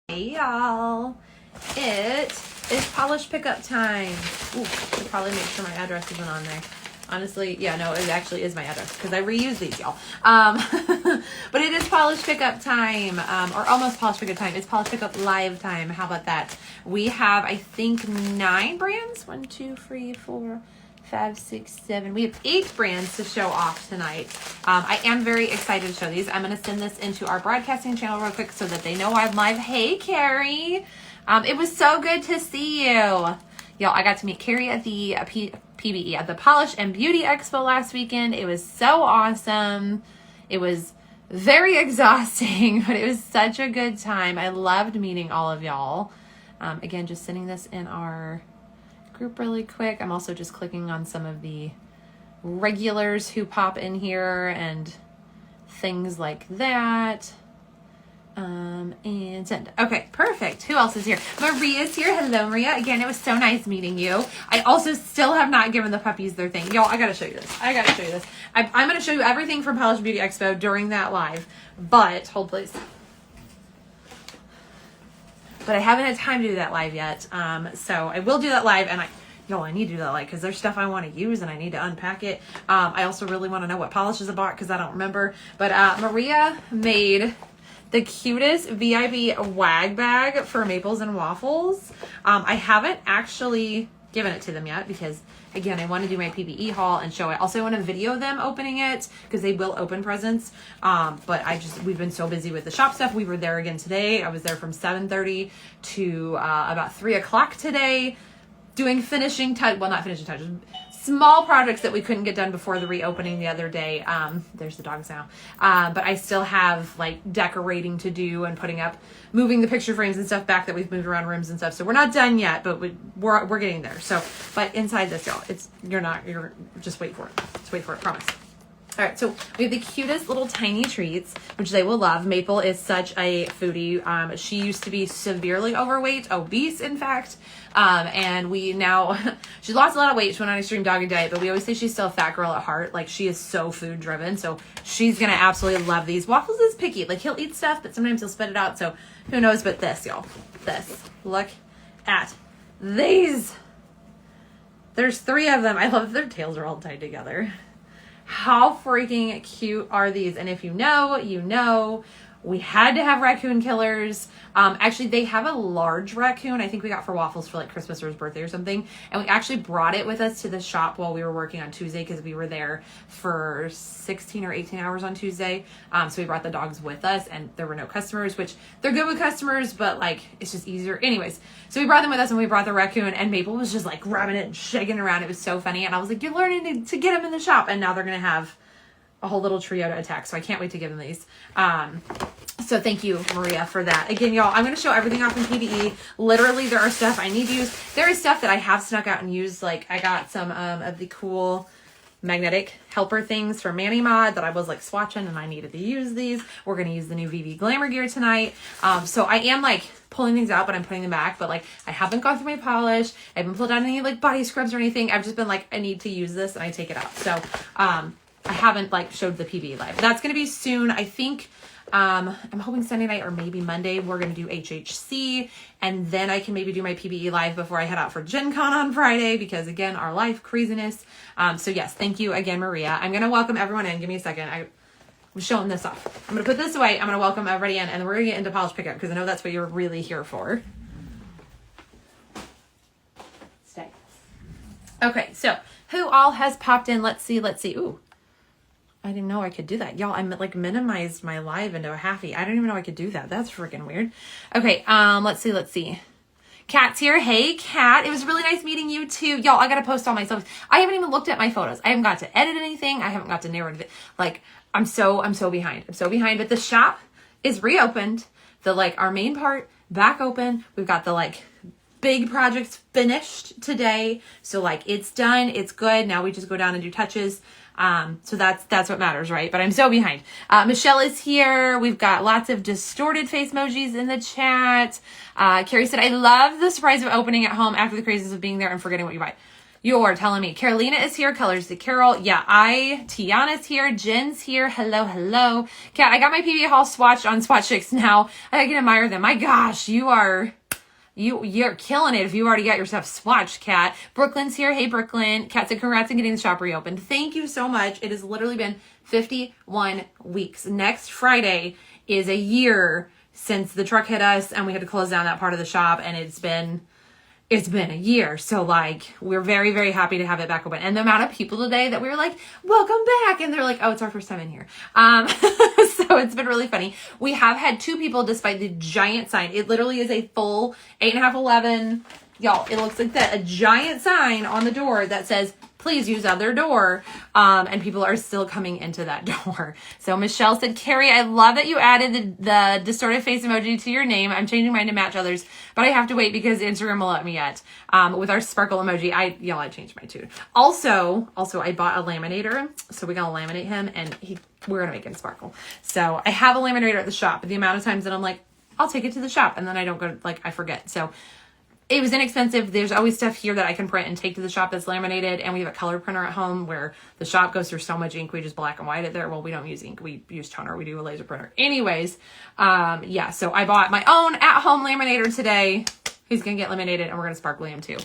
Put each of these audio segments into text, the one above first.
Hey y'all, it is polish pickup time. Ooh, should probably make sure my address isn't on there. Honestly, yeah, no, it actually is my address because I reuse these, y'all. But it is polish pickup time, or almost polish pickup time. It's polish pickup live time. How about that? We have, I think, 9 brands. 1, 2, 3, 4, 5, 6, 7. We have 8 brands to show off tonight. I am very excited to show these. I'm going to send this into our broadcasting channel real quick so that they know I'm live. Hey, Carrie. It was so good to see you. Y'all, I got to meet Carrie at the PBE, at the Polish and Beauty Expo last weekend. It was so awesome. It was very exhausting, but it was such a good time. I loved meeting all of y'all. Again, just sending this in our group really quick. I'm also just clicking on some of the regulars who pop in here and things like that. And send. Okay, perfect. Who else is here? Maria's here. Hello, Maria. Again, it was so nice meeting you. I also still have not given the puppies their thing. Y'all, I gotta show you this. I'm gonna show you everything from Polish Beauty Expo during that live. But, hold please. But I haven't had time to do that live yet. So I will do that live, and I need to do that live because there's stuff I want to use and I need to unpack it. I also really want to know what polishes I bought because I don't remember. But Maria made the cutest VIB wag bag for Maples and Waffles. I haven't actually given it to them yet because, again, I want to do my PBE haul and show it. Also, I want to video them opening it because they will open presents. But we've been so busy with the shop stuff. We were there again today. I was there from 7:30 to about 3 o'clock today doing finishing touches. Well, not finishing touches. Small projects that we couldn't get done before the reopening the other day. There's the dogs now. But I still have like decorating to do and moving the picture frames and stuff back that we've moved around rooms and stuff. So we're not done yet, but we're getting there. So, but inside this, y'all, you're just wait for it. Just wait for it, promise. All right, so we have the cutest little tiny treats, which they will love. Maple is such a foodie. She used to be severely overweight, obese, in fact. And she lost a lot of weight. She went on an extreme doggy diet, but we always say she's still a fat girl at heart. Like, she is so food driven. So she's going to absolutely love these. Waffles is picky. Like, he'll eat stuff, but sometimes he'll spit it out. So who knows? But this, y'all, look at these. There's 3 of them. I love their tails are all tied together. How freaking cute are these? And if you know, we had to have raccoon killers. Actually, they have a large raccoon. I think we got for Waffles for like Christmas or his birthday or something. And we actually brought it with us to the shop while we were working on Tuesday because we were there for 16 or 18 hours on Tuesday. So we brought the dogs with us and there were no customers, which they're good with customers, but like it's just easier. Anyways, so we brought them with us and we brought the raccoon and Maple was just like grabbing it and shaking it around. It was so funny. And I was like, you're learning to get them in the shop. And now they're going to have a whole little trio to attack. So I can't wait to give them these. So thank you, Maria, for that. Again, y'all, I'm going to show everything off in PBE. Literally, there are stuff I need to use. There is stuff that I have snuck out and used. Like, I got some of the cool magnetic helper things from Manny Mod that I was like swatching and I needed to use these. We're going to use the new VV Glamour gear tonight. So I am like pulling things out, but I'm putting them back. But like, I haven't gone through my polish. I haven't pulled out any like body scrubs or anything. I've just been like, I need to use this and I take it out. So, I haven't like showed the PBE live. That's going to be soon. I think, I'm hoping Sunday night or maybe Monday, we're going to do HHC and then I can maybe do my PBE live before I head out for Gen Con on Friday because again, our life craziness. So yes, thank you again, Maria. I'm going to welcome everyone in. Give me a second. I'm showing this off. I'm going to put this away. I'm going to welcome everybody in and then we're going to get into polish pickup because I know that's what you're really here for. Stay. Okay. So who all has popped in? Let's see. Ooh. I didn't know I could do that. Y'all, I like minimized my live into a halfie. I didn't even know I could do that. That's freaking weird. Okay, let's see. Kat's here. Hey, Kat. It was really nice meeting you too. Y'all, I gotta post all my photos. I haven't even looked at my photos. I haven't got to edit anything. I haven't got to narrate it. Like, I'm so behind. But the shop is reopened. Our main part back open. We've got the big projects finished today. So it's done. It's good. Now we just go down and do touches. So that's what matters, right? But I'm so behind. Michelle is here. We've got lots of distorted face emojis in the chat. Carrie said, I love the surprise of opening at home after the craziness of being there and forgetting what you buy. You are telling me. Carolina is here. Colors to Carol. Yeah, Tiana's here. Jen's here. Hello, hello. Kat, I got my PB haul swatched on Swatch Chicks now. I can admire them. My gosh, you're killing it if you already got your stuff swatched, Kat. Brooklyn's here. Hey, Brooklyn. Kat said, congrats on getting the shop reopened. Thank you so much. It has literally been 51 weeks. Next Friday is a year since the truck hit us and we had to close down that part of the shop, and it's been a year. So like, we're very, very happy to have it back open. And the amount of people today that we were like, welcome back. And they're like, oh, it's our first time in here. So it's been really funny. We have had 2 people despite the giant sign. It literally is a full 8.5, 11. Y'all, it looks like that. A giant sign on the door that says, please use other door. And people are still coming into that door. So Michelle said, Carrie, I love that you added the distorted face emoji to your name. I'm changing mine to match others, but I have to wait because Instagram will let me yet. With our sparkle emoji, I changed mine too. Also, I bought a laminator. So we're going to laminate him and we're going to make him sparkle. So I have a laminator at the shop, but the amount of times that I'm like, I'll take it to the shop, and then I don't go, like, I forget. So it was inexpensive. There's always stuff here that I can print and take to the shop that's laminated. And we have a color printer at home where the shop goes through so much ink. We just black and white it there. Well, we don't use ink. We use toner. We do a laser printer. Anyways, yeah, so I bought my own at-home laminator today. He's going to get laminated and we're going to sparkle him too.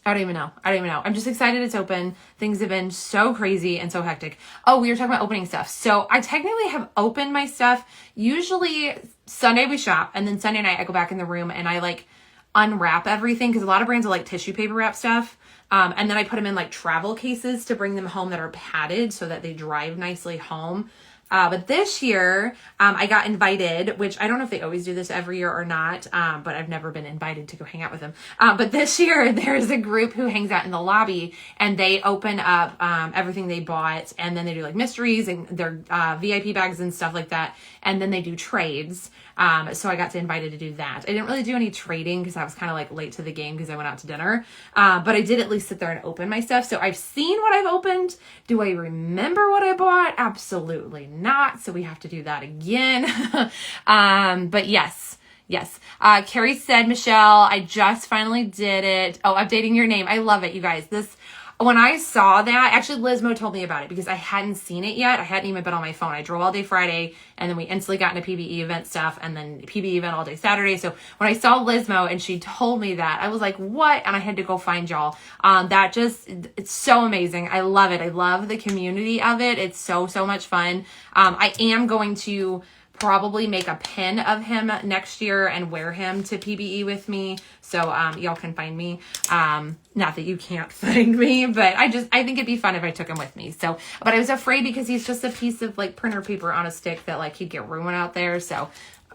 I don't even know. I'm just excited it's open. Things have been so crazy and so hectic. Oh, we were talking about opening stuff. So I technically have opened my stuff. Usually Sunday we shop, and then Sunday night I go back in the room and I like unwrap everything, because a lot of brands will like tissue paper wrap stuff. And then I put them in like travel cases to bring them home that are padded so that they drive nicely home. But this year, I got invited, which I don't know if they always do this every year or not, but I've never been invited to go hang out with them. But this year, there's a group who hangs out in the lobby, and they open up everything they bought, and then they do like mysteries and their VIP bags and stuff like that, and then they do trades. So I got invited to do that. I didn't really do any trading because I was kind of like late to the game because I went out to dinner. But I did at least sit there and open my stuff. So I've seen what I've opened. Do I remember what I bought? Absolutely not. So we have to do that again. But yes. Carrie said, Michelle, I just finally did it. Oh, updating your name. I love it, you guys. When I saw that, actually Lizmo told me about it because I hadn't seen it yet. I hadn't even been on my phone. I drove all day Friday, and then we instantly got into PBE event stuff, and then PBE event all day Saturday. So when I saw Lizmo and she told me that, I was like, what? And I had to go find y'all. It's so amazing. I love it. I love the community of it. It's so much fun. I am going to probably make a pin of him next year and wear him to PBE with me. So y'all can find me. Not that you can't find me, but I think it'd be fun if I took him with me. So, but I was afraid because he's just a piece of like printer paper on a stick that like he'd get ruined out there. So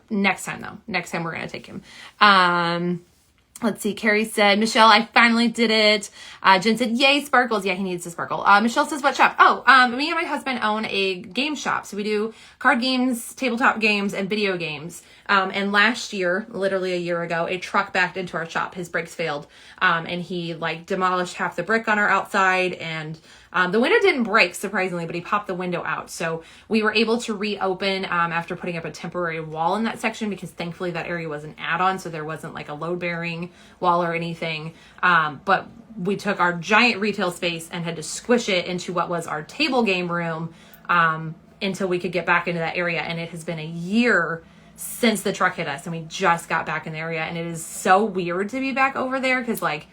next time we're going to take him. Let's see. Carrie said, Michelle, I finally did it. Jen said, yay, sparkles. Yeah, he needs to sparkle. Michelle says, what shop? Oh, me and my husband own a game shop. So we do card games, tabletop games, and video games. And last year, literally a year ago, a truck backed into our shop. His brakes failed. And he like demolished half the brick on our outside, and the window didn't break, surprisingly, but he popped the window out. So we were able to reopen after putting up a temporary wall in that section, because thankfully that area was an add-on, so there wasn't like a load-bearing wall or anything. But we took our giant retail space and had to squish it into what was our table game room until we could get back into that area. And it has been a year since the truck hit us, and we just got back in the area. And it is so weird to be back over there because, like,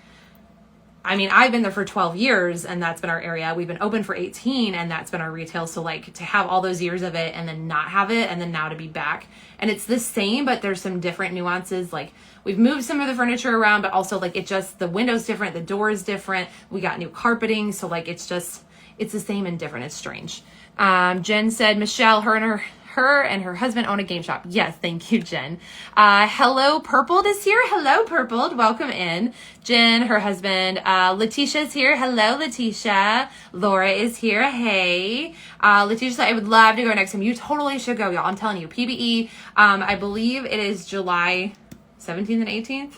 I mean, I've been there for 12 years and that's been our area. We've been open for 18 and that's been our retail. So like to have all those years of it and then not have it, and then now to be back, and it's the same, but there's some different nuances. Like we've moved some of the furniture around, but also like the window's different. The door is different. We got new carpeting. So like, it's the same and different. It's strange. Jen said, Michelle, her and her husband own a game shop. Yes, thank you, Jen. Hello, Purpled is here. Hello, Purpled. Welcome in. Jen, her husband. Letitia's here. Hello, Letitia. Laura is here. Hey. Letitia said, I would love to go next time. You totally should go, y'all. I'm telling you. PBE, I believe it is July 17th and 18th.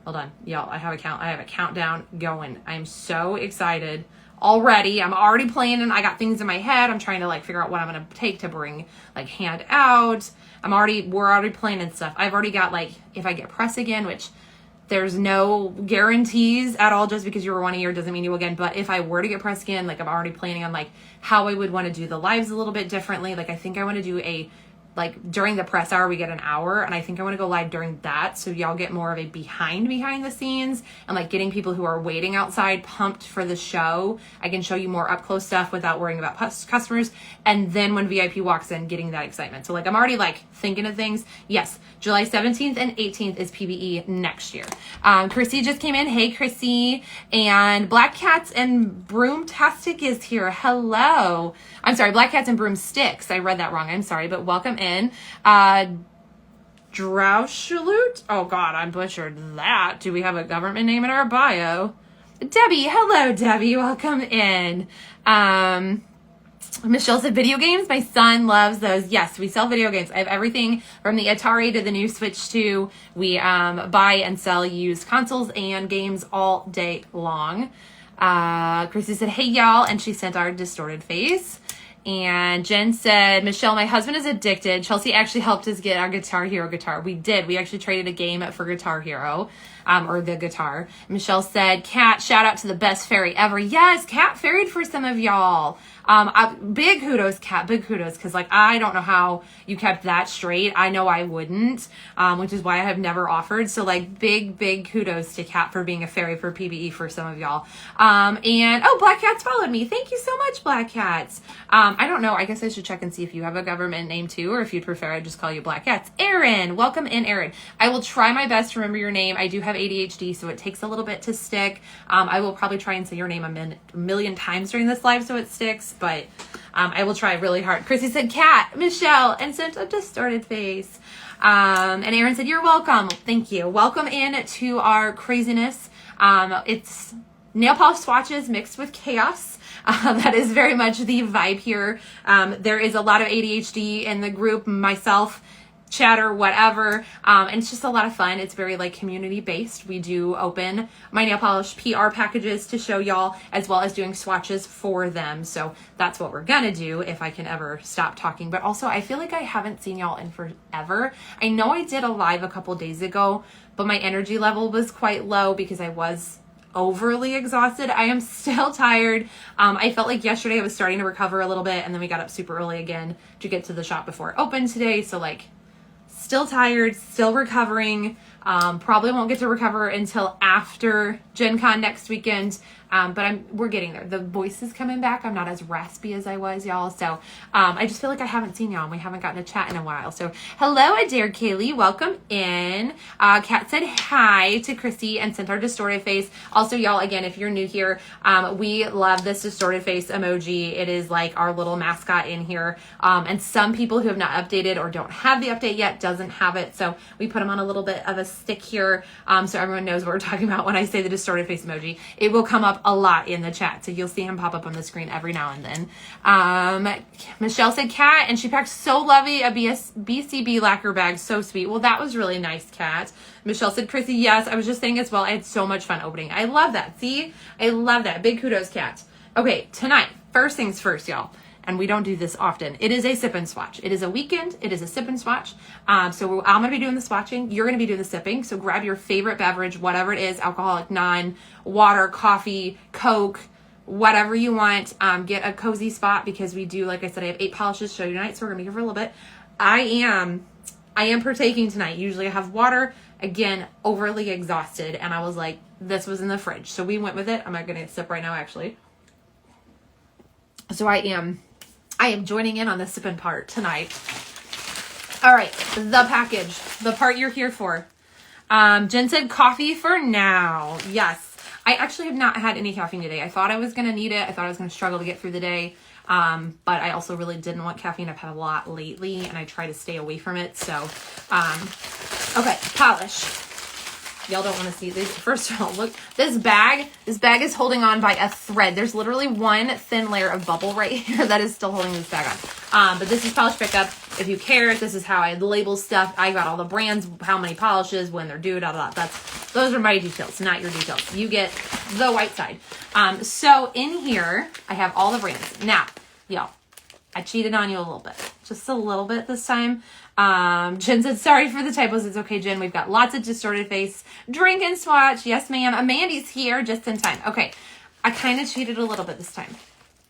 Hold on, y'all. I have a countdown going. I'm so excited. I'm already planning. I got things in my head. I'm trying to like figure out what I'm going to take to bring, like hand out. We're already planning stuff. I've already got like, if I get press again, which There's no guarantees at all. Just because you were one a year doesn't mean you will again. But if I were to get press skin, like I'm already planning on like how I would want to do the lives a little bit differently. Like I think I want to do a, like during the press hour, we get an hour, and I think I want to go live during that. So y'all get more of a behind the scenes and like getting people who are waiting outside pumped for the show. I can show you more up close stuff without worrying about customers. And then when VIP walks in, getting that excitement. So like, I'm already like thinking of things. Yes. July 17th and 18th is PBE next year. Chrissy just came in. Hey, Chrissy. And Black Cats and Broomtastic is here. Hello. I'm sorry, Black Cats and Broomsticks. I read that wrong. I'm sorry, but welcome in. Drowshalute? Oh God, I butchered that. Do we have a government name in our bio? Debbie. Hello, Debbie. Welcome in. Michelle said video games. My son loves those. Yes, we sell video games. I have everything from the Atari to the new Switch 2. We buy and sell used consoles and games all day long. Chrissy said, hey y'all, and she sent our distorted face. And Jen said, Michelle, my husband is addicted. Chelsea actually helped us get our Guitar Hero guitar. We did. We actually traded a game for Guitar Hero, or the guitar. Michelle said, Kat, shout out to the best fairy ever. Yes, Kat ferried for some of y'all. Big kudos, Kat, big kudos. Cause like, I don't know how you kept that straight. I know I wouldn't, which is why I have never offered. So like big kudos to Kat for being a fairy for PBE for some of y'all. And oh, Black Cats followed me. Thank you so much, Black Cats. I don't know. I guess I should check and see if you have a government name too, or if you'd prefer I just call you Black Cats. Aaron, welcome in, Aaron. I will try my best to remember your name. I do have ADHD, so it takes a little bit to stick. I will probably try and say your name a million times during this live so it sticks, but I will try really hard. Chrissy said, Kat, Michelle, and sent a distorted face. And Aaron said, you're welcome. Thank you. Welcome in to our craziness. It's nail polish swatches mixed with chaos. That is very much the vibe here. There is a lot of ADHD in the group, myself, chatter, whatever. And it's just a lot of fun. It's very like community based. We do open my nail polish PR packages to show y'all, as well as doing swatches for them. So that's what we're gonna do if I can ever stop talking. But also I feel like I haven't seen y'all in forever. I know I did a live a couple days ago, but my energy level was quite low because I was overly exhausted. I am still tired. I felt like yesterday I was starting to recover a little bit, and then we got up super early again to get to the shop before it opened today. So like, still tired, still recovering. Probably won't get to recover until after Gen Con next weekend. But we're getting there. The voice is coming back. I'm not as raspy as I was, y'all. So I just feel like I haven't seen y'all and we haven't gotten a chat in a while. So hello, Adair Kaylee. Welcome in. Kat said hi to Chrissy and sent our distorted face. Also, y'all, again, if you're new here, we love this distorted face emoji. It is like our little mascot in here. And some people who have not updated or don't have the update yet doesn't have it. So we put them on a little bit of a stick here. So everyone knows what we're talking about when I say the distorted face emoji. It will come up a lot in the chat, so you'll see him pop up on the screen every now and then. Michelle said Kat, and she packed so lovely a BCB lacquer bag, so sweet. Well, that was really nice, Kat. Michelle said Chrissy, yes, I was just saying as well, I had so much fun opening. I love that. See, I love that. Big kudos, Kat. Okay, tonight, first things first, y'all, and we don't do this often. It is a sip and swatch. It is a weekend. It is a sip and swatch. So I'm going to be doing the swatching. You're going to be doing the sipping. So grab your favorite beverage, whatever it is, alcoholic, non, water, coffee, Coke, whatever you want. Get a cozy spot because we do, like I said, I have 8 polishes to show you tonight. So we're going to be here for a little bit. I am partaking tonight. Usually I have water. Again, overly exhausted. And I was like, this was in the fridge. So we went with it. I'm not going to sip right now, actually. So I am joining in on the sipping part tonight. All right, the package, the part you're here for. Jen said coffee for now. Yes, I actually have not had any caffeine today. I thought I was going to need it. I thought I was going to struggle to get through the day. But I also really didn't want caffeine. I've had a lot lately and I try to stay away from it. So, okay, polish. Y'all don't want to see these. First of all, look, this bag is holding on by a thread. There's literally one thin layer of bubble right here that is still holding this bag on. But this is Polish Pickup. If you care, this is how I label stuff. I got all the brands, how many polishes, when they're due, those are my details, not your details. You get the white side. So in here, I have all the brands. Now, y'all, I cheated on you a little bit. Just a little bit this time. Jen said, sorry for the typos. It's okay, Jen. We've got lots of distorted face. Drink and swatch. Yes, ma'am. Amandy's here just in time. Okay. I kind of cheated a little bit this time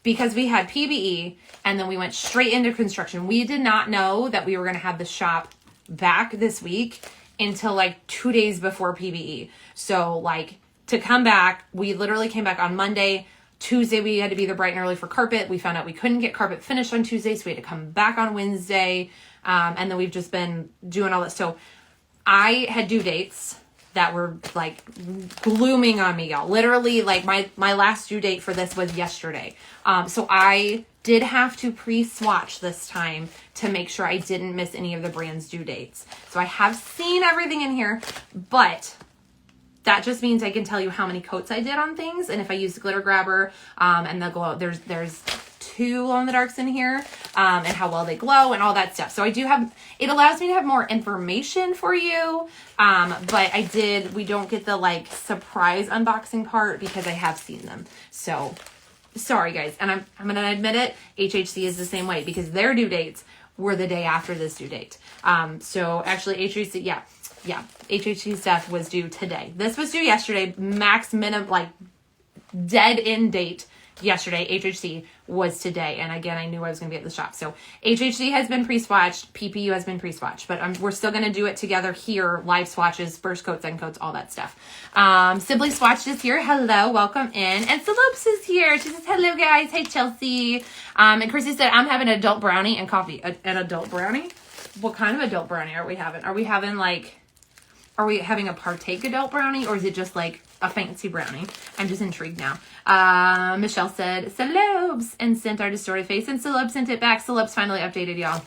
because we had PBE and then we went straight into construction. We did not know that we were going to have the shop back this week until like 2 days before PBE. So like to come back, we literally came back on Monday. Tuesday, we had to be there bright and early for carpet. We found out we couldn't get carpet finished on Tuesday, so we had to come back on Wednesday. And then we've just been doing all this. So I had due dates that were like glooming on me, y'all. Literally, like my last due date for this was yesterday. So I did have to pre-swatch this time to make sure I didn't miss any of the brand's due dates. So I have seen everything in here, but that just means I can tell you how many coats I did on things. And if I use the glitter grabber and the glow, there's 2 glow in the darks in here and how well they glow and all that stuff. So I do have, it allows me to have more information for you. But we don't get the like surprise unboxing part because I have seen them. So sorry guys. And I'm going to admit it. HHC is the same way because their due dates were the day after this due date. So actually HHC, yeah, HHC stuff was due today. This was due yesterday, max minimum, like dead end date yesterday. HHC was today. And again, I knew I was going to be at the shop. So HHC has been pre-swatched. PPU has been pre-swatched, but we're still going to do it together here. Live swatches, first coats, second coats, all that stuff. Simply Swatched is here. Hello, welcome in. And Salopes is here. She says, hello guys. Hey, Chelsea. And Chrissy said, I'm having an adult brownie and coffee. An adult brownie? What kind of adult brownie are we having? Are we having a partake adult brownie or is it just like a fancy brownie? I'm just intrigued now. Michelle said, Salopes, and sent our distorted face, and Salopes sent it back. Salopes finally updated, y'all.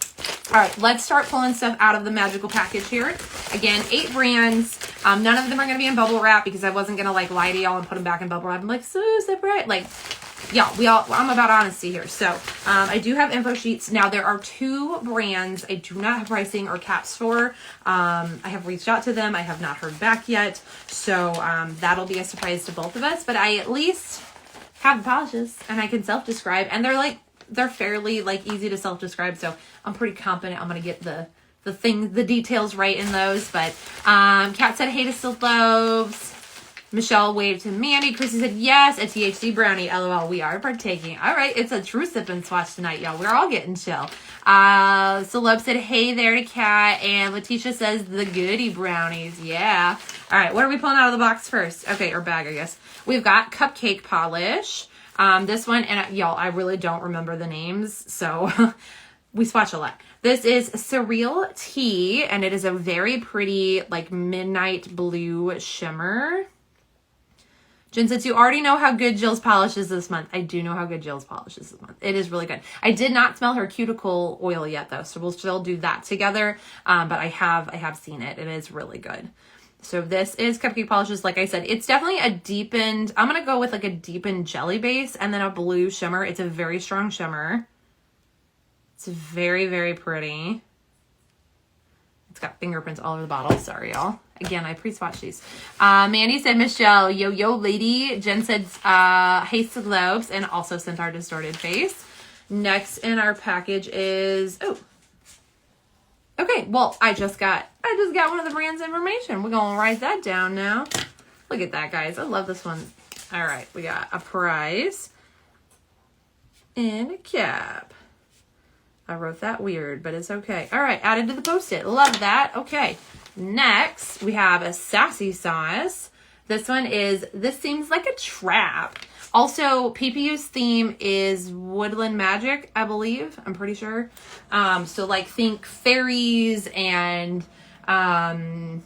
All right, let's start pulling stuff out of the magical package here. Again, 8 brands. None of them are going to be in bubble wrap because I wasn't going to like lie to y'all and put them back in bubble wrap. I'm like, so separate. Like, y'all, I'm about honesty here. So I do have info sheets. Now there are 2 brands I do not have pricing or caps for. I have reached out to them. I have not heard back yet. So that'll be a surprise to both of us, but I at least have the polishes and I can self-describe, and they're fairly like easy to self-describe. So I'm pretty confident I'm going to get the details right in those. But Kat said, hey to Salopes. Michelle waved to Mandy. Chrissy said, yes, a THC brownie. LOL, we are partaking. All right, it's a true sip and swatch tonight, y'all. We're all getting chill. Celeb said, hey there to Kat. And Letitia says, the goodie brownies. Yeah. All right, what are we pulling out of the box first? Okay, or bag, I guess. We've got Cupcake polish. This one, and y'all, I really don't remember the names, so we swatch a lot. This is Surreal Tea, and it is a very pretty, like, midnight blue shimmer. Jen says, you already know how good Jill's polish is this month. I do know how good Jill's polish is this month. It is really good. I did not smell her cuticle oil yet, though, so we'll still do that together. But I have seen it. It is really good. So this is Cupcake polishes. Like I said, it's definitely a deepened, I'm going to go with like a deepened jelly base and then a blue shimmer. It's a very strong shimmer. It's very, very pretty. It's got fingerprints all over the bottle. Sorry, y'all. Again, I pre-swatched these. Mandy said, Michelle, yo, lady. Jen said, hey, Salopes, and also sent our distorted face. Next in our package is, okay, well, I just got one of the brand's information. We're going to write that down now. Look at that, guys. I love this one. All right, we got a price and a cap. I wrote that weird, but it's okay. All right, added to the Post-it. Love that. Okay, next we have a Sassy sauce. This one is, this seems like a trap. Also, PPU's theme is woodland magic, I believe. I'm pretty sure. So like think fairies and elves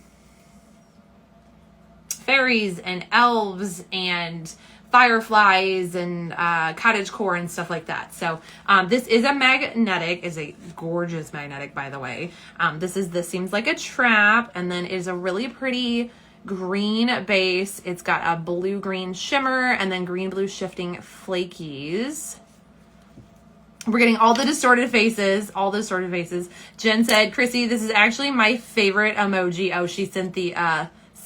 and fireflies and cottagecore and stuff like that. So this is a magnetic, is a gorgeous magnetic, by the way. This seems like a trap, and then is a really pretty green base. It's got a blue-green shimmer and then green-blue shifting flakies. We're getting all the distorted faces, Jen said, Chrissy, this is actually my favorite emoji. Oh, she sent the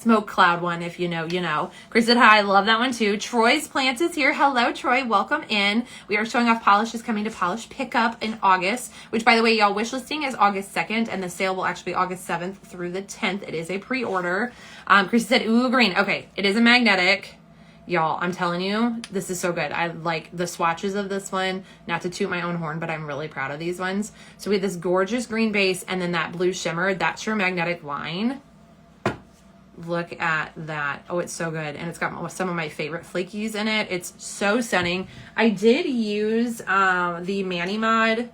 smoke cloud one. If you know, you know. Chris said hi. I love that one too. Troy's Plants is here. Hello, Troy. Welcome in. We are showing off polishes coming to Polish Pickup in August, which, by the way, y'all, wish listing is August 2nd, and the sale will actually be August 7th through the 10th. It is a pre-order. Chris said, ooh, green. Okay, it is a magnetic. Y'all, I'm telling you, this is so good. I like the swatches of this one. Not to toot my own horn, but I'm really proud of these ones. So we have this gorgeous green base and then that blue shimmer. That's your magnetic line. Look at that. Oh, it's so good. And it's got some of my favorite flakies in it. It's so stunning. I did use the Mani Mod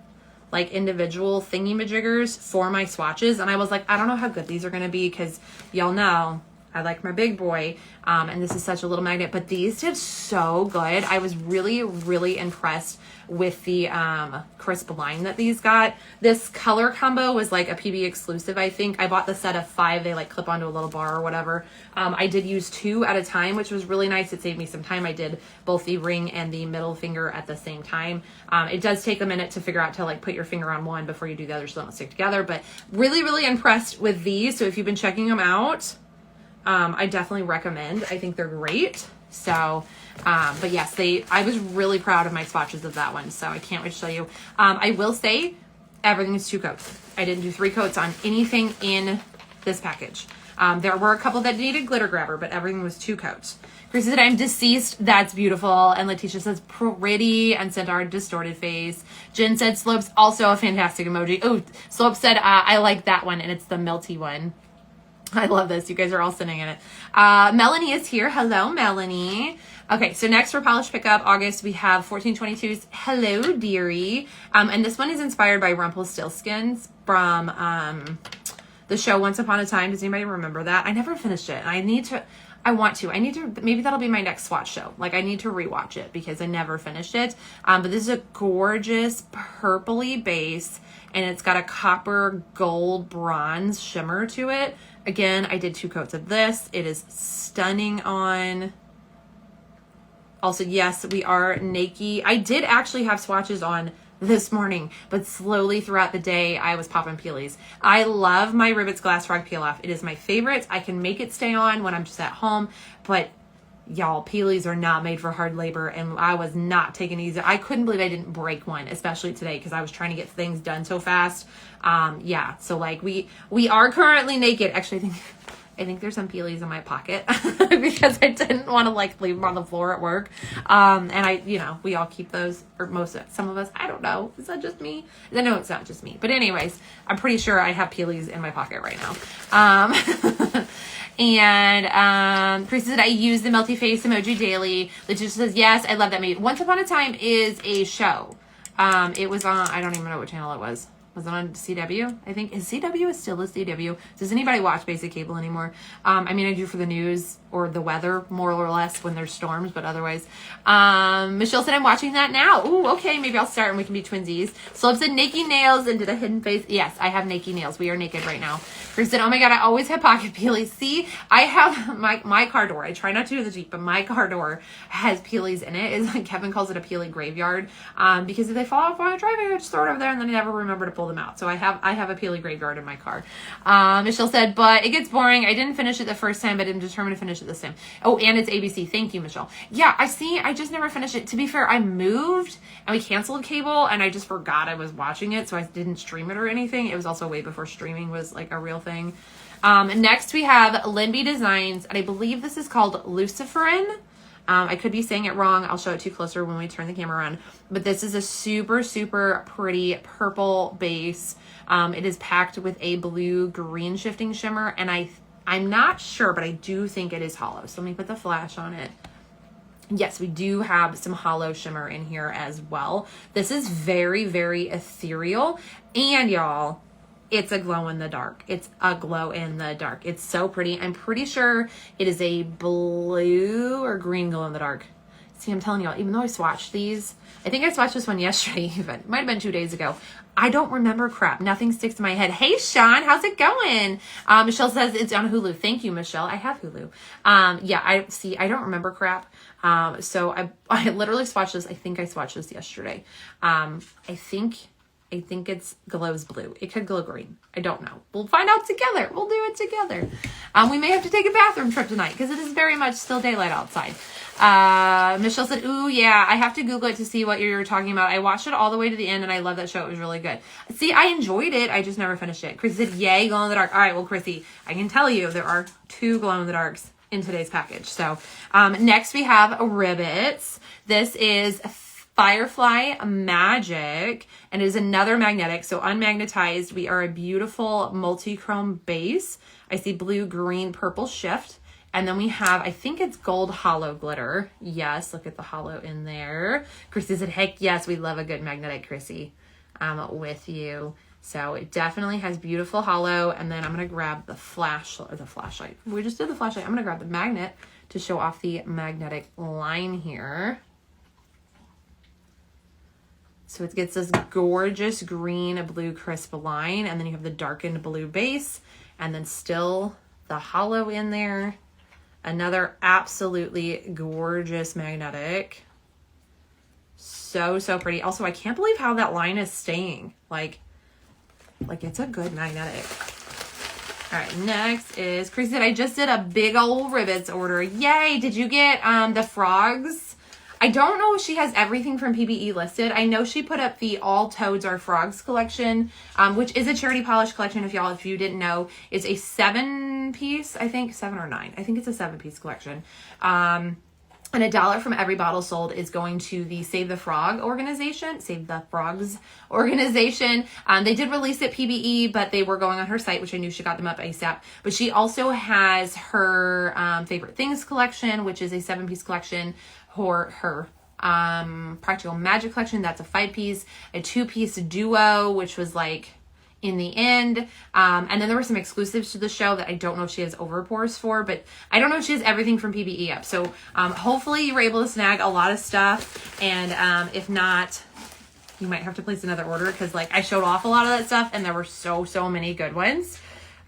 like individual thingy majiggers for my swatches. And I was like, I don't know how good these are going to be because y'all know I like my big boy, and this is such a little magnet, but these did so good. I was really, really impressed with the crisp line that these got. This color combo was like a PB exclusive, I think. I bought the set of 5. They like clip onto a little bar or whatever. I did use 2 at a time, which was really nice. It saved me some time. I did both the ring and the middle finger at the same time. It does take a minute to figure out to like put your finger on one before you do the other so they don't stick together, but really, really impressed with these. So if you've been checking them out, I definitely recommend. I think they're great. So, but yes, I was really proud of my swatches of that one. So I can't wait to show you. I will say everything is 2 coats. I didn't do 3 coats on anything in this package. There were a couple that needed glitter grabber, but everything was 2 coats. Chris said, I'm deceased. That's beautiful. And Letitia says, pretty, and sent our distorted face. Jen said, Slope's also a fantastic emoji. Oh, Slope said, I like that one, and it's the melty one. I love this. You guys are all sitting in it. Melanie is here. Hello, Melanie. Okay, so next for Polish Pickup, August, we have 1422's Hello, Dearie. And this one is inspired by Rumpelstiltskins from the show Once Upon a Time. Does anybody remember that? I never finished it. And I need to, maybe that'll be my next swatch show. Like, I need to rewatch it because I never finished it. But this is a gorgeous purpley base, and it's got a copper, gold, bronze shimmer to it. Again, I did 2 coats of this. It is stunning on. Also, yes, we are naked. I did actually have swatches on this morning, but slowly throughout the day, I was popping peelies. I love my Ribbits Glass Frog Peel Off. It is my favorite. I can make it stay on when I'm just at home, but y'all, peelies are not made for hard labor, and I was not taking easy. I couldn't believe I didn't break one, especially today, because I was trying to get things done so fast. Yeah, so like we are currently naked. Actually, I think there's some peelies in my pocket because I didn't want to like leave them on the floor at work. And we all keep those, or some of us, I don't know. Is that just me? I know it's not just me, but anyways, I'm pretty sure I have peelies in my pocket right now. And Chris said, I use the melty face emoji daily. Letitia says, yes, I love that movie. Once Upon a Time is a show. It was on, I don't even know what channel it was. Was it on CW? I think. Is CW still a CW? Does anybody watch basic cable anymore? I mean, I do for the news or the weather, more or less, when there's storms, but otherwise. Michelle said, I'm watching that now. Ooh, okay, maybe I'll start and we can be twinsies. Slope said, naked nails and did a hidden face. Yes, I have naked nails. We are naked right now. Chris said, oh my God, I always have pocket peelies. See, I have my car door. I try not to do the Jeep, but my car door has peelies in it. It's like Kevin calls it a peelie graveyard, because if they fall off while I'm driving, I just throw it over there and then I never remember to pull them out. So I have a peelie graveyard in my car. Michelle said, but it gets boring. I didn't finish it the first time, but I'm determined to finish it this time. Oh, and it's ABC. Thank you, Michelle. Yeah, I just never finished it. To be fair, I moved and we canceled cable and I just forgot I was watching it. So I didn't stream it or anything. It was also way before streaming was like a real thing. Next we have LynB Designs, and I believe this is called Luciferin. I could be saying it wrong. I'll show it to you closer when we turn the camera around. But this is a super, super pretty purple base. It is packed with a blue-green shifting shimmer, and I'm not sure, but I do think it is hollow. So let me put the flash on it. Yes, we do have some hollow shimmer in here as well. This is very, very ethereal. And y'all, it's a glow in the dark. It's a glow in the dark. It's so pretty. I'm pretty sure it is a blue or green glow in the dark. See, I'm telling y'all, even though I swatched these, I think I swatched this one yesterday even. It might have been 2 days ago. I don't remember crap. Nothing sticks to my head. Hey, Sean, how's it going? Michelle says it's on Hulu. Thank you, Michelle. I have Hulu. Yeah, I don't remember crap. So I literally swatched this. I think I swatched this yesterday. I think it's glows blue. It could glow green. I don't know. We'll find out together. We'll do it together. We may have to take a bathroom trip tonight because it is very much still daylight outside. Michelle said, ooh, yeah, I have to Google it to see what you're talking about. I watched it all the way to the end and I love that show. It was really good. See, I enjoyed it. I just never finished it. Chrissy said, yay, glow in the dark. All right, well, Chrissy, I can tell you there are 2 glow in the darks in today's package. So, next we have Ribbits. This is Firefly Magic, and it is another magnetic, so unmagnetized. We are a beautiful multi-chrome base. I see blue, green, purple shift. And then we have, I think it's gold hollow glitter. Yes, look at the hollow in there. Chrissy said, heck yes, we love a good magnetic, Chrissy. I'm with you. So it definitely has beautiful hollow. And then I'm going to grab the flashlight. We just did the flashlight. I'm going to grab the magnet to show off the magnetic line here. So it gets this gorgeous green, blue, crisp line. And then you have the darkened blue base. And then still the hollow in there. Another absolutely gorgeous magnetic. So pretty. Also, I can't believe how that line is staying. Like it's a good magnetic. All right, next is Chrissy said, I just did a big old Ribbits order. Yay! Did you get the frogs? I don't know if she has everything from PBE listed. I know she put up the All Toads Are Frogs collection, which is a charity polish collection. If you didn't know, it's a 7-piece, I think 7 or 9. I think it's a 7-piece collection. And $1 from every bottle sold is going to the Save the Frogs organization. They did release it PBE, but they were going on her site, which I knew she got them up ASAP. But she also has her Favorite Things collection, which is a 7-piece collection. Her Practical Magic collection, that's a 5-piece. A 2-piece duo, which was like in the end. And then there were some exclusives to the show that I don't know if she has overpours for, but I don't know if she has everything from PBE up. So hopefully you were able to snag a lot of stuff. And if not, you might have to place another order because like I showed off a lot of that stuff and there were so many good ones.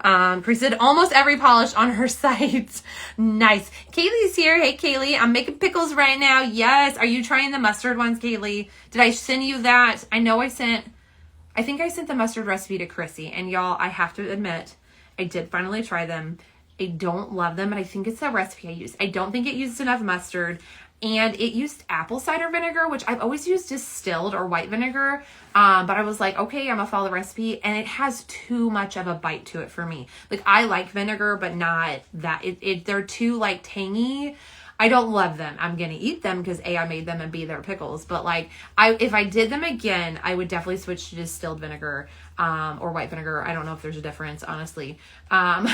Chris did almost every polish on her site. Nice. Kaylee's here. Hey, Kaylee. I'm making pickles right now. Yes. Are you trying the mustard ones, Kaylee? Did I send you that? I think I sent the mustard recipe to Chrissy. And y'all, I have to admit, I did finally try them. I don't love them, but I think it's the recipe I used. I don't think it used enough mustard. And it used apple cider vinegar, which I've always used distilled or white vinegar. But I was like, okay, I'm gonna follow the recipe. And it has too much of a bite to it for me. Like I like vinegar, but not that. They're too like tangy. I don't love them. I'm gonna eat them because A, I made them, and B, they're pickles. But like, if I did them again, I would definitely switch to distilled vinegar or white vinegar. I don't know if there's a difference, honestly. And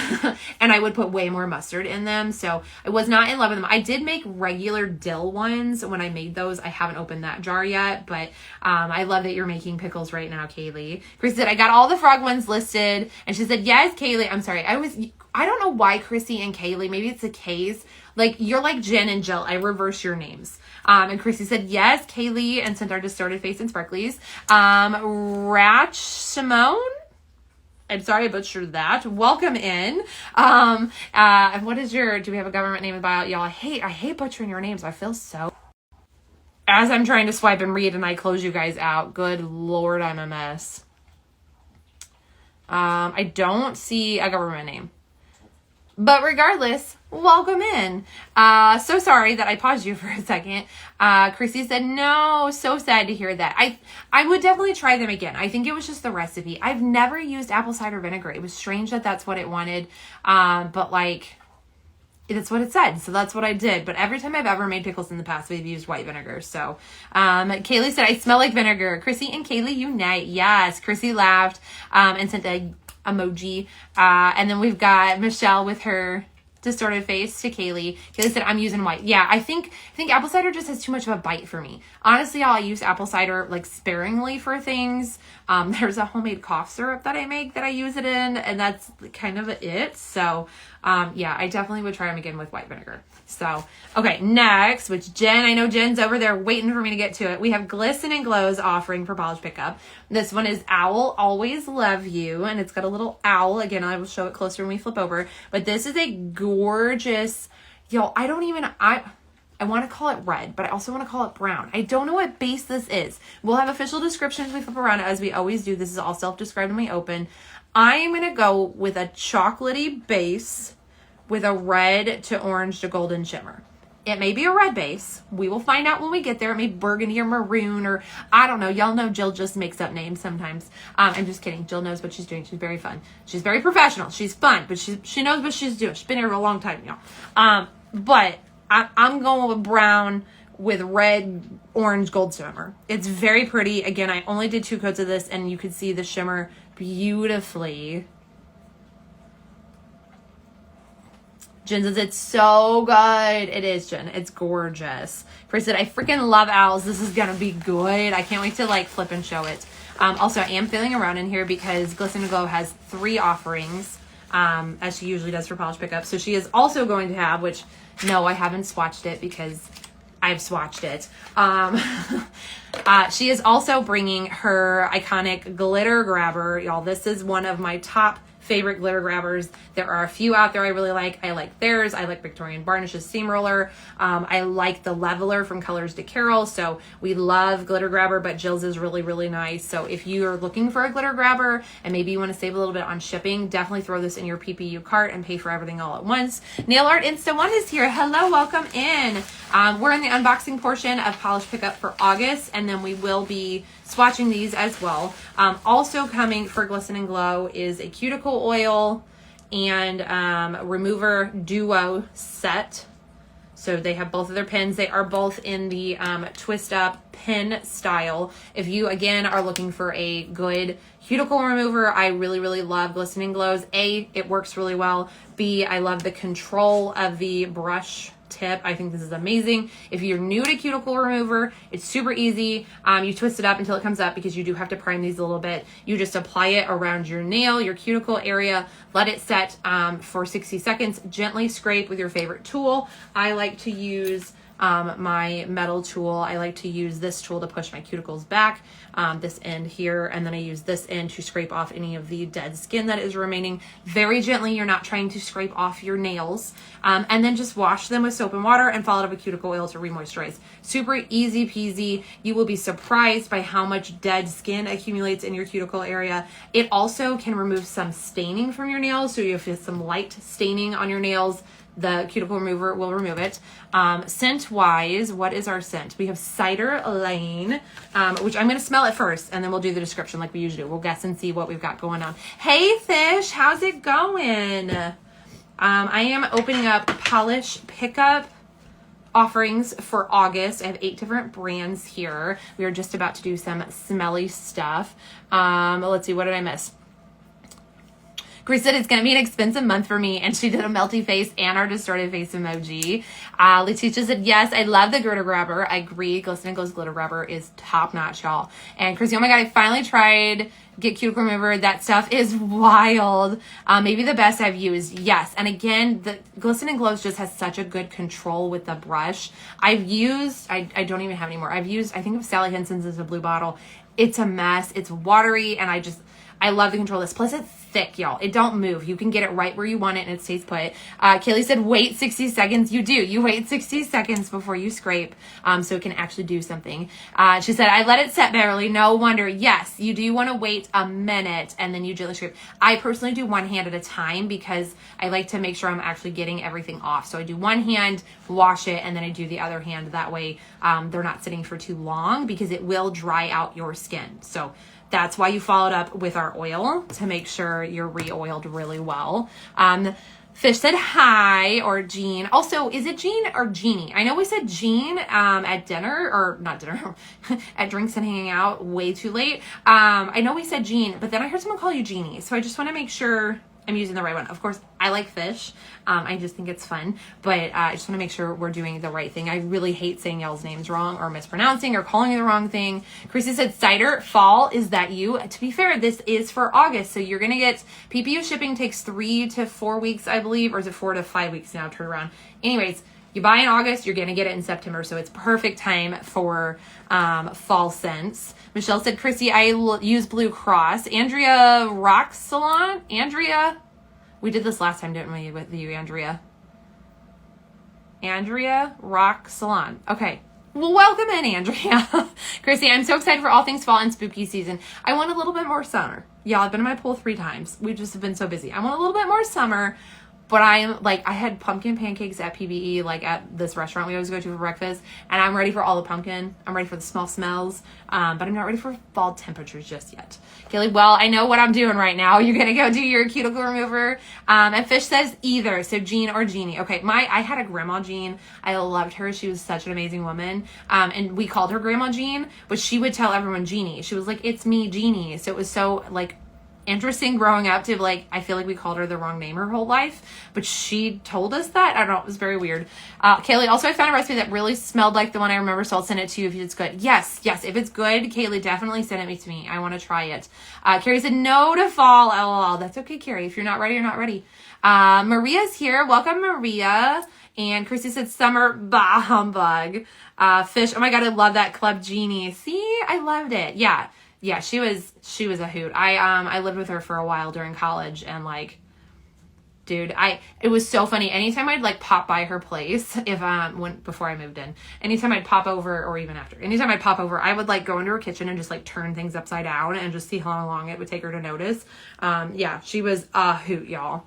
I would put way more mustard in them. So I was not in love with them. I did make regular dill ones when I made those. I haven't opened that jar yet, but I love that you're making pickles right now, Kaylee. Chris said, I got all the frog ones listed. And she said, yes, Kaylee. I'm sorry. I don't know why Chrissy and Kaylee, maybe it's the K's. Like, you're like Jen and Jill. I reverse your names. And Chrissy said, yes, Kaylee, and sent our distorted face and sparklies. Ratch Simone. I'm sorry I butchered that. Welcome in. And what is do we have a government name in the bio? Y'all, I hate butchering your names. I feel so. As I'm trying to swipe and read and I close you guys out. Good Lord, I'm a mess. I don't see a government name. But regardless, welcome in. So sorry that I paused you for a second. Chrissy said, no, so sad to hear that. I would definitely try them again. I think it was just the recipe. I've never used apple cider vinegar. It was strange that that's what it wanted. But like, that's what it said. So that's what I did. But every time I've ever made pickles in the past, we've used white vinegar. So, Kaylee said, I smell like vinegar. Chrissy and Kaylee unite. Yes. Chrissy laughed, and sent a emoji. And then we've got Michelle with her distorted face to Kaylee. Kaylee said, I'm using white. Yeah, I think apple cider just has too much of a bite for me. Honestly, I'll use apple cider like sparingly for things. There's a homemade cough syrup that I make that I use it in, and that's kind of it. So, yeah, I definitely would try them again with white vinegar. So, okay, next, which Jen, I know Jen's over there waiting for me to get to it. We have Glisten and Glow's offering for polish pickup. This one is Owl Always Love You, and it's got a little owl. Again, I will show it closer when we flip over. But this is a gorgeous, I want to call it red, but I also want to call it brown. I don't know what base this is. We'll have official descriptions we flip around as we always do. This is all self-described when we open. I am going to go with a chocolatey base with a red to orange to golden shimmer. It may be a red base. We will find out when we get there. It may be burgundy or maroon, or I don't know. Y'all know Jill just makes up names sometimes. I'm just kidding. Jill knows what she's doing. She's very fun. She's very professional. She's fun, but she knows what she's doing. She's been here for a long time, y'all. But I'm going with brown with red, orange, gold shimmer. It's very pretty. Again, I only did 2 coats of this, and you could see the shimmer beautifully. Jen says, it's so good. It is, Jen. It's gorgeous. Chris said, I freaking love owls. This is going to be good. I can't wait to like flip and show it. Also, I am feeling around in here because Glisten and Glow has 3 offerings, as she usually does for polish pickup. So she is also going to have, which, no, I haven't swatched it because I've swatched it. She is also bringing her iconic glitter grabber. Y'all, this is one of my top favorite glitter grabbers. There are a few out there I really like. I like theirs. I like Victorian Varnish's seam roller. I like the leveler from Colors to Carol. So we love glitter grabber, but Jill's is really, really nice. So if you're looking for a glitter grabber and maybe you want to save a little bit on shipping, definitely throw this in your PPU cart and pay for everything all at once. Nail Art Insta One is here. Hello, welcome in. We're in the unboxing portion of polish pickup for August, and then we will be swatching these as well. Also coming for Glisten and Glow is a cuticle oil and remover duo set. So they have both of their pins. They are both in the twist up pin style. If you, again, are looking for a good cuticle remover, I really, really love Glisten and Glow's. A, it works really well. B, I love the control of the brush tip. I think this is amazing. If you're new to cuticle remover, it's super easy. You twist it up until it comes up because you do have to prime these a little bit. You just apply it around your nail, your cuticle area, let it set for 60 seconds, gently scrape with your favorite tool. I like to use my metal tool. I like to use this tool to push my cuticles back, this end here, and then I use this end to scrape off any of the dead skin that is remaining very gently. You're not trying to scrape off your nails, and then just wash them with soap and water and follow it up with cuticle oil to re-moisturize. Super easy peasy. You will be surprised by how much dead skin accumulates in your cuticle area. It also can remove some staining from your nails, so if you have some light staining on your nails, the cuticle remover will remove it. Scent wise, what is our scent? We have Cider Lane, which I'm going to smell it first, and then we'll do the description like we usually do. We'll guess and see what we've got going on. Hey Fish, how's it going? I am opening up polish pickup offerings for August. I have 8 different brands here. We are just about to do some smelly stuff. Let's see, what did I miss? Grace said it's going to be an expensive month for me, and she did a melty face and our distorted face emoji. Letitia said, yes, I love the glitter grabber. I agree. Glisten and Glow's glitter grabber is top notch, y'all. And Chrissy, oh my God, I finally tried Get Cuticle Remover. That stuff is wild. Maybe the best I've used. Yes. And again, the Glisten and Glow just has such a good control with the brush. I've used, I don't even have any more. I've used, I think of Sally Henson's as a blue bottle. It's a mess. It's watery, and I love the control of this. Plus, it's thick, y'all. It don't move. You can get it right where you want it, and it stays put. Kaylee said, wait 60 seconds. You do. You wait 60 seconds before you scrape, so it can actually do something. She said, I let it set, Beverly. No wonder. Yes, you do want to wait a minute, and then you gently scrape. I personally do one hand at a time because I like to make sure I'm actually getting everything off. So I do one hand, wash it, and then I do the other hand. That way, they're not sitting for too long because it will dry out your skin. So that's why you followed up with our oil to make sure you're re-oiled really well. Fish said hi, or Jean. Also, is it Jean or Jeannie? I know we said Jean at dinner, or not dinner, at Drinks and Hanging Out way too late. I know we said Jean, but then I heard someone call you Jeannie. So I just want to make sure I'm using the right one. Of course, I like Fish. I just think it's fun, but I just want to make sure we're doing the right thing. I really hate saying y'all's names wrong or mispronouncing or calling you the wrong thing. Chrissy said, cider, fall, is that you? To be fair, this is for August, so you're going to get, PPU shipping takes 3 to 4 weeks, I believe, or is it 4 to 5 weeks now, turn around. Anyways, you buy in August, you're going to get it in September, so it's perfect time for fall scents. Michelle said, Chrissy, I use Blue Cross. Andrea Rock Salon? Andrea? We did this last time, didn't we, with you, Andrea? Andrea Rock Salon. Okay. Well, welcome in, Andrea. Chrissy, I'm so excited for all things fall and spooky season. I want a little bit more summer. Y'all, I've been in my pool 3 times. We just have been so busy. I want a little bit more summer, But I'm like, I had pumpkin pancakes at PBE, like at this restaurant we always go to for breakfast, and I'm ready for all the pumpkin. I'm ready for the small smells, but I'm not ready for fall temperatures just yet. Kaylee, well, I know what I'm doing right now. You're gonna go do your cuticle remover. And Fish says either, so Jean or Jeannie. Okay, I had a grandma Jean. I loved her. She was such an amazing woman. And we called her Grandma Jean, but she would tell everyone Jeannie. She was like, it's me, Jeannie. So it was so like interesting growing up to like, I feel like we called her the wrong name her whole life, but she told us that. I don't know, it was very weird. Kaylee, also I found a recipe that really smelled like the one I remember, so I'll send it to you if it's good. Yes, if it's good, Kaylee, definitely send it to me. I want to try it. Carrie said no to fall, lol. That's okay, Carrie. If you're not ready, you're not ready. Maria's here. Welcome, Maria. And Chrissy said summer, bah humbug. Fish, oh my god, I love that Club Genie. See, I loved it. Yeah, she was a hoot. I lived with her for a while during college, and like, dude, it was so funny. Anytime I'd like pop by her place, before I moved in, anytime I'd pop over, or even after, anytime I'd pop over, I would like go into her kitchen and just like turn things upside down and just see how long it would take her to notice. Yeah, she was a hoot, y'all.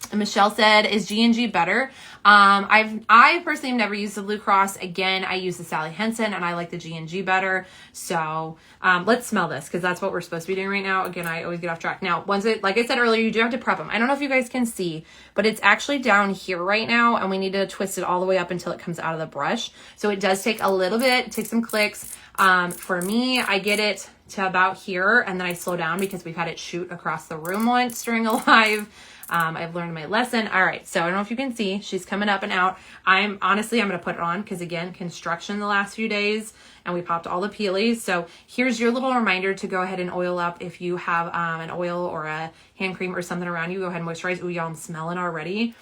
And Michelle said, is G&G better? I personally have never used the Blue Cross. Again, I use the Sally Henson, and I like the G&G better. So let's smell this, because that's what we're supposed to be doing right now. Again, I always get off track. Now, like I said earlier, you do have to prep them. I don't know if you guys can see, but it's actually down here right now, and we need to twist it all the way up until it comes out of the brush. So it does take a little bit, take some clicks. For me, I get it to about here, and then I slow down because we've had it shoot across the room once during a live. I've learned my lesson. All right. So I don't know if you can see, she's coming up and out. I'm going to put it on because again, construction the last few days, and we popped all the peelies. So here's your little reminder to go ahead and oil up. If you have an oil or a hand cream or something around you, go ahead and moisturize. Ooh, y'all, I'm smelling already.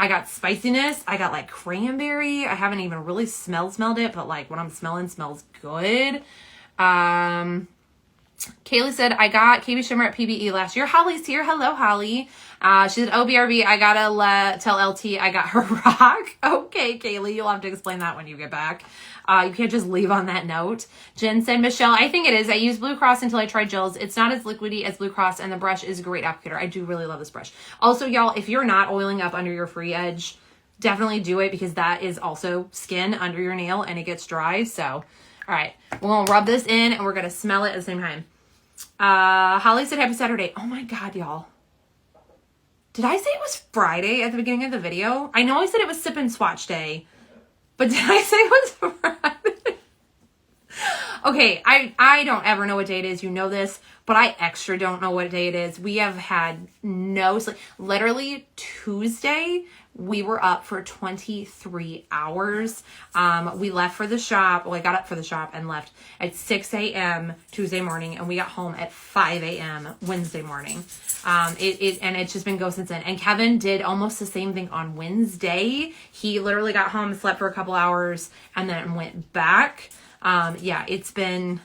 I got spiciness. I got like cranberry. I haven't even really smelled it, but like what I'm smelling smells good. Kaylee said, I got KB Shimmer at PBE last year. Holly's here. Hello, Holly. She said, BRB, I gotta tell LT I got her rock. Okay, Kaylee, you'll have to explain that when you get back. You can't just leave on that note. Jen said, Michelle, I think it is. I used Blue Cross until I tried gels. It's not as liquidy as Blue Cross, and the brush is a great applicator. I do really love this brush. Also, y'all, if you're not oiling up under your free edge, definitely do it, because that is also skin under your nail and it gets dry. So, all right, we're gonna rub this in and we're gonna smell it at the same time. Holly said, happy Saturday. Oh my God, y'all. Did I say it was Friday at the beginning of the video? I know I said it was Sip and Swatch Day, but did I say it was Friday? Okay, I don't ever know what day it is. You know this, but I extra don't know what day it is. We have had no sleep. Literally Tuesday, we were up for 23 hours. We left for the shop. Well, I got up for the shop and left at 6 a.m. Tuesday morning, and we got home at 5 a.m. Wednesday morning. And it's just been go since then. And Kevin did almost the same thing on Wednesday. He literally got home, slept for a couple hours, and then went back. Yeah, it's been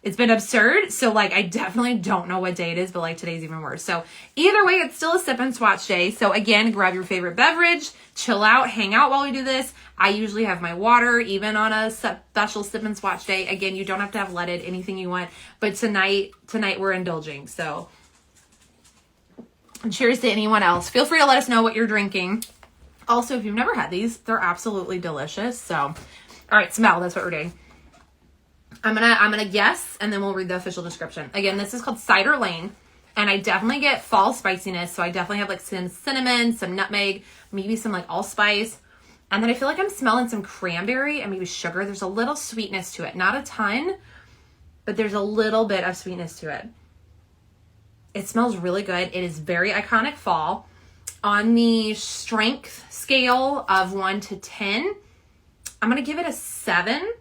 absurd. So like, I definitely don't know what day it is, but like today's even worse. So either way, it's still a Sip and Swatch day. So again, grab your favorite beverage, chill out, hang out while we do this. I usually have my water, even on a special Sip and Swatch day. Again, you don't have to have leaded, anything you want, but tonight we're indulging. So cheers to anyone else. Feel free to let us know what you're drinking. Also, if you've never had these, they're absolutely delicious. So, all right, smell. That's what we're doing. I'm gonna guess, and then we'll read the official description. Again, this is called Cider Lane, and I definitely get fall spiciness. So I definitely have like some cinnamon, some nutmeg, maybe some like allspice, and then I feel like I'm smelling some cranberry and maybe sugar. There's a little sweetness to it, not a ton, but there's a little bit of sweetness to it. It smells really good. It is very iconic fall. On the strength scale of 1 to 10, I'm gonna give it a 7.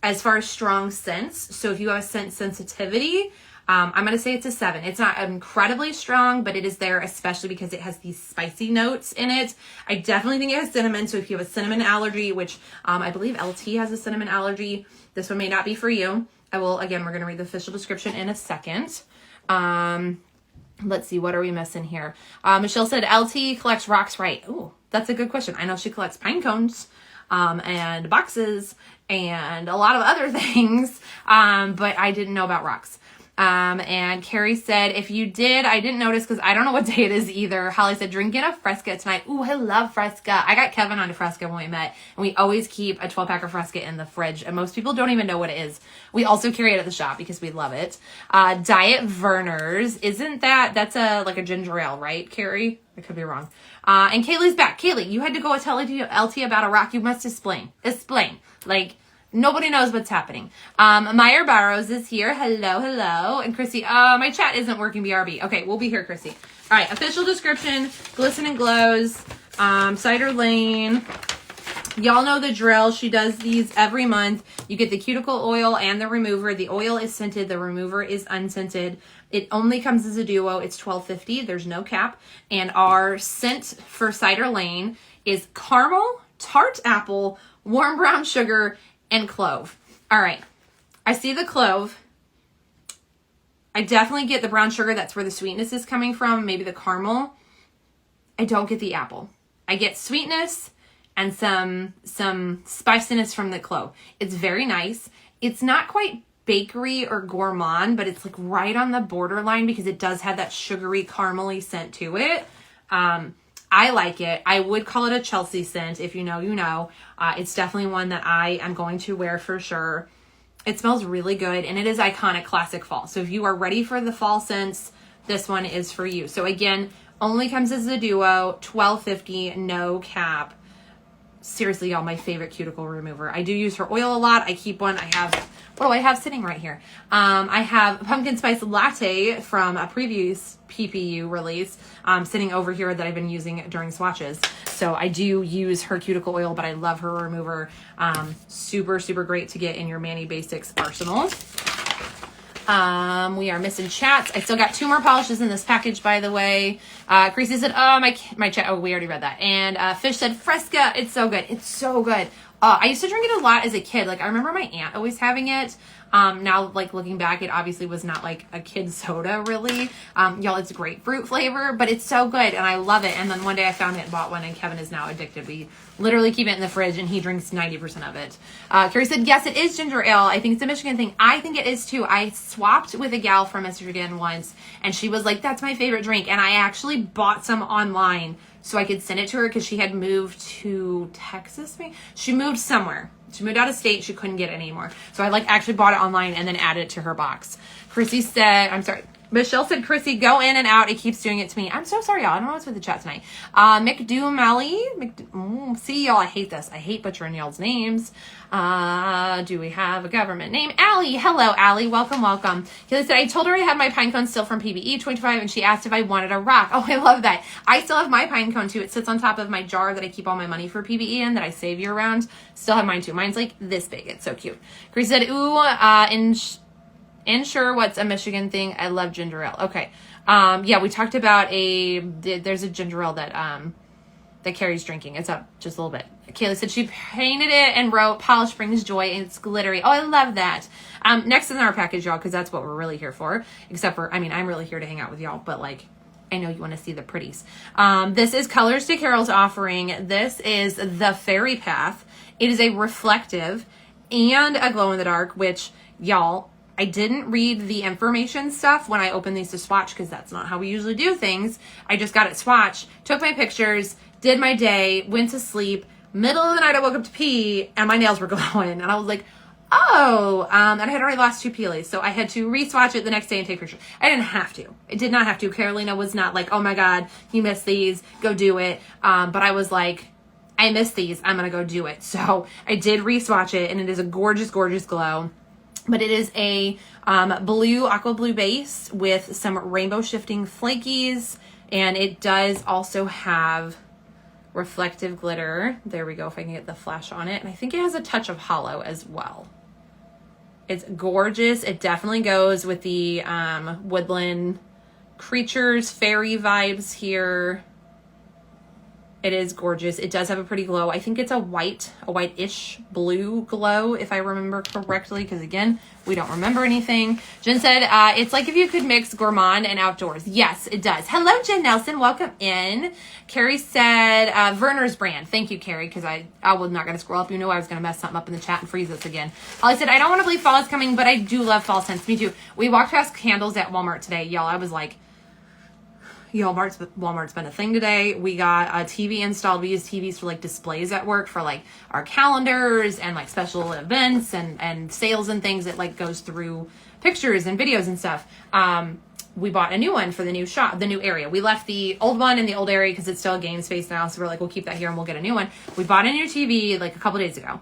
As far as strong scents, so if you have a scent sensitivity, I'm going to say it's a 7. It's not incredibly strong, but it is there, especially because it has these spicy notes in it. I definitely think it has cinnamon, so if you have a cinnamon allergy, which I believe LT has a cinnamon allergy, this one may not be for you. Again, we're going to read the official description in a second. Let's see, what are we missing here? Michelle said LT collects rocks, right? Ooh, that's a good question. I know she collects pine cones and boxes and a lot of other things, but I didn't know about rocks. And Carrie said, if you did, I didn't notice because I don't know what day it is either. Holly said, drinking a Fresca tonight. Ooh, I love Fresca. I got Kevin on a Fresca when we met, and we always keep a 12-pack of Fresca in the fridge, and most people don't even know what it is. We also carry it at the shop because we love it. Diet Verner's. Isn't that's like a ginger ale, right, Carrie? I could be wrong. And Kaylee's back. Kaylee, you had to go tell LT about a rock. You must explain. Explain. Like, nobody knows what's happening. Meyer Barrows is here. Hello, hello. And Chrissy, my chat isn't working, BRB. Okay, we'll be here, Chrissy. All right, official description, Glisten and Glows, Cider Lane. Y'all know the drill. She does these every month. You get the cuticle oil and the remover. The oil is scented. The remover is unscented. It only comes as a duo. It's $12.50. There's no cap. And our scent for Cider Lane is caramel, tart apple, warm brown sugar, and clove. All right. I see the clove. I definitely get the brown sugar. That's where the sweetness is coming from. Maybe the caramel. I don't get the apple. I get sweetness and some spiciness from the clove. It's very nice. It's not quite bakery or gourmand, but it's like right on the borderline because it does have that sugary caramely scent to it. I like it. I would call it a Chelsea scent. If you know, you know. It's definitely one that I am going to wear for sure. It smells really good, and it is iconic classic fall. So if you are ready for the fall scents, this one is for you. So again, only comes as a duo, $12.50, no cap. Seriously, y'all, my favorite cuticle remover. I do use her oil a lot. I keep one. I have, what do I have sitting right here? I have pumpkin spice latte from a previous PPU release sitting over here that I've been using during swatches. So I do use her cuticle oil, but I love her remover. Super, super great to get in your Mani Basics arsenal. We are missing chats. I still got 2 more polishes in this package, by the way. Creasy said, oh, my chat. Oh, we already read that. And Fish said, Fresca. It's so good. It's so good. I used to drink it a lot as a kid. Like, I remember my aunt always having it. Now, like, looking back, it obviously was not like a kid soda, really. Y'all, it's grapefruit flavor, but it's so good, and I love it. And then one day I found it and bought one, and Kevin is now addicted. We literally keep it in the fridge, and he drinks 90% of it. Carrie said, yes, it is ginger ale. I think it's a Michigan thing. I think it is, too. I swapped with a gal from Michigan once, and she was like, that's my favorite drink. And I actually bought some online so I could send it to her because she had moved to Texas. She moved somewhere. She moved out of state. She couldn't get it anymore. So I actually bought it online and then added it to her box. Chrissy said, I'm sorry. Michelle said, Chrissy, go in and out. It keeps doing it to me. I'm so sorry, y'all. I don't know what's with the chat tonight. See, y'all, I hate this. I hate butchering y'all's names. Do we have a government name? Allie. Hello, Allie. Welcome, welcome. Kaylee said, I told her I had my pine cone still from PBE 25, and she asked if I wanted a rock. Oh, I love that. I still have my pine cone, too. It sits on top of my jar that I keep all my money for PBE in that I save year round. Still have mine, too. Mine's like this big. It's so cute. Grace said, ooh, Ensure what's a Michigan thing. I love ginger ale. Okay. Yeah, we talked about there's a ginger ale that Carrie's drinking. It's up just a little bit. Kayla said she painted it and wrote polish brings joy and it's glittery. Oh, I love that. Next in our package, y'all, because that's what we're really here for. Except for, I mean, I'm really here to hang out with y'all, but like, I know you want to see the pretties. This is Colors to Carol's offering. This is the Fairy Path. It is a reflective and a glow in the dark, which, y'all, I didn't read the information stuff when I opened these to swatch because that's not how we usually do things. I just got it swatched, took my pictures, did my day, went to sleep. Middle of the night, I woke up to pee, and my nails were glowing. And I was like, oh, and I had already lost 2 peelies. So I had to re-swatch it the next day and take pictures. I didn't have to. I did not have to. Carolina was not like, oh my God, you missed these. Go do it. But I was like, I missed these. I'm going to go do it. So I did re-swatch it, and it is a gorgeous, gorgeous glow. But it is a blue, aqua blue base with some rainbow shifting flakies. And it does also have reflective glitter. There we go, if I can get the flash on it. And I think it has a touch of hollow as well. It's gorgeous. It definitely goes with the woodland creatures, fairy vibes here. It is gorgeous. It does have a pretty glow. I think it's a white-ish blue glow, if I remember correctly, because again, we don't remember anything. Jen said, it's like if you could mix gourmand and outdoors. Yes, it does. Hello, Jen Nelson. Welcome in. Carrie said, Werner's brand. Thank you, Carrie, because I was not going to scroll up. You know I was going to mess something up in the chat and freeze this again. Holly said, I don't want to believe fall is coming, but I do love fall scents. Me too. We walked past candles at Walmart today. Y'all, I was like, Walmart's been a thing today. We got a TV installed. We use TVs for like displays at work for like our calendars and like special events and sales and things that like goes through pictures and videos and stuff. We bought a new one for the new shop, the new area. We left the old one in the old area because it's still a game space now. So we're like, we'll keep that here and we'll get a new one. We bought a new TV like a couple days ago.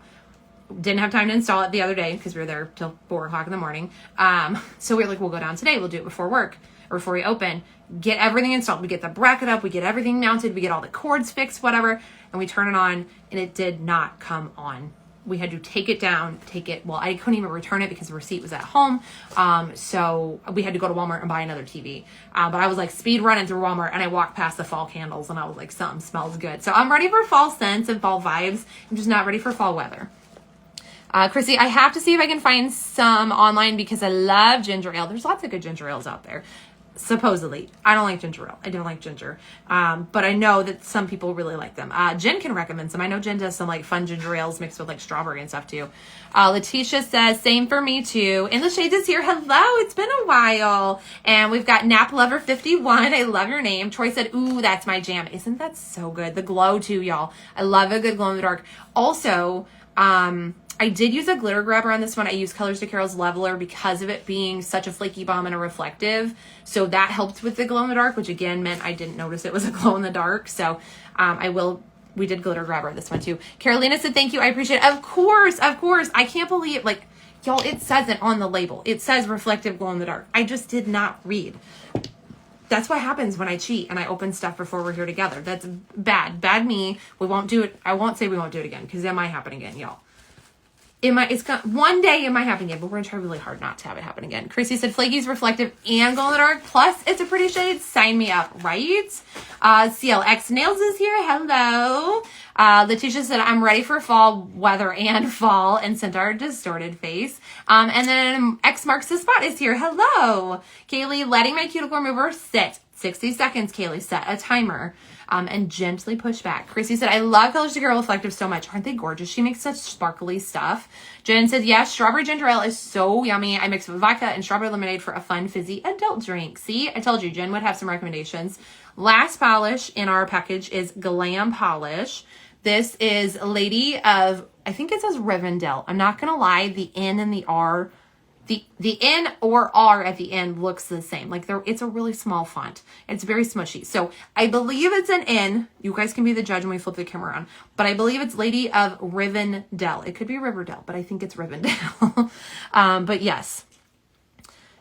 Didn't have time to install it the other day because we were there till 4 o'clock in the morning. So we were like, we'll go down today. We'll do it before work or before we open. Get everything installed. We get the bracket up. We get everything mounted. We get all the cords fixed, whatever. And we turn it on and it did not come on. We had to take it down, well, I couldn't even return it because the receipt was at home. So we had to go to Walmart and buy another TV. But I was like speed running through Walmart and I walked past the fall candles and I was like, something smells good. So I'm ready for fall scents and fall vibes. I'm just not ready for fall weather. Chrissy, I have to see if I can find some online because I love ginger ale. There's lots of good ginger ales out there. Supposedly. I don't like ginger ale. I don't like ginger. But I know that some people really like them. Jen can recommend some. I know Jen does some like fun ginger ales mixed with like strawberry and stuff too. Letitia says, same for me too. In the Shades is here. Hello. It's been a while. And we've got Nap Lover 51. I love your name. Troy said, ooh, that's my jam. Isn't that so good? The glow too, y'all. I love a good glow in the dark. Also, I did use a glitter grabber on this one. I used Colors to Carol's Leveler because of it being such a flaky bomb and a reflective. So that helped with the glow in the dark, which again meant I didn't notice it was a glow in the dark. So we did glitter grabber this one too. Carolina said, thank you. I appreciate it. Of course. I can't believe like, y'all, it says it on the label. It says reflective glow in the dark. I just did not read. That's what happens when I cheat and I open stuff before we're here together. That's bad me. We won't do it. I won't say we won't do it again because it might happen again, y'all. One day it might happen again, but we're gonna try really hard not to have it happen again. Chrissy said flaky's reflective and glow in the dark, plus it's a pretty shade. Sign me up, right? CLX Nails is here. Hello. Letitia said, I'm ready for fall weather and fall and sent our distorted face. And then X Marks the Spot is here. Hello. Kaylee, letting my cuticle remover sit. 60 seconds, Kaylee, set a timer. And gently push back. Chrissy said, I love Colors to Carol Reflective so much. Aren't they gorgeous? She makes such sparkly stuff. Jen said, yes, strawberry ginger ale is so yummy. I mix with vodka and strawberry lemonade for a fun, fizzy adult drink. See, I told you, Jen would have some recommendations. Last polish in our package is Glam polish. This is Lady of, I think it says Rivendell. I'm not going to lie, the N and the R, the N or R at the end looks the same. Like it's a really small font. It's very smushy. So I believe it's an N. You guys can be the judge when we flip the camera on. But I believe it's Lady of Rivendell. It could be Riverdale, but I think it's Rivendell. But yes.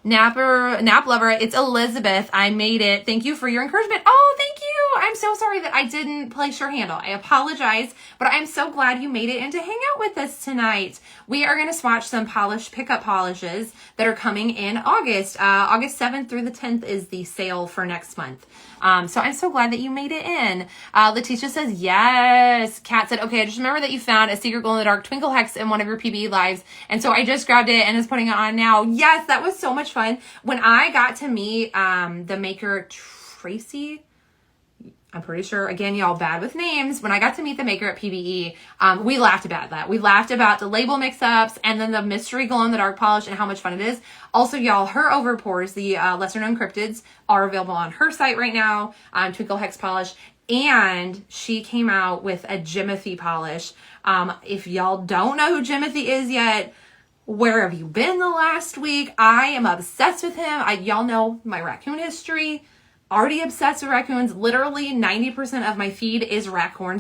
Nap Lover, it's Elizabeth. I made it. Thank you for your encouragement. Oh, thank you. I'm so sorry that I didn't place your handle. I apologize, but I'm so glad you made it in to hang out with us tonight. We are going to swatch some pickup polishes that are coming in August. August 7th through the 10th is the sale for next month. So I'm so glad that you made it in. Letitia says, yes. Kat said, okay, I just remember that you found a secret glow in the dark Twinkle Hex in one of your PBE lives. And so I just grabbed it and is putting it on now. Yes, that was so much fun. When I got to meet, the maker Tracy, I'm pretty sure, again, y'all bad with names. When I got to meet the maker at PBE, we laughed about that. We laughed about the label mix-ups and then the mystery glow-in-the-dark polish and how much fun it is. Also, y'all, her overpours, the lesser-known cryptids, are available on her site right now, Twinkle Hex polish. And she came out with a Jimothy polish. If y'all don't know who Jimothy is yet, where have you been the last week? I am obsessed with him. Y'all know my raccoon history. Already obsessed with raccoons. Literally 90% of my feed is raccoon.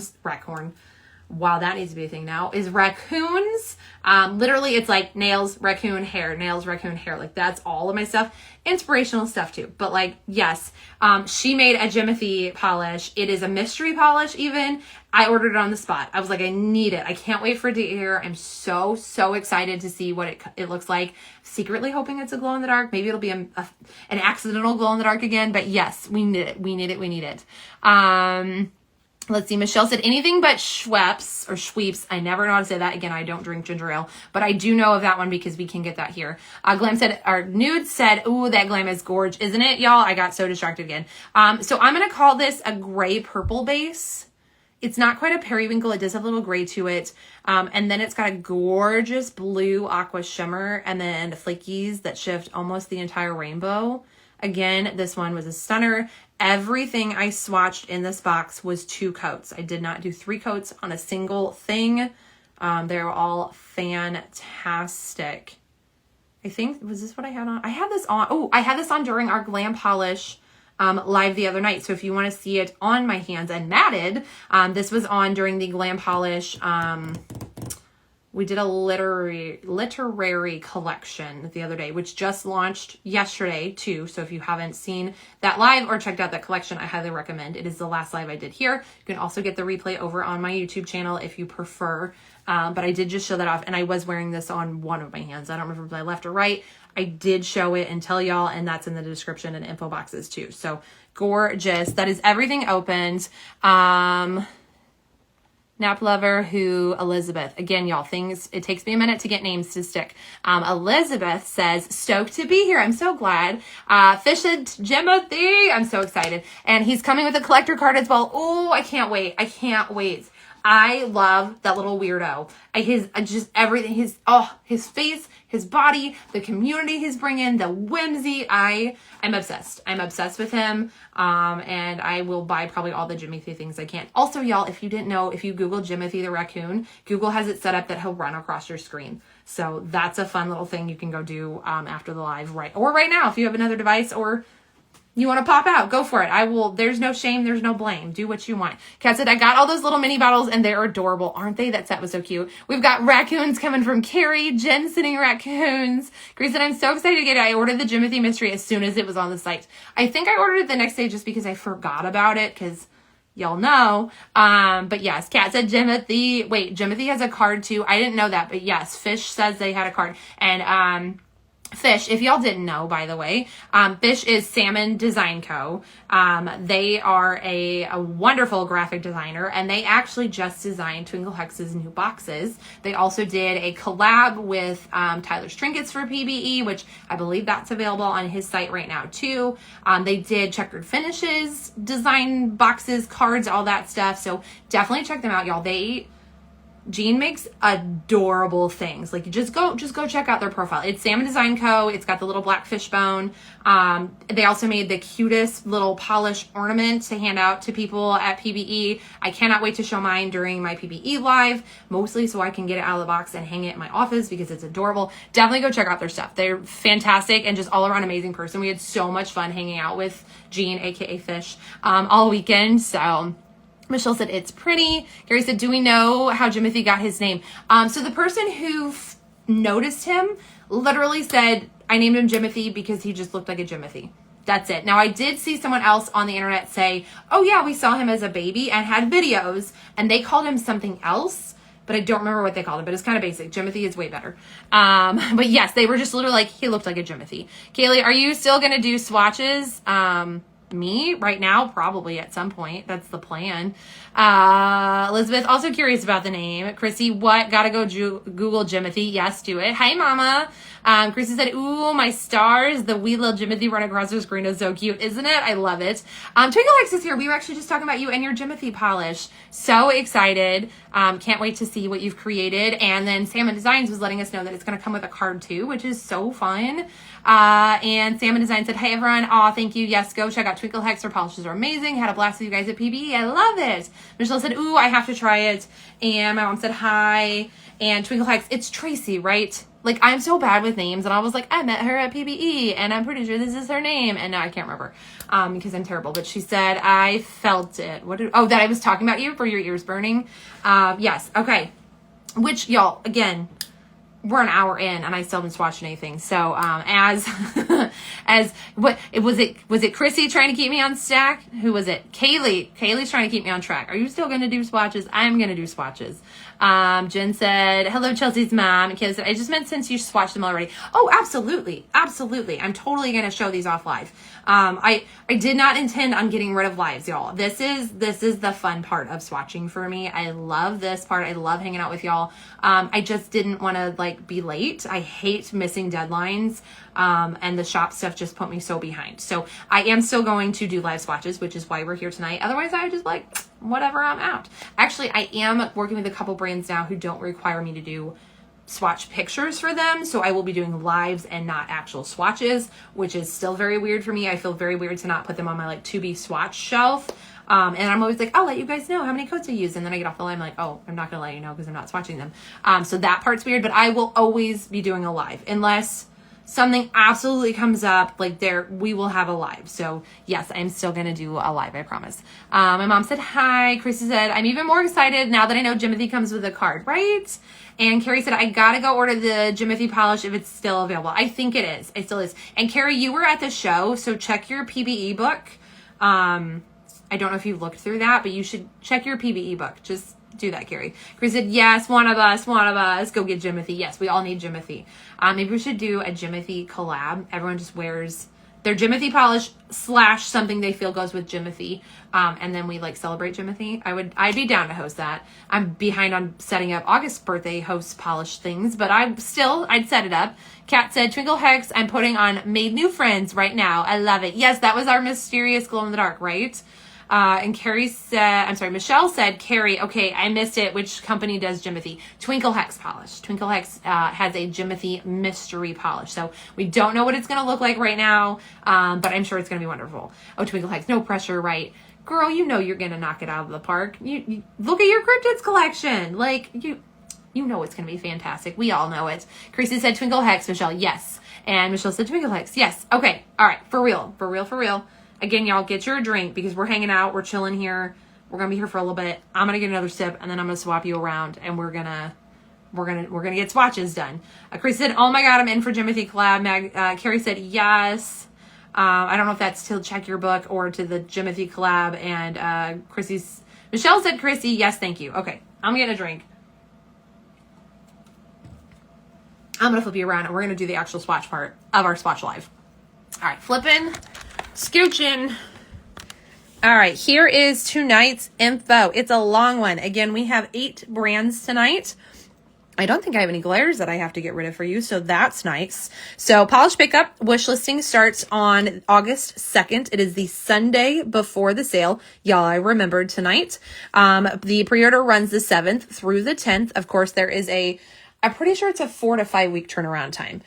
Wow, that needs to be a thing now. Is raccoons. Literally, it's like nails, raccoon, hair, nails, raccoon, hair. Like that's all of my stuff. Inspirational stuff too. But like, yes, she made a Jimothy polish. It is a mystery polish even. I ordered it on the spot. I was like, I need it. I can't wait for it to air. I'm so excited to see what it looks like. Secretly hoping it's a glow in the dark. Maybe it'll be an accidental glow in the dark again. But yes, we need it. We need it. Let's see. Michelle said anything but Schweppes or Schweeps. I never know how to say that. Again, I don't drink ginger ale, but I do know of that one because we can get that here. Glam said, our Nude said, ooh, that Glam is gorge, isn't it, y'all? I got so distracted again. So I'm going to call this a gray purple base. It's not quite a periwinkle. It does have a little gray to it. And then it's got a gorgeous blue aqua shimmer and then the flakies that shift almost the entire rainbow. Again, this one was a stunner. Everything I swatched in this box was 2 coats. I did not do 3 coats on a single thing. They're all fantastic. I think, was this what I had on? I had this on. Oh, I had this on during our Glam Polish live the other night. So if you want to see it on my hands and matted, this was on during the Glam Polish. We did a literary collection the other day, which just launched yesterday too. So if you haven't seen that live or checked out that collection, I highly recommend. It is the last live I did here. You can also get the replay over on my YouTube channel if you prefer. But I did just show that off, and I was wearing this on one of my hands. I don't remember if my left or right. I did show it and tell y'all, and that's in the description and info boxes too. So gorgeous. That is everything opened. Nap Lover, who, Elizabeth. Again, y'all, it takes me a minute to get names to stick. Elizabeth says, stoked to be here. I'm so glad. Fish and Jimothy. I'm so excited. And he's coming with a collector card as well. Oh, I can't wait. I can't wait. I love that little weirdo. Just everything, his face, his body, the community he's bringing, the whimsy. I'm obsessed. I'm obsessed with him. And I will buy probably all the Jimothy things I can. Also, y'all, if you didn't know, if you Google Jimothy the raccoon, Google has it set up that he'll run across your screen. So that's a fun little thing you can go do after the live right now if you have another device or you want to pop out, go for it. There's no shame, there's no blame. Do what you want. Kat said, I got all those little mini bottles and they're adorable, aren't they? That set was so cute. We've got raccoons coming from Carrie, Jen sitting raccoons. Grace said, I'm so excited to get it. I ordered the Jimothy mystery as soon as it was on the site. I think I ordered it the next day just because I forgot about it because y'all know. But yes, Kat said Jimothy. Wait, Jimothy has a card too. I didn't know that, but yes, Fish says they had a card. And, Fish, if y'all didn't know, by the way, Fish is Salmon Design Co. They are a wonderful graphic designer, and they actually just designed Twinkle Hex's new boxes. They also did a collab with Tyler's Trinkets for PBE, which I believe that's available on his site right now too. They did Checkered Finishes, design boxes, cards, all that stuff. So definitely check them out, y'all. Jean makes adorable things. Like, just go check out their profile. It's Salmon Design Co. It's got the little black fishbone. They also made the cutest little polish ornament to hand out to people at PBE. I cannot wait to show mine during my PBE live, mostly so I can get it out of the box and hang it in my office because it's adorable. Definitely go check out their stuff. They're fantastic and just all around amazing person. We had so much fun hanging out with Jean, aka Fish, all weekend. So Michelle said, it's pretty. Gary said, do we know how Jimothy got his name? So the person who noticed him literally said, I named him Jimothy because he just looked like a Jimothy. That's it. Now, I did see someone else on the internet say, oh yeah, we saw him as a baby and had videos and they called him something else, but I don't remember what they called him, but it's kind of basic. Jimothy is way better. But yes, they were just literally like, he looked like a Jimothy. Kaylee, are you still going to do swatches? Me right now, probably at some point. That's the plan. Elizabeth, also curious about the name. Chrissy, what? Gotta go Google Jimothy. Yes, do it. Hi, Mama. Chrissy said, ooh, my stars. The wee little Jimothy run across her screen is so cute, isn't it? I love it. Twinkle X is here. We were actually just talking about you and your Jimothy polish. So excited. Can't wait to see what you've created. And then Salmon Designs was letting us know that it's going to come with a card too, which is so fun. And Salmon Design said, hey, everyone. Aw, thank you. Yes, go check out Twinkle Hex. Her polishes are amazing. Had a blast with you guys at PBE. I love it. Michelle said, ooh, I have to try it. And my mom said, hi. And Twinkle Hex, it's Tracy, right? Like, I'm so bad with names. And I was like, I met her at PBE. And I'm pretty sure this is her name. And now I can't remember because I'm terrible. But she said, I felt it. That I was talking about you for your ears burning. Yes. Okay. Which, y'all, again, we're an hour in and I still haven't swatched anything. So, as what was it Chrissy trying to keep me on stack? Who was it? Kaylee's trying to keep me on track. Are you still going to do swatches? I'm going to do swatches. Jen said, hello, Chelsea's mom. And Kayla said, I just meant since you swatched them already. Oh, absolutely. Absolutely. I'm totally going to show these off live. I did not intend on getting rid of lives, y'all. This is the fun part of swatching for me. I love this part. I love hanging out with y'all. I just didn't want to like be late. I hate missing deadlines. And the shop stuff just put me so behind. So I am still going to do live swatches, which is why we're here tonight. Otherwise I just like, whatever, I'm out. Actually, I am working with a couple brands now who don't require me to do swatch pictures for them. So I will be doing lives and not actual swatches, which is still very weird for me. I feel very weird to not put them on my like to be swatch shelf. And I'm always like, I'll let you guys know how many coats I use. And then I get off the line, I'm like, oh, I'm not gonna let you know because I'm not swatching them. So that part's weird, but I will always be doing a live unless something absolutely comes up, like we will have a live. So yes, I'm still going to do a live, I promise. My mom said, hi. Chrissy said, I'm even more excited now that I know Jimothy comes with a card, right? And Carrie said, I got to go order the Jimothy polish if it's still available. I think it is. It still is. And Carrie, you were at the show, so check your PBE book. I don't know if you've looked through that, but you should check your PBE book. Just do that, Carrie. Chris said, yes, one of us, go get Jimothy. Yes, we all need Jimothy. Maybe we should do a Jimothy collab. Everyone just wears their Jimothy polish / something they feel goes with Jimothy. And then we like celebrate Jimothy. I'd be down to host that. I'm behind on setting up August's birthday host polish things, but I'd set it up. Kat said, Twinkle Hex, I'm putting on Made New Friends right now. I love it. Yes, that was our mysterious glow in the dark, right? And Michelle said, Carrie, okay, I missed it. Which company does Jimothy? Twinkle Hex polish. Twinkle Hex has a Jimothy mystery polish. So we don't know what it's going to look like right now, but I'm sure it's going to be wonderful. Oh, Twinkle Hex, no pressure, right? Girl, you know you're going to knock it out of the park. You look at your cryptids collection. Like, you know it's going to be fantastic. We all know it. Chrissy said Twinkle Hex, Michelle, yes. And Michelle said Twinkle Hex, yes. Okay, all right, for real. Again, y'all, get your drink because we're hanging out. We're chilling here. We're going to be here for a little bit. I'm going to get another sip and then I'm going to swap you around and we're going to get swatches done. Chris said, oh my God, I'm in for Jimothy collab. Carrie said, yes. I don't know if that's to check your book or to the Jimothy collab. And Michelle said, Chrissy, yes, thank you. Okay, I'm getting a drink. I'm going to flip you around and we're going to do the actual swatch part of our swatch live. All right, flipping. Scooching. All right, here is tonight's info. It's a long one. Again, we have 8 brands tonight. I don't think I have any glares that I have to get rid of for you, so that's nice. So polish pickup, wish listing starts on August 2nd. It is the Sunday before the sale. Y'all, I remembered tonight. The pre-order runs the 7th through the 10th. Of course, there is I'm pretty sure it's a 4 to 5 week turnaround time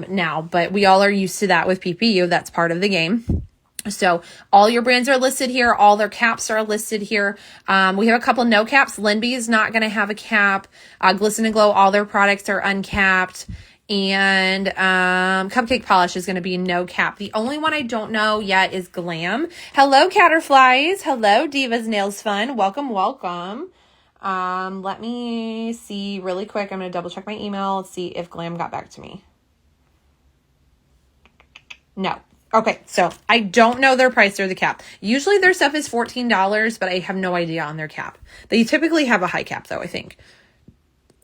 now, but we all are used to that with PPU. That's part of the game. So all your brands are listed here. All their caps are listed here. We have a couple no caps. LynB is not going to have a cap. Glisten and Glow, all their products are uncapped. And Cupcake polish is going to be no cap. The only one I don't know yet is Glam. Hello, Catterflies. Hello, Divas Nails Fun. Welcome. Let me see really quick. I'm going to double check my email, see if Glam got back to me. No. Okay, so I don't know their price or the cap. Usually their stuff is $14, but I have no idea on their cap. They typically have a high cap though, I think.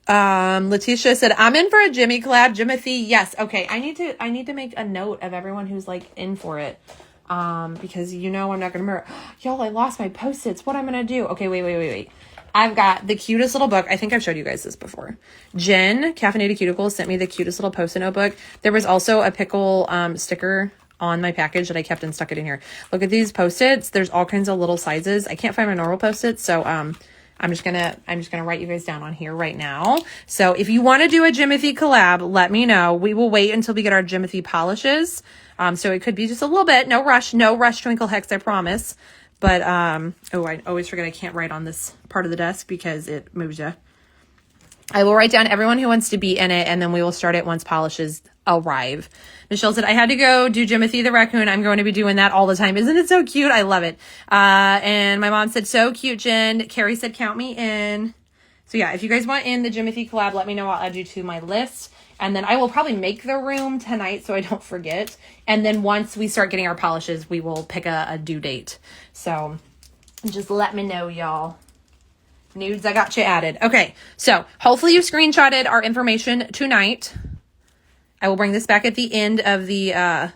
Letitia said, I'm in for a Jimmy collab. Jimothy, yes. Okay, I need to make a note of everyone who's like in for it. Because you know I'm not gonna remember. Y'all, I lost my post-its. What I'm gonna do? Okay, wait. I've got the cutest little book. I think I've showed you guys this before. Jen, Caffeinated Cuticles, sent me the cutest little post-it notebook. There was also a pickle sticker on my package that I kept and stuck it in here. Look at these post-its. There's all kinds of little sizes. I can't find my normal post-its, so I'm just gonna write you guys down on here right now. So if you want to do a Jimothy collab, let me know. We will wait until we get our Jimothy polishes. So it could be just a little bit. No rush, Twinkle Hex, I promise. But I always forget I can't write on this part of the desk because it moves you. I will write down everyone who wants to be in it, and then we will start it once polishes arrive. Michelle said, I had to go do Jimothy the raccoon. I'm going to be doing that all the time. Isn't it so cute? I love it. And my mom said, so cute, Jen. Carrie said, count me in. So yeah, if you guys want in the Jimothy collab, let me know. I'll add you to my list. And then I will probably make the room tonight so I don't forget. And then once we start getting our polishes, we will pick a due date. So just let me know, y'all. Nudes, I got you added. Okay, so hopefully you screenshotted our information tonight. I will bring this back at the end of the, I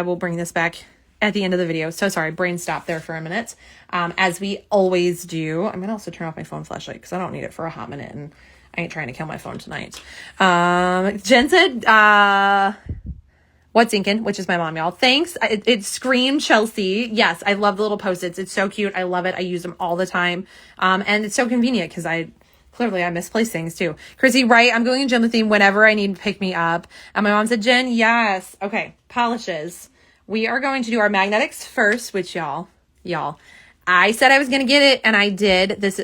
will bring this back at the end of the video. So sorry, brain stopped there for a minute. As we always do. I'm gonna also turn off my phone flashlight because I don't need it for a hot minute and I ain't trying to kill my phone tonight. Jen said, what's inking, which is my mom, y'all. Thanks. It screamed Chelsea. Yes, I love the little Post-its. It's so cute. I love it. I use them all the time. And it's so convenient because I misplace things too. Chrissy, right? I'm going to gym theme whenever I need to pick me up. And my mom said, Jen, yes. Okay, polishes. We are going to do our magnetics first, which y'all, I said I was going to get it and I did. This,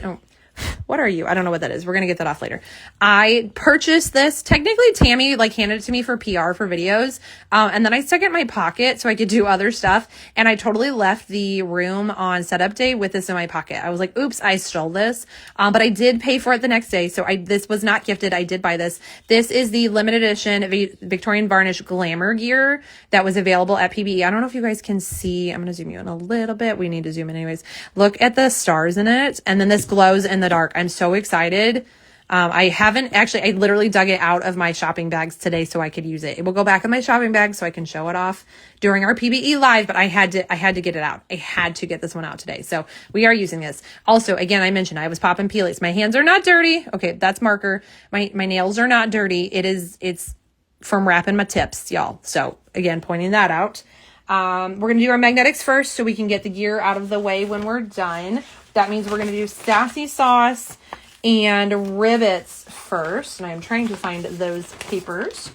what are you? I don't know what that is. We're going to get that off later. I purchased this. Technically, Tammy handed it to me for PR for videos. And then I stuck it in my pocket so I could do other stuff. And I totally left the room on setup day with this in my pocket. I was like, oops, I stole this. But I did pay for it the next day. So this was not gifted. I did buy this. This is the limited edition Victorian Varnish Glamour gear that was available at PBE. I don't know if you guys can see. I'm going to zoom you in a little bit. We need to zoom in anyways. Look at the stars in it. And then this glows in the dark. I'm so excited. I literally dug it out of my shopping bags today so I could use it. It will go back in my shopping bag so I can show it off during our PBE live, but I had to get it out. I had to get this one out today. So we are using this. Also, again, I mentioned I was popping peelies. My hands are not dirty. Okay, that's marker. My nails are not dirty. It's from wrapping my tips, y'all. So again, pointing that out. We're going to do our magnetics first so we can get the gear out of the way when we're done. That means we're going to do Sassy Sauce and Ribbits first. And I'm trying to find those papers.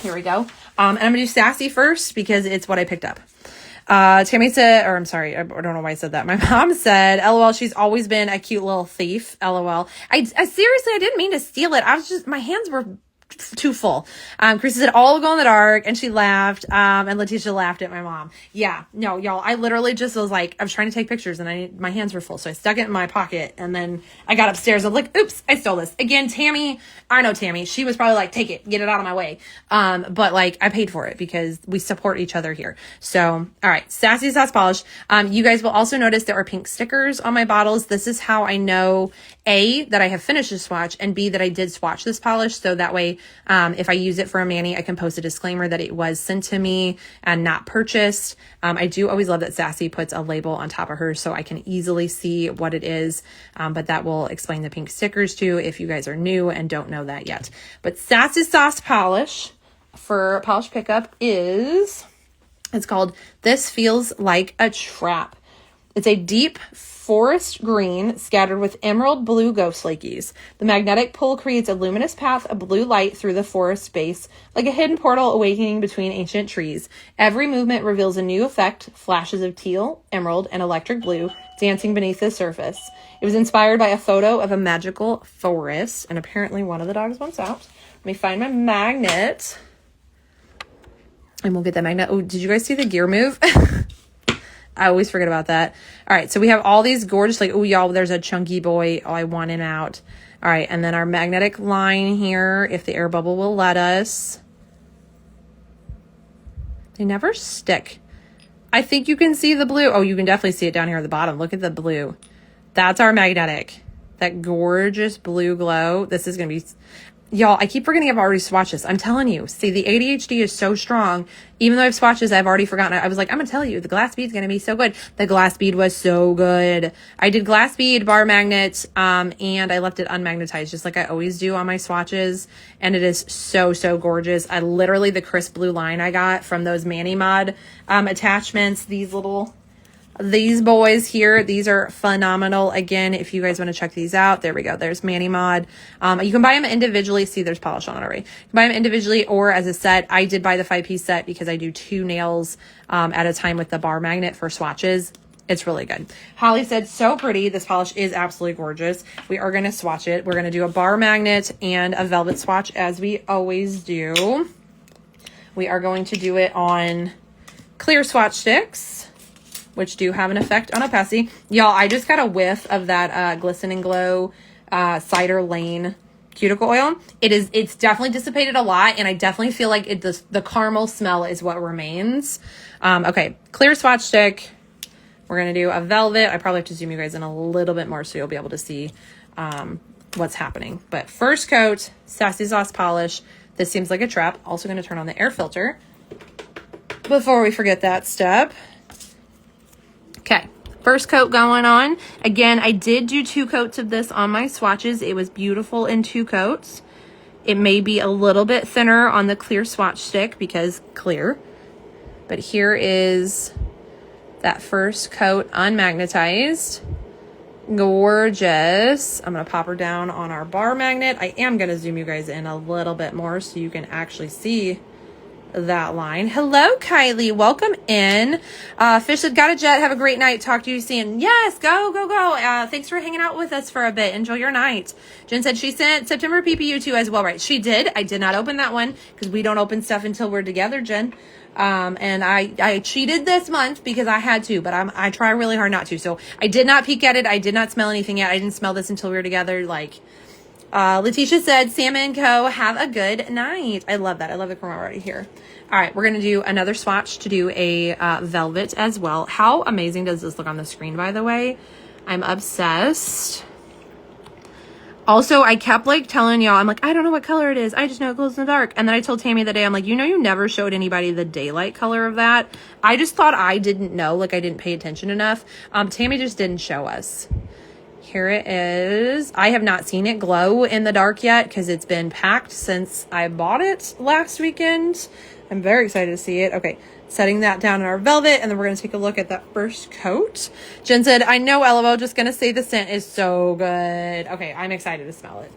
Here we go. And I'm going to do Sassy first because it's what I picked up. Tammy said, or I'm sorry, I don't know why I said that. My mom said, LOL, she's always been a cute little thief. LOL. I seriously, I didn't mean to steal it. My hands were too full. Chris said, all go in the dark, and she laughed. And Letitia laughed at my mom. Yeah, no, y'all, I literally just was like, I was trying to take pictures and my hands were full. So I stuck it in my pocket and then I got upstairs. I'm like, oops, I stole this. Again, Tammy, she was probably like, take it, get it out of my way. But like I paid for it because we support each other here. So, all right, Sassy Sauce Polish. You guys will also notice there are pink stickers on my bottles. This is how I know A, that I have finished the swatch, and B, that I did swatch this polish. So that way, if I use it for a mani, I can post a disclaimer that it was sent to me and not purchased. I do always love that Sassy puts a label on top of hers so I can easily see what it is. But that will explain the pink stickers too if you guys are new and don't know that yet. But Sassy Sauce Polish for polish pickup it's called This Feels Like a Trap. It's a deep forest green scattered with emerald blue ghost lakeys. The magnetic pull creates a luminous path of blue light through the forest space, like a hidden portal awakening between ancient trees. Every movement reveals a new effect, flashes of teal, emerald, and electric blue dancing beneath the surface. It was inspired by a photo of a magical forest, and apparently one of the dogs wants out. Let me find my magnet. And we'll get that magnet. Oh, did you guys see the gear move? I always forget about that. All right, so we have all these gorgeous, like, oh, y'all, there's a chunky boy. Oh, I want him out. All right, and then our magnetic line here, if the air bubble will let us. They never stick. I think you can see the blue. Oh, you can definitely see it down here at the bottom. Look at the blue. That's our magnetic. That gorgeous blue glow. This is going to be... Y'all, I keep forgetting I've already swatched this. I'm telling you. See, the ADHD is so strong. Even though I've swatched this, I've already forgotten. I was like, I'm going to tell you, the glass bead's going to be so good. The glass bead was so good. I did glass bead, bar magnet, and I left it unmagnetized, just like I always do on my swatches. And it is so, so gorgeous. Literally, the crisp blue line I got from those Mani Mod attachments, these boys here, these are phenomenal. Again, if you guys want to check these out, there we go. There's Mani Mod. You can buy them individually. See, there's polish on it already. You can buy them individually or as a set. I did buy the 5-piece set because I do 2 nails at a time with the bar magnet for swatches. It's really good. Holly said, so pretty. This polish is absolutely gorgeous. We are going to swatch it. We're going to do a bar magnet and a velvet swatch as we always do. We are going to do it on clear swatch sticks, which do have an effect on opacity. Y'all, I just got a whiff of that Glisten and Glow Cider Lane cuticle oil. It's definitely dissipated a lot, and I definitely feel like the caramel smell is what remains. Okay, clear swatch stick. We're going to do a velvet. I probably have to zoom you guys in a little bit more so you'll be able to see what's happening. But first coat, Sassy Sauce polish. This seems like a trap. Also going to turn on the air filter before we forget that step. Okay, first coat going on. Again, I did do 2 coats of this on my swatches. It was beautiful in 2 coats. It may be a little bit thinner on the clear swatch stick because clear. But here is that first coat unmagnetized. Gorgeous. I'm going to pop her down on our bar magnet. I am going to zoom you guys in a little bit more so you can actually see that line. Hello, Kylie. Welcome in. Fish said, got a jet. Have a great night. Talk to you soon. Yes, go. Thanks for hanging out with us for a bit. Enjoy your night. Jen said she sent September PPU too as well, right? She did. I did not open that one because we don't open stuff until we're together, Jen. And I cheated this month because I had to, but I try really hard not to. So I did not peek at it. I did not smell anything yet. I didn't smell this until we were together. Like, Letitia said, Sam and Co. Have a good night. I love that. I love the chroma right here. All right, we're going to do another swatch to do a velvet as well. How amazing does this look on the screen, by the way? I'm obsessed. Also, I kept like telling y'all, I'm like, I don't know what color it is. I just know it glows in the dark. And then I told Tammy the day, I'm like, you know, you never showed anybody the daylight color of that. I just thought I didn't know, like I didn't pay attention enough. Tammy just didn't show us. Here it is. I have not seen it glow in the dark yet because it's been packed since I bought it last weekend. I'm very excited to see it. Okay, setting that down in our velvet, and then we're going to take a look at that first coat. Jen said, I know, LOL, just going to say the scent is so good. Okay, I'm excited to smell it.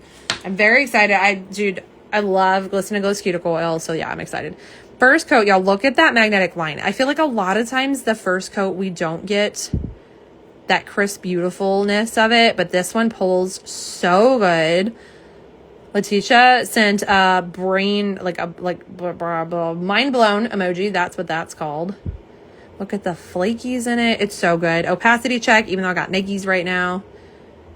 I'm very excited. Dude, I love Glisten and Glow's cuticle oil, so yeah, I'm excited. First coat, y'all, look at that magnetic line. I feel like a lot of times the first coat we don't get that crisp beautifulness of it, but this one pulls so good. Letitia sent a brain, mind blown emoji. That's what that's called. Look at the flakies in it. It's so good. Opacity check, even though I got Nikes right now.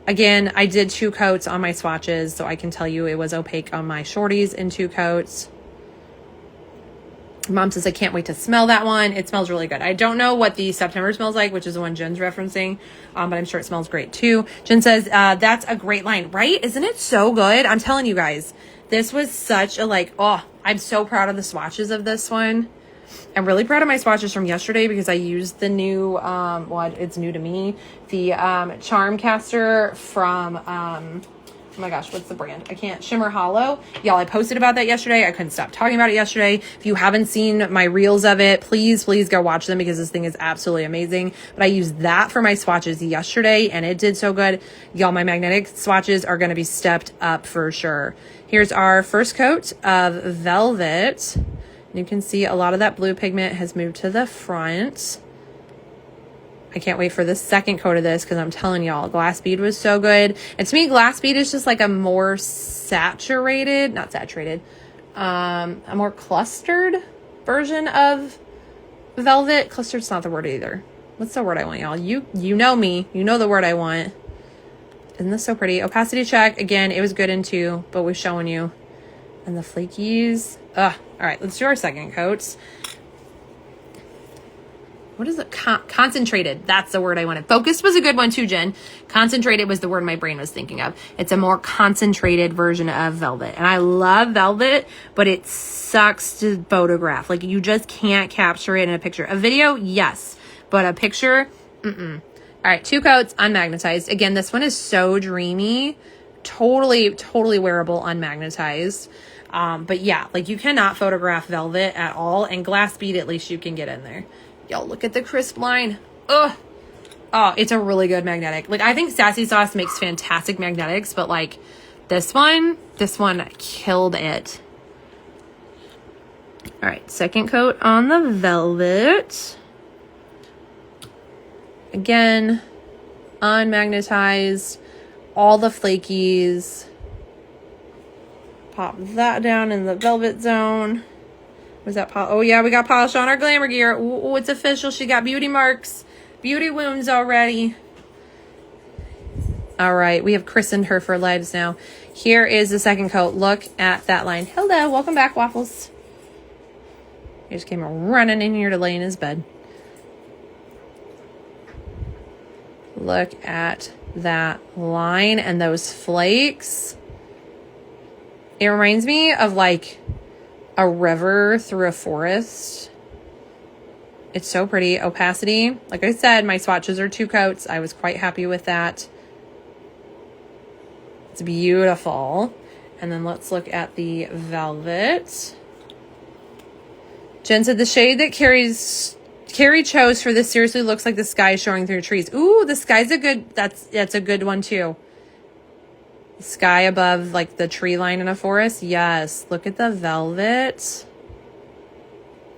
Again, I did 2 coats on my swatches, so I can tell you it was opaque on my shorties in 2 coats. Mom says, I can't wait to smell that one. It smells really good. I don't know what the September smells like, which is the one Jen's referencing, but I'm sure it smells great too. Jen says, that's a great line, right? Isn't it so good? I'm telling you guys, this was such a I'm so proud of the swatches of this one. I'm really proud of my swatches from yesterday because I used the new, it's new to me, the Charm Caster from, oh my gosh, what's the brand? I can't. Shimmer Hollow. Y'all, I posted about that yesterday. I couldn't stop talking about it yesterday. If you haven't seen my reels of it, please go watch them because this thing is absolutely amazing. But I used that for my swatches yesterday and it did so good. Y'all, my magnetic swatches are going to be stepped up for sure. Here's our first coat of velvet. You can see a lot of that blue pigment has moved to the front. I can't wait for the second coat of this because I'm telling y'all, glass bead was so good. And to me, glass bead is just like a more saturated, not saturated, a more clustered version of velvet. Clustered's not the word either. What's the word I want, y'all? You know me. You know the word I want. Isn't this so pretty? Opacity check. Again, it was good in 2, but we're showing you. And the flakies. All right, let's do our second coats. What is it? Concentrated. That's the word I wanted. Focused was a good one too, Jen. Concentrated was the word my brain was thinking of. It's a more concentrated version of velvet. And I love velvet, but it sucks to photograph. Like, you just can't capture it in a picture. A video, yes. But a picture, mm-mm. All right, 2 coats, unmagnetized. Again, this one is so dreamy. Totally wearable, unmagnetized. But yeah, like, you cannot photograph velvet at all. And glass bead, at least you can get in there. Y'all, look at the crisp line. Ugh. Oh, it's a really good magnetic. Like, I think Sassy Sauce makes fantastic magnetics, but like this one killed it. All right, second coat on the velvet. Again, unmagnetized, all the flakies. Pop that down in the velvet zone. Was that oh yeah, we got polish on our glamour gear. Oh, it's official. She got beauty marks, beauty wounds already. All right, we have christened her for lives now. Here is the second coat. Look at that line. Hello, welcome back, Waffles. He just came running in here to lay in his bed. Look at that line and those flakes. It reminds me of like a river through a forest. It's so pretty. Opacity. Like I said, my swatches are 2 coats. I was quite happy with that. It's beautiful. And then let's look at the velvet. Jen said the shade that Carrie chose for this seriously looks like the sky showing through trees. Ooh, the sky's a good, that's a good one too. Sky above like the tree line in a forest. Yes, look at the velvet.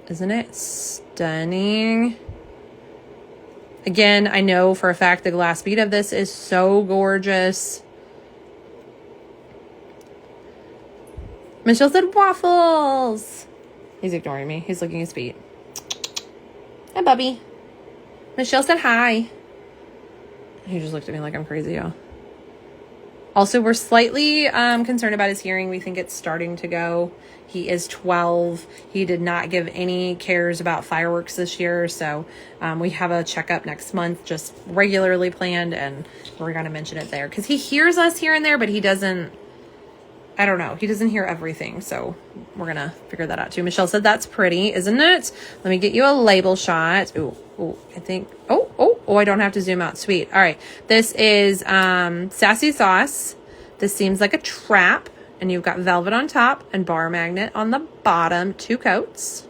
Isn't it stunning? Again, I know for a fact the glass bead of this is so gorgeous. Michelle said waffles. He's ignoring me. He's licking his feet. Hi, Bubby. Michelle said hi. He just looked at me like I'm crazy, y'all. Also, we're slightly concerned about his hearing. We think it's starting to go. He is 12. He did not give any cares about fireworks this year. So we have a checkup next month, just regularly planned. And we're going to mention it there. Because he hears us here and there, but he doesn't. I don't know. He doesn't hear everything. So we're going to figure that out too. Michelle said, that's pretty, isn't it? Let me get you a label shot. Ooh, I think. Oh, I don't have to zoom out. Sweet. All right. This is Sassy Sauce. This seems like a trap. And you've got velvet on top and bar magnet on the bottom. 2 coats.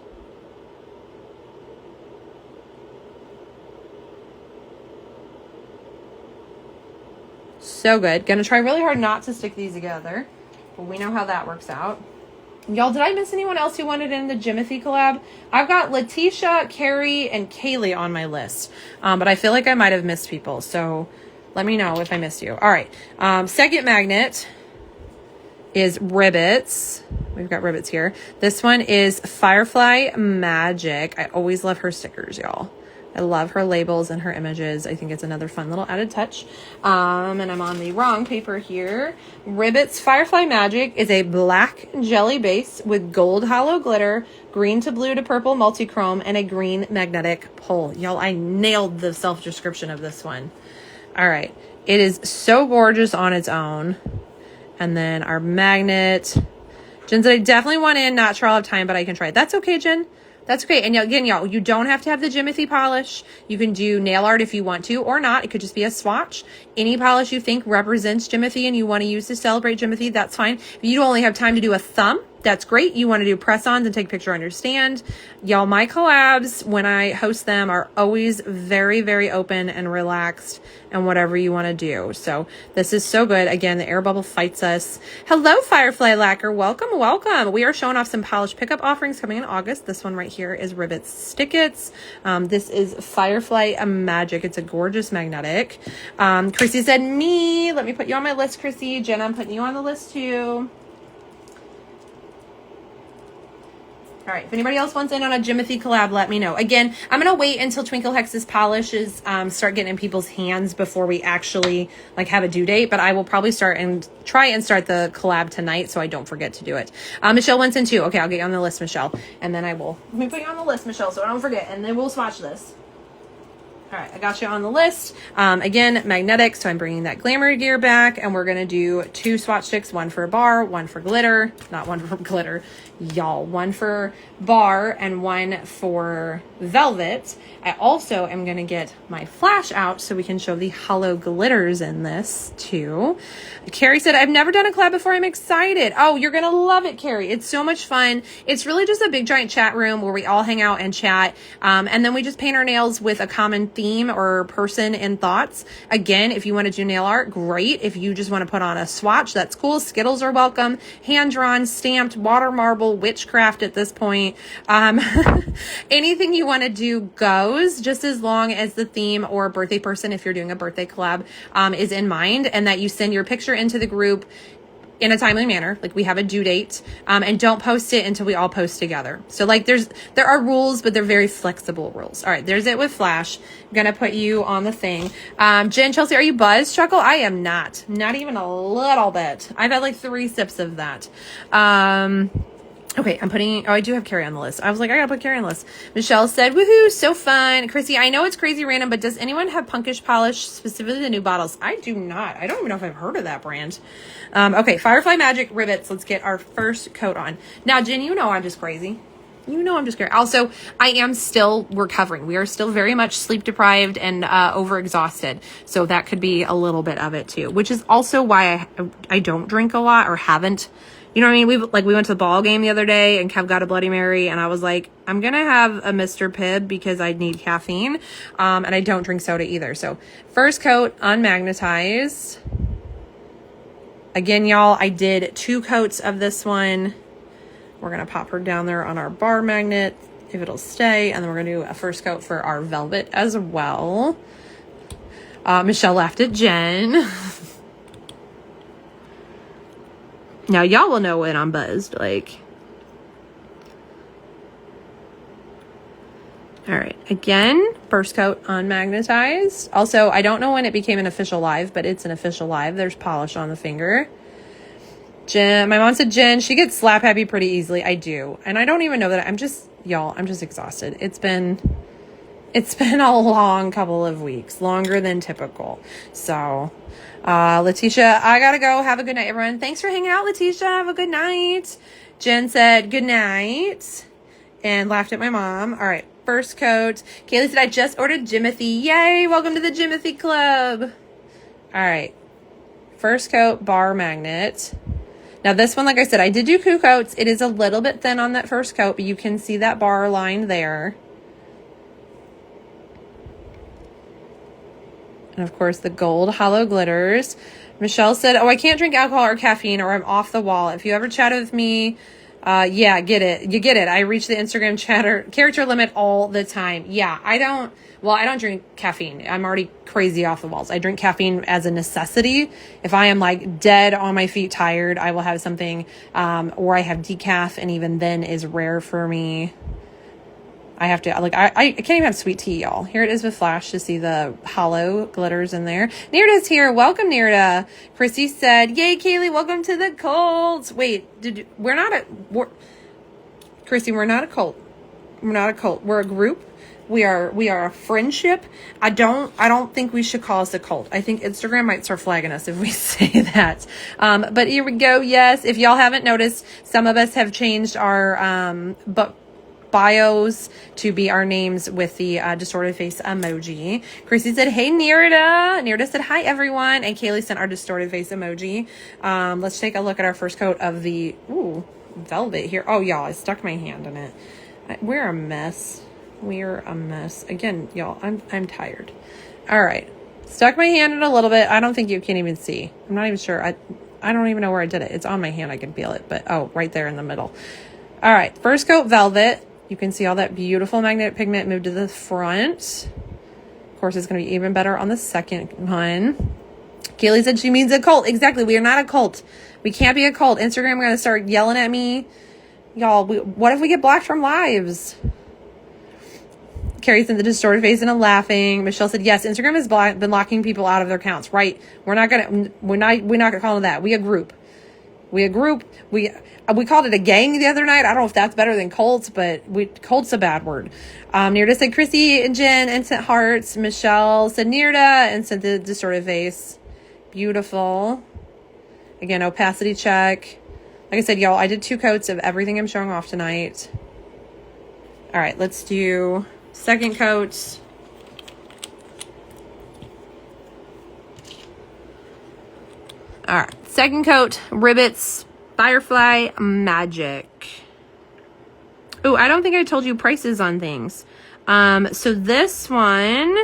So good. Gonna try really hard not to stick these together. But we know how that works out. Y'all, did I miss anyone else who wanted in the Jimothy collab? I've got Letitia, Carrie, and Kaylee on my list. But I feel like I might have missed people. So let me know if I missed you. All right. Second magnet is Ribbits. We've got Ribbits here. This one is Firefly Magic. I always love her stickers, y'all. I love her labels and her images. I think it's another fun little added touch. And I'm on the wrong paper here. Ribbits Firefly Magic is a black jelly base with gold hollow glitter, green to blue to purple multi-chrome, and a green magnetic pole. Y'all, I nailed the self-description of this one. All right. It is so gorgeous on its own. And then our magnet. Jen said, I definitely want in, not sure I'll have time, but I can try it. That's okay, Jen. That's okay. And again, y'all, you don't have to have the Jimothy polish. You can do nail art if you want to or not. It could just be a swatch. Any polish you think represents Jimothy and you want to use to celebrate Jimothy, that's fine. If you only have time to do a thumb, that's great. You want to do press-ons and take a picture on your stand. Y'all, my collabs, when I host them, are always very, very open and relaxed and whatever you want to do. So this is so good. Again, the air bubble fights us. Hello, Firefly Lacquer. Welcome, welcome. We are showing off some polish pickup offerings coming in August. This one right here is Ribbits Stickits. This is Firefly Magic. It's a gorgeous magnetic. Chrissy said, me. Let me put you on my list, Chrissy. Jen, I'm putting you on the list too. All right, if anybody else wants in on a Jimothy collab, let me know. Again, I'm going to wait until Twinkle Hex's polishes start getting in people's hands before we actually like have a due date, but I will probably try and start the collab tonight so I don't forget to do it. Michelle wants in too. Okay, I'll get you on the list, Michelle. And then let me put you on the list, Michelle, so I don't forget, and then we'll swatch this. All right, I got you on the list. Again, magnetic, so I'm bringing that glamour gear back, and we're going to do 2 swatch sticks, one for bar, one for glitter. Not one for glitter, y'all. One for bar and one for velvet. I also am going to get my flash out so we can show the hollow glitters in this too. Carrie said, I've never done a collab before. I'm excited. Oh, you're going to love it, Carrie. It's so much fun. It's really just a big giant chat room where we all hang out and chat. And then we just paint our nails with a common theme or person and thoughts. Again, if you want to do nail art, great. If you just want to put on a swatch, that's cool. Skittles are welcome. Hand-drawn, stamped, water marble, witchcraft at this point. Anything you want to do goes, just as long as the theme or birthday person, if you're doing a birthday collab, is in mind, and that you send your picture into the group in a timely manner. Like we have a due date, and don't post it until we all post together. So like there are rules, but they're very flexible rules. All right, there's it with Flash. I'm going to put you on the thing. Jen, Chelsea, are you buzzed, Chuckle? I am not even a little bit. I've had like 3 sips of that. Okay, I'm putting, I do have Carrie on the list. I was like, I gotta put Carrie on the list. Michelle said, woohoo, so fun. Chrissy, I know it's crazy random, but does anyone have Punkish Polish, specifically the new bottles? I do not. I don't even know if I've heard of that brand. Okay, Firefly Magic Ribbits. Let's get our first coat on. Now, Jen, you know I'm just crazy. You know I'm just crazy. Also, I am still recovering. We are still very much sleep deprived and overexhausted. So that could be a little bit of it too, which is also why I don't drink a lot or haven't. You know what I mean? We went to the ball game the other day and Kev got a Bloody Mary and I was like, I'm going to have a Mr. Pibb because I need caffeine. And I don't drink soda either. So first coat, unmagnetized. Again, y'all, I did 2 coats of this one. We're going to pop her down there on our bar magnet if it'll stay. And then we're going to do a first coat for our velvet as well. Michelle laughed at Jen. Now, y'all will know when I'm buzzed, like. All right, again, first coat unmagnetized. Also, I don't know when it became an official live, but it's an official live. There's polish on the finger. Jen, my mom said Jen, she gets slap happy pretty easily. I do. And I don't even know that I'm just exhausted. It's been a long couple of weeks, longer than typical. So, Letitia, I gotta go. Have a good night, everyone. Thanks for hanging out, Letitia. Have a good night. Jen said good night and laughed at my mom. All right, first coat. Kaylee said I just ordered Jimothy. Yay! Welcome to the Jimothy Club. All right, first coat bar magnet. Now this one, like I said, I did do 2 coats. It is a little bit thin on that first coat, but you can see that bar line there. And of course, the gold hollow glitters. Michelle said, oh, I can't drink alcohol or caffeine or I'm off the wall. If you ever chat with me, yeah, get it. You get it. I reach the Instagram character limit all the time. Yeah, I don't drink caffeine. I'm already crazy off the walls. I drink caffeine as a necessity. If I am like dead on my feet, tired, I will have something, or I have decaf, and even then is rare for me. I have to, like, I can't even have sweet tea, y'all. Here it is with Flash to see the hollow glitters in there. Nirda's here. Welcome, Nirda. Chrissy said, yay, Kaylee, welcome to the cult. Wait, Chrissy, we're not a cult. We're not a cult. We're a group. We are a friendship. I don't think we should call us a cult. I think Instagram might start flagging us if we say that. But here we go. Yes. If y'all haven't noticed, some of us have changed our, bios to be our names with the distorted face emoji. Chrissy said, hey, Nirda. Nirda said, hi, everyone. And Kaylee sent our distorted face emoji. Let's take a look at our first coat of the velvet here. Oh, y'all, I stuck my hand in it. We're a mess. We're a mess. Again, y'all, I'm tired. All right. Stuck my hand in a little bit. I don't think you can even see. I'm not even sure. I don't even know where I did it. It's on my hand. I can feel it. But, oh, right there in the middle. All right. First coat velvet. You can see all that beautiful magnetic pigment moved to the front. Of course, it's going to be even better on the second one. Kaylee said she means a cult. Exactly. We are not a cult. We can't be a cult. Instagram going to start yelling at me. Y'all, what if we get blocked from lives? Carrie sent the distorted face and a laughing. Michelle said, yes, Instagram has been locking people out of their accounts. Right. We're not going to call it that. We a group. We called it a gang the other night. I don't know if that's better than cults, but cult's a bad word. Nirda said Chrissy and Jen and sent hearts. Michelle said Nirda and sent the distorted face. Beautiful. Again, opacity check. Like I said, y'all, I did 2 coats of everything I'm showing off tonight. All right, let's do second coat. All right, second coat, Ribbits, Firefly Magic. Oh, I don't think I told you prices on things. So this one,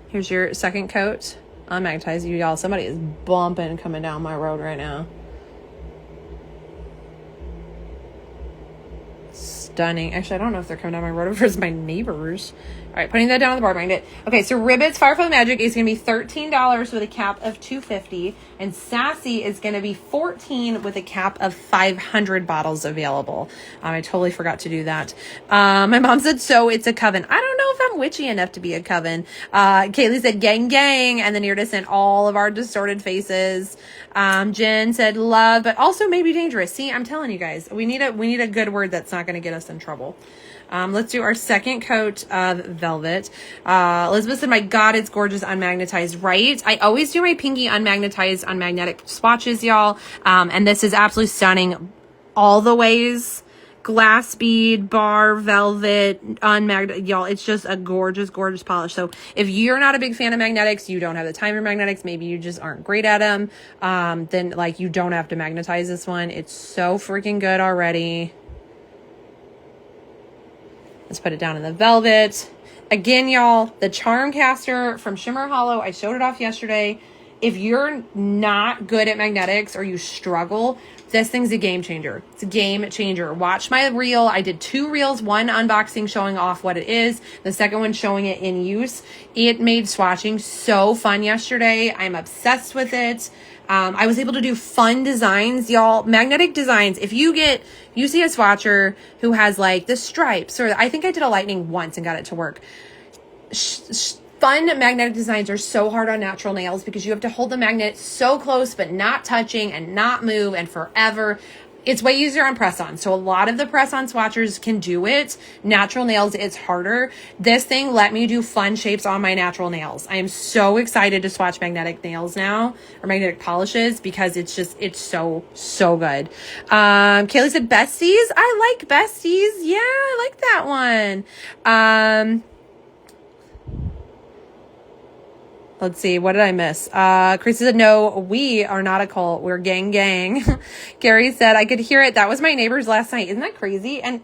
here's your second coat. I'll magnetize you, y'all. Somebody is bumping coming down my road right now. Stunning. Actually, I don't know if they're coming down my road or if it's my neighbors. All right, putting that down on the bar magnet. Okay, so Ribbits Firefly Magic is going to be $13 with a cap of $250, and Sassy is going to be $14 with a cap of 500 bottles available. I totally forgot to do that. My mom said, so it's a coven. I don't know if I'm witchy enough to be a coven. Kaylee said, gang, gang, and then Irda sent all of our distorted faces. Jen said, love, but also maybe dangerous. See, I'm telling you guys, we need a good word that's not going to get us in trouble. Let's do our second coat of velvet. Elizabeth said, my God, it's gorgeous unmagnetized, right? I always do my pinky unmagnetized on magnetic swatches, y'all. And this is absolutely stunning all the ways. Glass bead, bar, velvet, y'all, it's just a gorgeous, gorgeous polish. So if you're not a big fan of magnetics, you don't have the time for magnetics, maybe you just aren't great at them, then like you don't have to magnetize this one. It's so freaking good already. Let's put it down in the velvet. Again, y'all, the Charm Caster from Shimmer Hollow, I showed it off yesterday. If you're not good at magnetics or you struggle, this thing's a game changer. It's a game changer. Watch my reel. I did 2 reels, one unboxing showing off what it is, the second one showing it in use. It made swatching so fun yesterday. I'm obsessed with it. I was able to do fun designs, y'all. Magnetic designs. If you see a swatcher who has like the stripes, or I think I did a lightning once and got it to work. Fun magnetic designs are so hard on natural nails because you have to hold the magnet so close but not touching and not move and forever. It's way easier on press-on. So a lot of the press-on swatchers can do it. Natural nails, it's harder. This thing let me do fun shapes on my natural nails. I am so excited to swatch magnetic nails now, or magnetic polishes, because it's so, so good. Kaylee said besties. I like besties. Yeah, I like that one. Let's see. What did I miss? Chris said, no, we are not a cult. We're gang, gang. Gary said, I could hear it. That was my neighbors last night. Isn't that crazy? And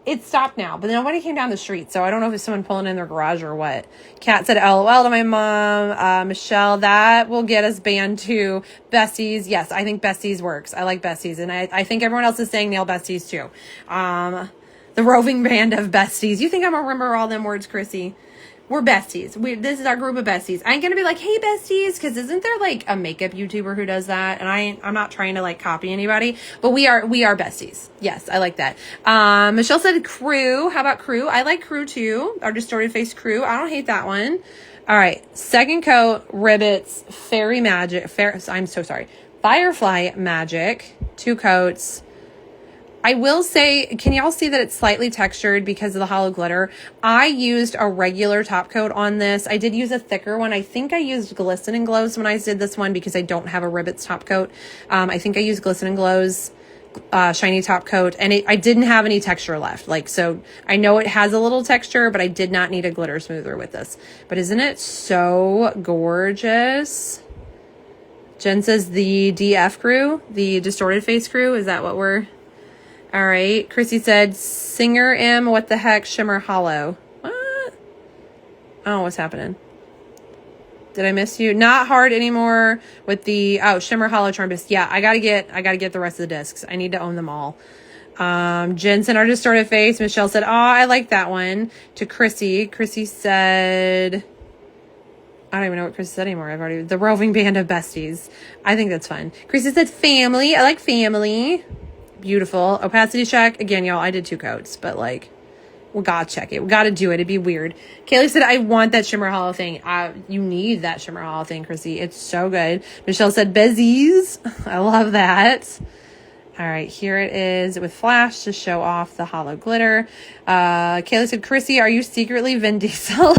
it stopped now, but nobody came down the street. So I don't know if it's someone pulling in their garage or what. Kat said, LOL to my mom. Michelle, that will get us banned too. Besties. Yes, I think besties works. I like besties. And I think everyone else is saying nail besties too. The roving band of besties. You think I'm going to remember all them words, Chrissy? We're besties. This is our group of besties. I ain't gonna be like, hey, besties, because isn't there like a makeup YouTuber who does that? And I'm not trying to like copy anybody, but we are besties. Yes, I like that. Michelle said crew. How about crew? I like crew too. Our distorted face crew. I don't hate that one. All right, second coat, Ribbits, I'm so sorry. Firefly Magic, 2 coats. I will say, can y'all see that it's slightly textured because of the hollow glitter? I used a regular top coat on this. I did use a thicker one. I think I used Glisten and Glows when I did this one because I don't have a Ribbits top coat. I think I used Glisten and Glows shiny top coat, and I didn't have any texture left. So I know it has a little texture, but I did not need a glitter smoother with this. But isn't it so gorgeous? Jen says the DF crew, the distorted face crew. Is that what we're... All right. Chrissy said, Singer M, what the heck, Shimmer Hollow. What? Oh, what's happening? Did I miss you? Not hard anymore with the, Shimmer Hollow Charm Disc. Yeah, I gotta get the rest of the discs. I need to own them all. Jen sent our distorted face. Michelle said, oh, I like that one. To Chrissy. Chrissy said, I don't even know what Chrissy said anymore. The roving band of besties. I think that's fun. Chrissy said family. I like family. Beautiful. Opacity check. Again, y'all, I did 2 coats, but we gotta check it. We gotta do it. It'd be weird. Kaylee said, I want that Shimmer Hollow thing. You need that Shimmer Hollow thing, Chrissy. It's so good. Michelle said, Bezies. I love that. All right, here it is with flash to show off the hollow glitter. Kaylee said, Chrissy, are you secretly Vin Diesel?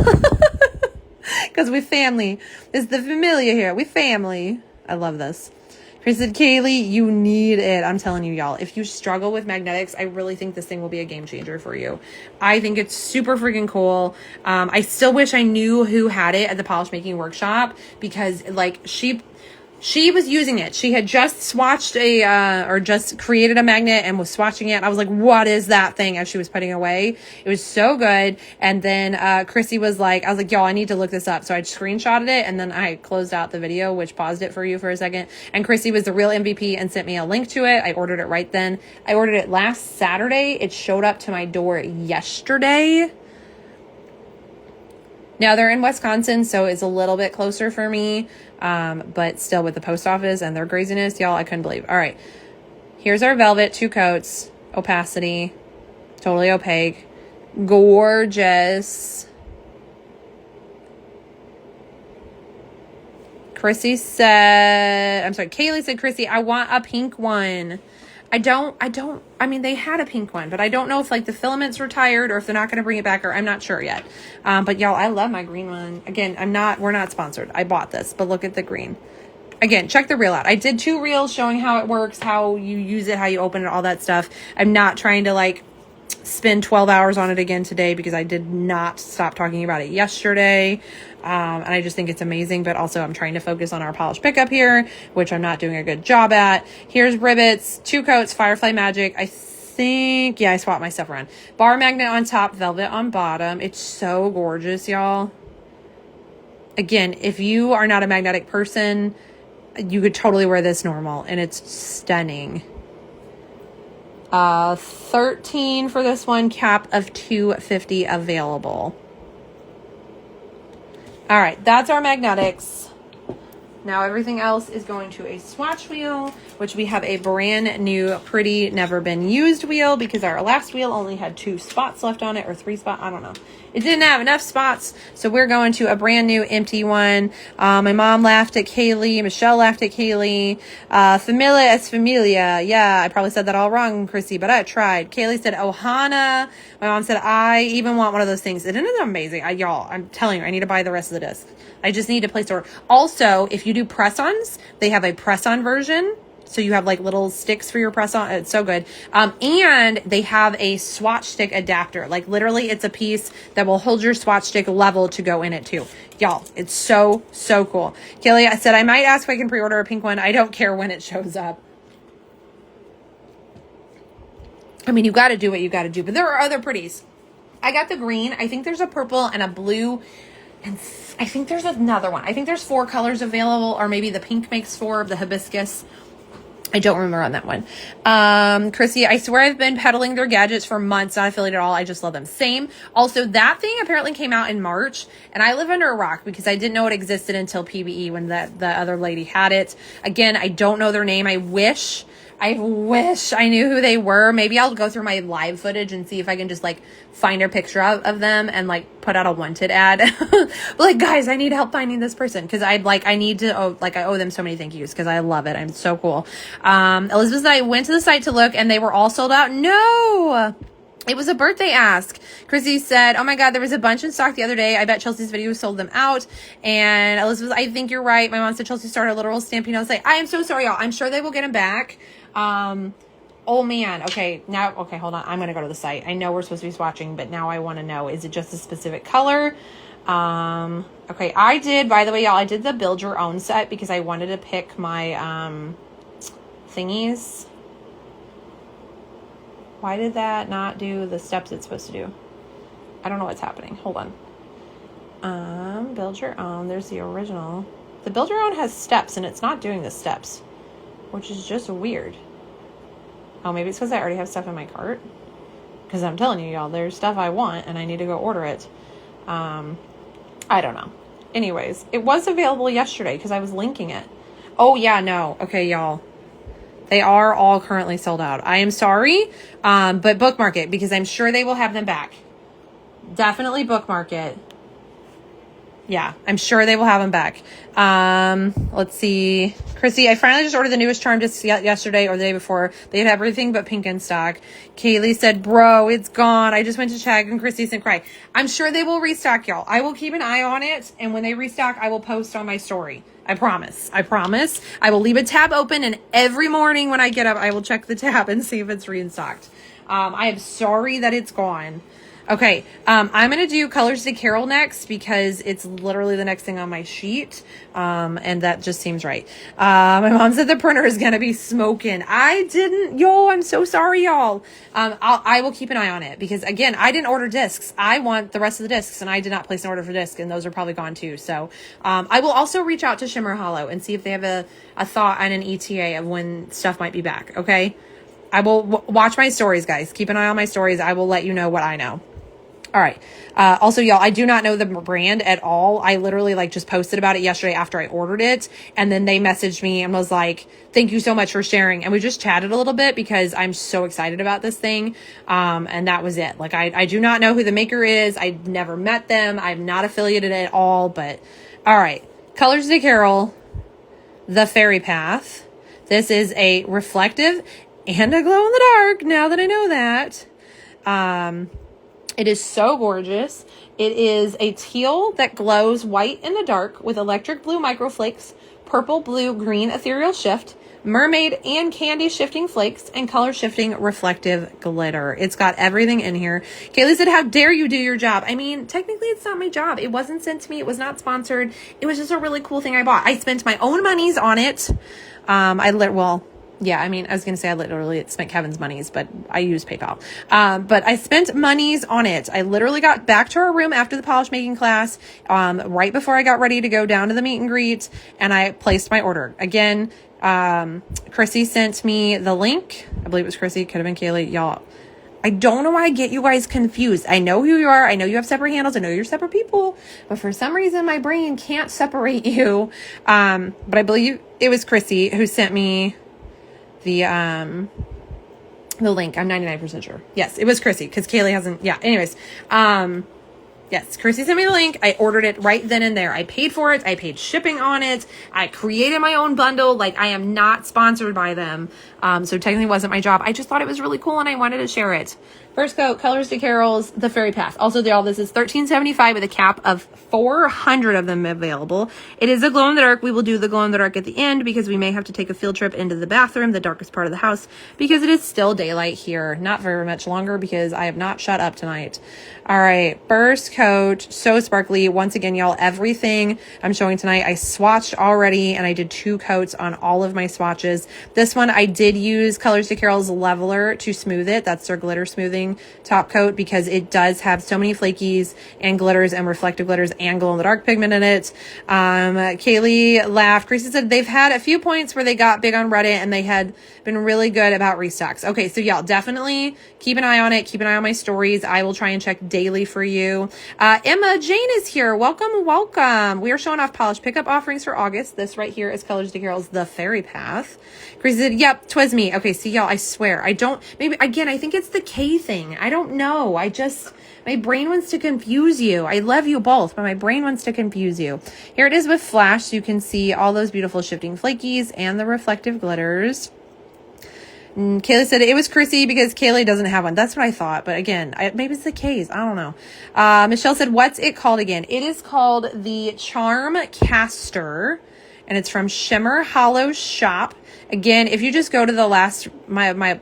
Because we family. It's the familia here. We family. I love this. Chris said, Kaylee, you need it. I'm telling you, y'all, if you struggle with magnetics, I really think this thing will be a game changer for you. I think it's super freaking cool. I still wish I knew who had it at the polish making workshop, because she was using it. She had just swatched or just created a magnet and was swatching it. I was like, what is that thing, as she was putting away. It was so good. And then Chrissy was like, I was like, y'all, I need to look this up. So I screenshotted it, and then I closed out the video, which paused it for you for a second. And Chrissy was the real MVP and sent me a link to it. I ordered it right then. I ordered it last Saturday. It showed up to my door yesterday. Now they're in Wisconsin, so it's a little bit closer for me, but still with the post office and their craziness, y'all, I couldn't believe. All right, here's our velvet, 2 coats, opacity, totally opaque, gorgeous. Kaylee said, Chrissy, I want a pink one. I mean, they had a pink one, but I don't know if like the filament's retired or if they're not going to bring it back, or I'm not sure yet. But y'all, I love my green one. Again, we're not sponsored. I bought this, but look at the green. Again, check the reel out. I did 2 reels showing how it works, how you use it, how you open it, all that stuff. I'm not trying to like spend 12 hours on it again today because I did not stop talking about it yesterday. And I just think it's amazing, but also I'm trying to focus on our polish pickup here, which I'm not doing a good job at. Here's Ribbits, 2 coats, Firefly Magic. I think, yeah, I swapped my stuff around. Bar magnet on top, velvet on bottom. It's so gorgeous, y'all. Again, if you are not a magnetic person, you could totally wear this normal, and it's stunning. 13 for this one, cap of $250 available. All right, that's our magnetics. Now everything else is going to a swatch wheel, which we have a brand new, pretty, never been used wheel because our last wheel only had 2 spots left on it, or 3 spots, I don't know. It didn't have enough spots, so we're going to a brand new empty one. My mom laughed at Kaylee. Michelle laughed at Kaylee. Familia es familia. Yeah, I probably said that all wrong, Chrissy, but I tried. Kaylee said Ohana. My mom said, I even want one of those things. Isn't it amazing? Y'all, I'm telling you, I need to buy the rest of the disc. I just need to place order. Also, if you do press-ons, they have a press-on version. So you have like little sticks for your press-on. It's so good. And they have a swatch stick adapter. Like literally it's a piece that will hold your swatch stick level to go in it too. Y'all, it's so, so cool. Kelly, I said, I might ask if I can pre-order a pink one. I don't care when it shows up. I mean, you got to do what you got to do. But there are other pretties. I got the green. I think there's a purple and a blue. And I think there's another one. I think there's 4 colors available, or maybe the pink makes 4 of the hibiscus. I don't remember on that one. Chrissy, I swear I've been peddling their gadgets for months, not affiliated at all. I just love them. Same. Also, that thing apparently came out in March, and I live under a rock because I didn't know it existed until PBE when the other lady had it. Again, I don't know their name. I wish I knew who they were. Maybe I'll go through my live footage and see if I can just like find a picture of them and like put out a wanted ad. But like, guys, I need help finding this person because I owe them so many thank yous because I love it. I'm so cool. Elizabeth and I went to the site to look and they were all sold out. No, it was a birthday ask. Chrissy said, oh my God, there was a bunch in stock the other day. I bet Chelsea's video sold them out. And Elizabeth, I think you're right. My mom said Chelsea started a literal stampede. I was like, I am so sorry, y'all. I'm sure they will get them back. Oh man. Okay. Hold on. I'm going to go to the site. I know we're supposed to be swatching, but now I want to know, is it just a specific color? Okay. I did, by the way, y'all, I did the build your own set because I wanted to pick my, thingies. Why did that not do the steps it's supposed to do? I don't know what's happening. Hold on. Build your own. There's the original. The build your own has steps and it's not doing the steps, which is just weird. Oh, maybe it's because I already have stuff in my cart. Because I'm telling you, y'all, there's stuff I want and I need to go order it. I don't know. Anyways, it was available yesterday because I was linking it. Oh, yeah, no. Okay, y'all. They are all currently sold out. I am sorry, but bookmark it because I'm sure they will have them back. Definitely bookmark it. Yeah, I'm sure they will have them back. Let's see. Chrissy, I finally just ordered the newest charm disc yesterday or the day before. They had everything but pink in stock. Kaylee said, bro, it's gone. I just went to check and Chrissy said, cry. I'm sure they will restock, y'all. I will keep an eye on it. And when they restock, I will post on my story. I promise. I promise. I will leave a tab open and every morning when I get up, I will check the tab and see if it's restocked. I am sorry that it's gone. Okay, I'm going to do Colors to Carol next because it's literally the next thing on my sheet, and that just seems right. My mom said the printer is going to be smoking. I'm so sorry, y'all. I will keep an eye on it because, again, I didn't order discs. I want the rest of the discs, and I did not place an order for discs, and those are probably gone too. So I will also reach out to Shimmer Hollow and see if they have a thought on an ETA of when stuff might be back, okay? I will watch my stories, guys. Keep an eye on my stories. I will let you know what I know. All right. Also, y'all, I do not know the brand at all. I literally like just posted about it yesterday after I ordered it. And then they messaged me and was like, thank you so much for sharing. And we just chatted a little bit because I'm so excited about this thing. And that was it. Like, I do not know who the maker is. I've never met them. I'm not affiliated at all, but all right. Colors to Carol, the Fairy Path. This is a reflective and a glow in the dark. Now that I know that, it is so gorgeous. It is a teal that glows white in the dark with electric blue microflakes, purple, blue, green ethereal shift, mermaid and candy shifting flakes, and color shifting reflective glitter. It's got everything in here. Kaylee said, how dare you do your job? I mean, technically it's not my job. It wasn't sent to me. It was not sponsored. It was just a really cool thing I bought. I spent my own monies on it. Yeah, I mean, I was going to say I literally spent Kevin's monies, but I used PayPal. But I spent monies on it. I literally got back to our room after the polish making class, right before I got ready to go down to the meet and greet, and I placed my order. Again, Chrissy sent me the link. I believe it was Chrissy. Could have been Kaylee. Y'all, I don't know why I get you guys confused. I know who you are. I know you have separate handles. I know you're separate people, but for some reason my brain can't separate you. But I believe it was Chrissy who sent me the link. I'm 99% sure. Yes, it was Chrissy because Kaylee hasn't. Yeah. Anyways, yes, Chrissy sent me the link. I ordered it right then and there. I paid for it. I paid shipping on it. I created my own bundle. Like, I am not sponsored by them. So technically it wasn't my job. I just thought it was really cool and I wanted to share it. First coat, Colors to Carol's The Fairy Path. Also, y'all, this is $13.75 with a cap of 400 of them available. It is a glow in the dark. We will do the glow in the dark at the end because we may have to take a field trip into the bathroom, the darkest part of the house, because it is still daylight here. Not very much longer because I have not shut up tonight. All right, first coat, so sparkly. Once again, y'all, everything I'm showing tonight, I swatched already, and I did 2 coats on all of my swatches. This one, I did use Colors to Carol's Leveler to smooth it. That's their glitter smoothing top coat because it does have so many flakies and glitters and reflective glitters and glow in the dark pigment in it. Kaylee laughed. Chrissy said they've had a few points where they got big on Reddit and they had been really good about restocks. Okay, so y'all definitely keep an eye on it. Keep an eye on my stories. I will try and check daily for you. Emma Jane is here. Welcome, welcome. We are showing off polish pickup offerings for August. This right here is Colors to Carol's The Fairy Path. Chrissy said, yep, 'twas me. Okay, see y'all, I swear. I don't, maybe, again, I think it's the K thing. I don't know. My brain wants to confuse you. I love you both, but my brain wants to confuse you. Here it is with flash, so you can see all those beautiful shifting flakies and the reflective glitters. And Kaylee said it was Chrissy because Kaylee doesn't have one. That's what I thought. But again, maybe it's the case. I don't know. Michelle said, what's it called again? It is called the Charm Caster, and it's from Shimmer Hollow Shop. Again, if you just go to the last, my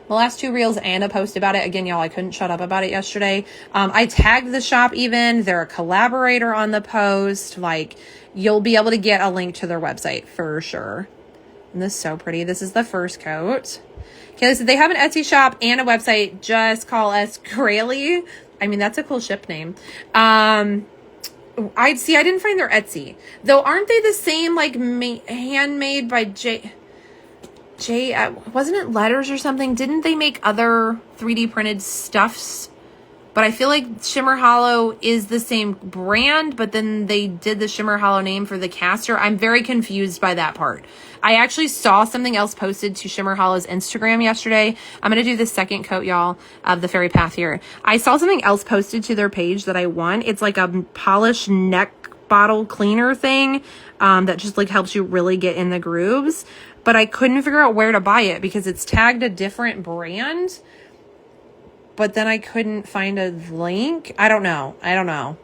last 2 reels and a post about it. Again, y'all, I couldn't shut up about it yesterday. I tagged the shop even. They're a collaborator on the post. Like, you'll be able to get a link to their website for sure. And this is so pretty. This is the first coat. Okay, so they have an Etsy shop and a website. Just call us Grayley. I mean, that's a cool ship name. I didn't find their Etsy. Though, aren't they the same, like, handmade by wasn't it Letters or something? Didn't they make other 3D printed stuffs? But I feel like Shimmer Hollow is the same brand, but then they did the Shimmer Hollow name for the caster. I'm very confused by that part. I actually saw something else posted to Shimmer Hollow's Instagram yesterday. I'm going to do the second coat, y'all, of the Fairy Path here. I saw something else posted to their page that I won. It's like a polished neck bottle cleaner thing that just like helps you really get in the grooves. But I couldn't figure out where to buy it because it's tagged a different brand. But then I couldn't find a link. I don't know.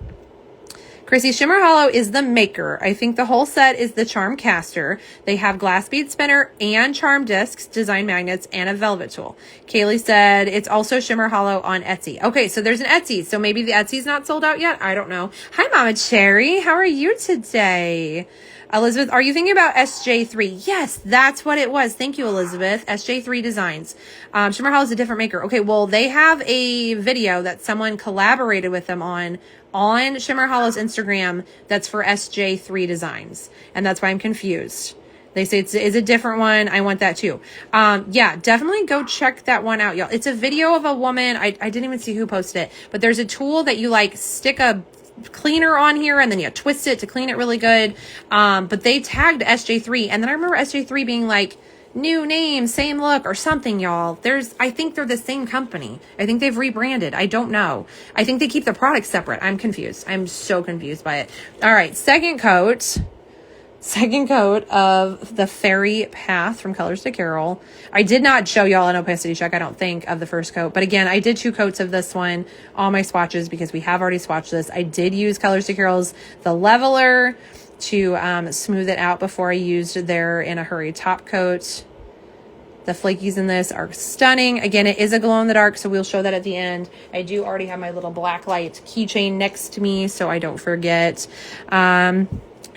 Chrissy, Shimmer Hollow is the maker. I think the whole set is the Charm Caster. They have glass bead spinner and charm discs, design magnets, and a velvet tool. Kaylee said it's also Shimmer Hollow on Etsy. Okay, so there's an Etsy. So maybe the Etsy's not sold out yet. I don't know. Hi, Mama Cherry. How are you today? Elizabeth, are you thinking about SJ3? Yes, that's what it was. Thank you, Elizabeth. SJ3 Designs. Shimmer Hollow is a different maker. Okay, well, they have a video that someone collaborated with them on Shimmer Hollow's Instagram that's for SJ3 Designs. And that's why I'm confused. They say it's a different one. I want that too. Yeah, definitely go check that one out, y'all. It's a video of a woman. I didn't even see who posted it, but there's a tool that you like stick a cleaner on here and then you twist it to clean it really good. But they tagged SJ3, and then I remember SJ3 being like, new name, same look or something, y'all. I think they're the same company. I think they've rebranded. I don't know. I think they keep the products separate. I'm confused. I'm so confused by it. All right, second coat of the Fairy Path from Colors to Carol. I did not show y'all an opacity check, I don't think, of the first coat. But again, I did 2 coats of this one on my swatches because we have already swatched this. I did use Colors to Carol's the leveler to smooth it out before I used their In a Hurry top coat. The flakies in this are stunning. Again, it is a glow in the dark, so we'll show that at the end. I do already have my little black light keychain next to me, so I don't forget.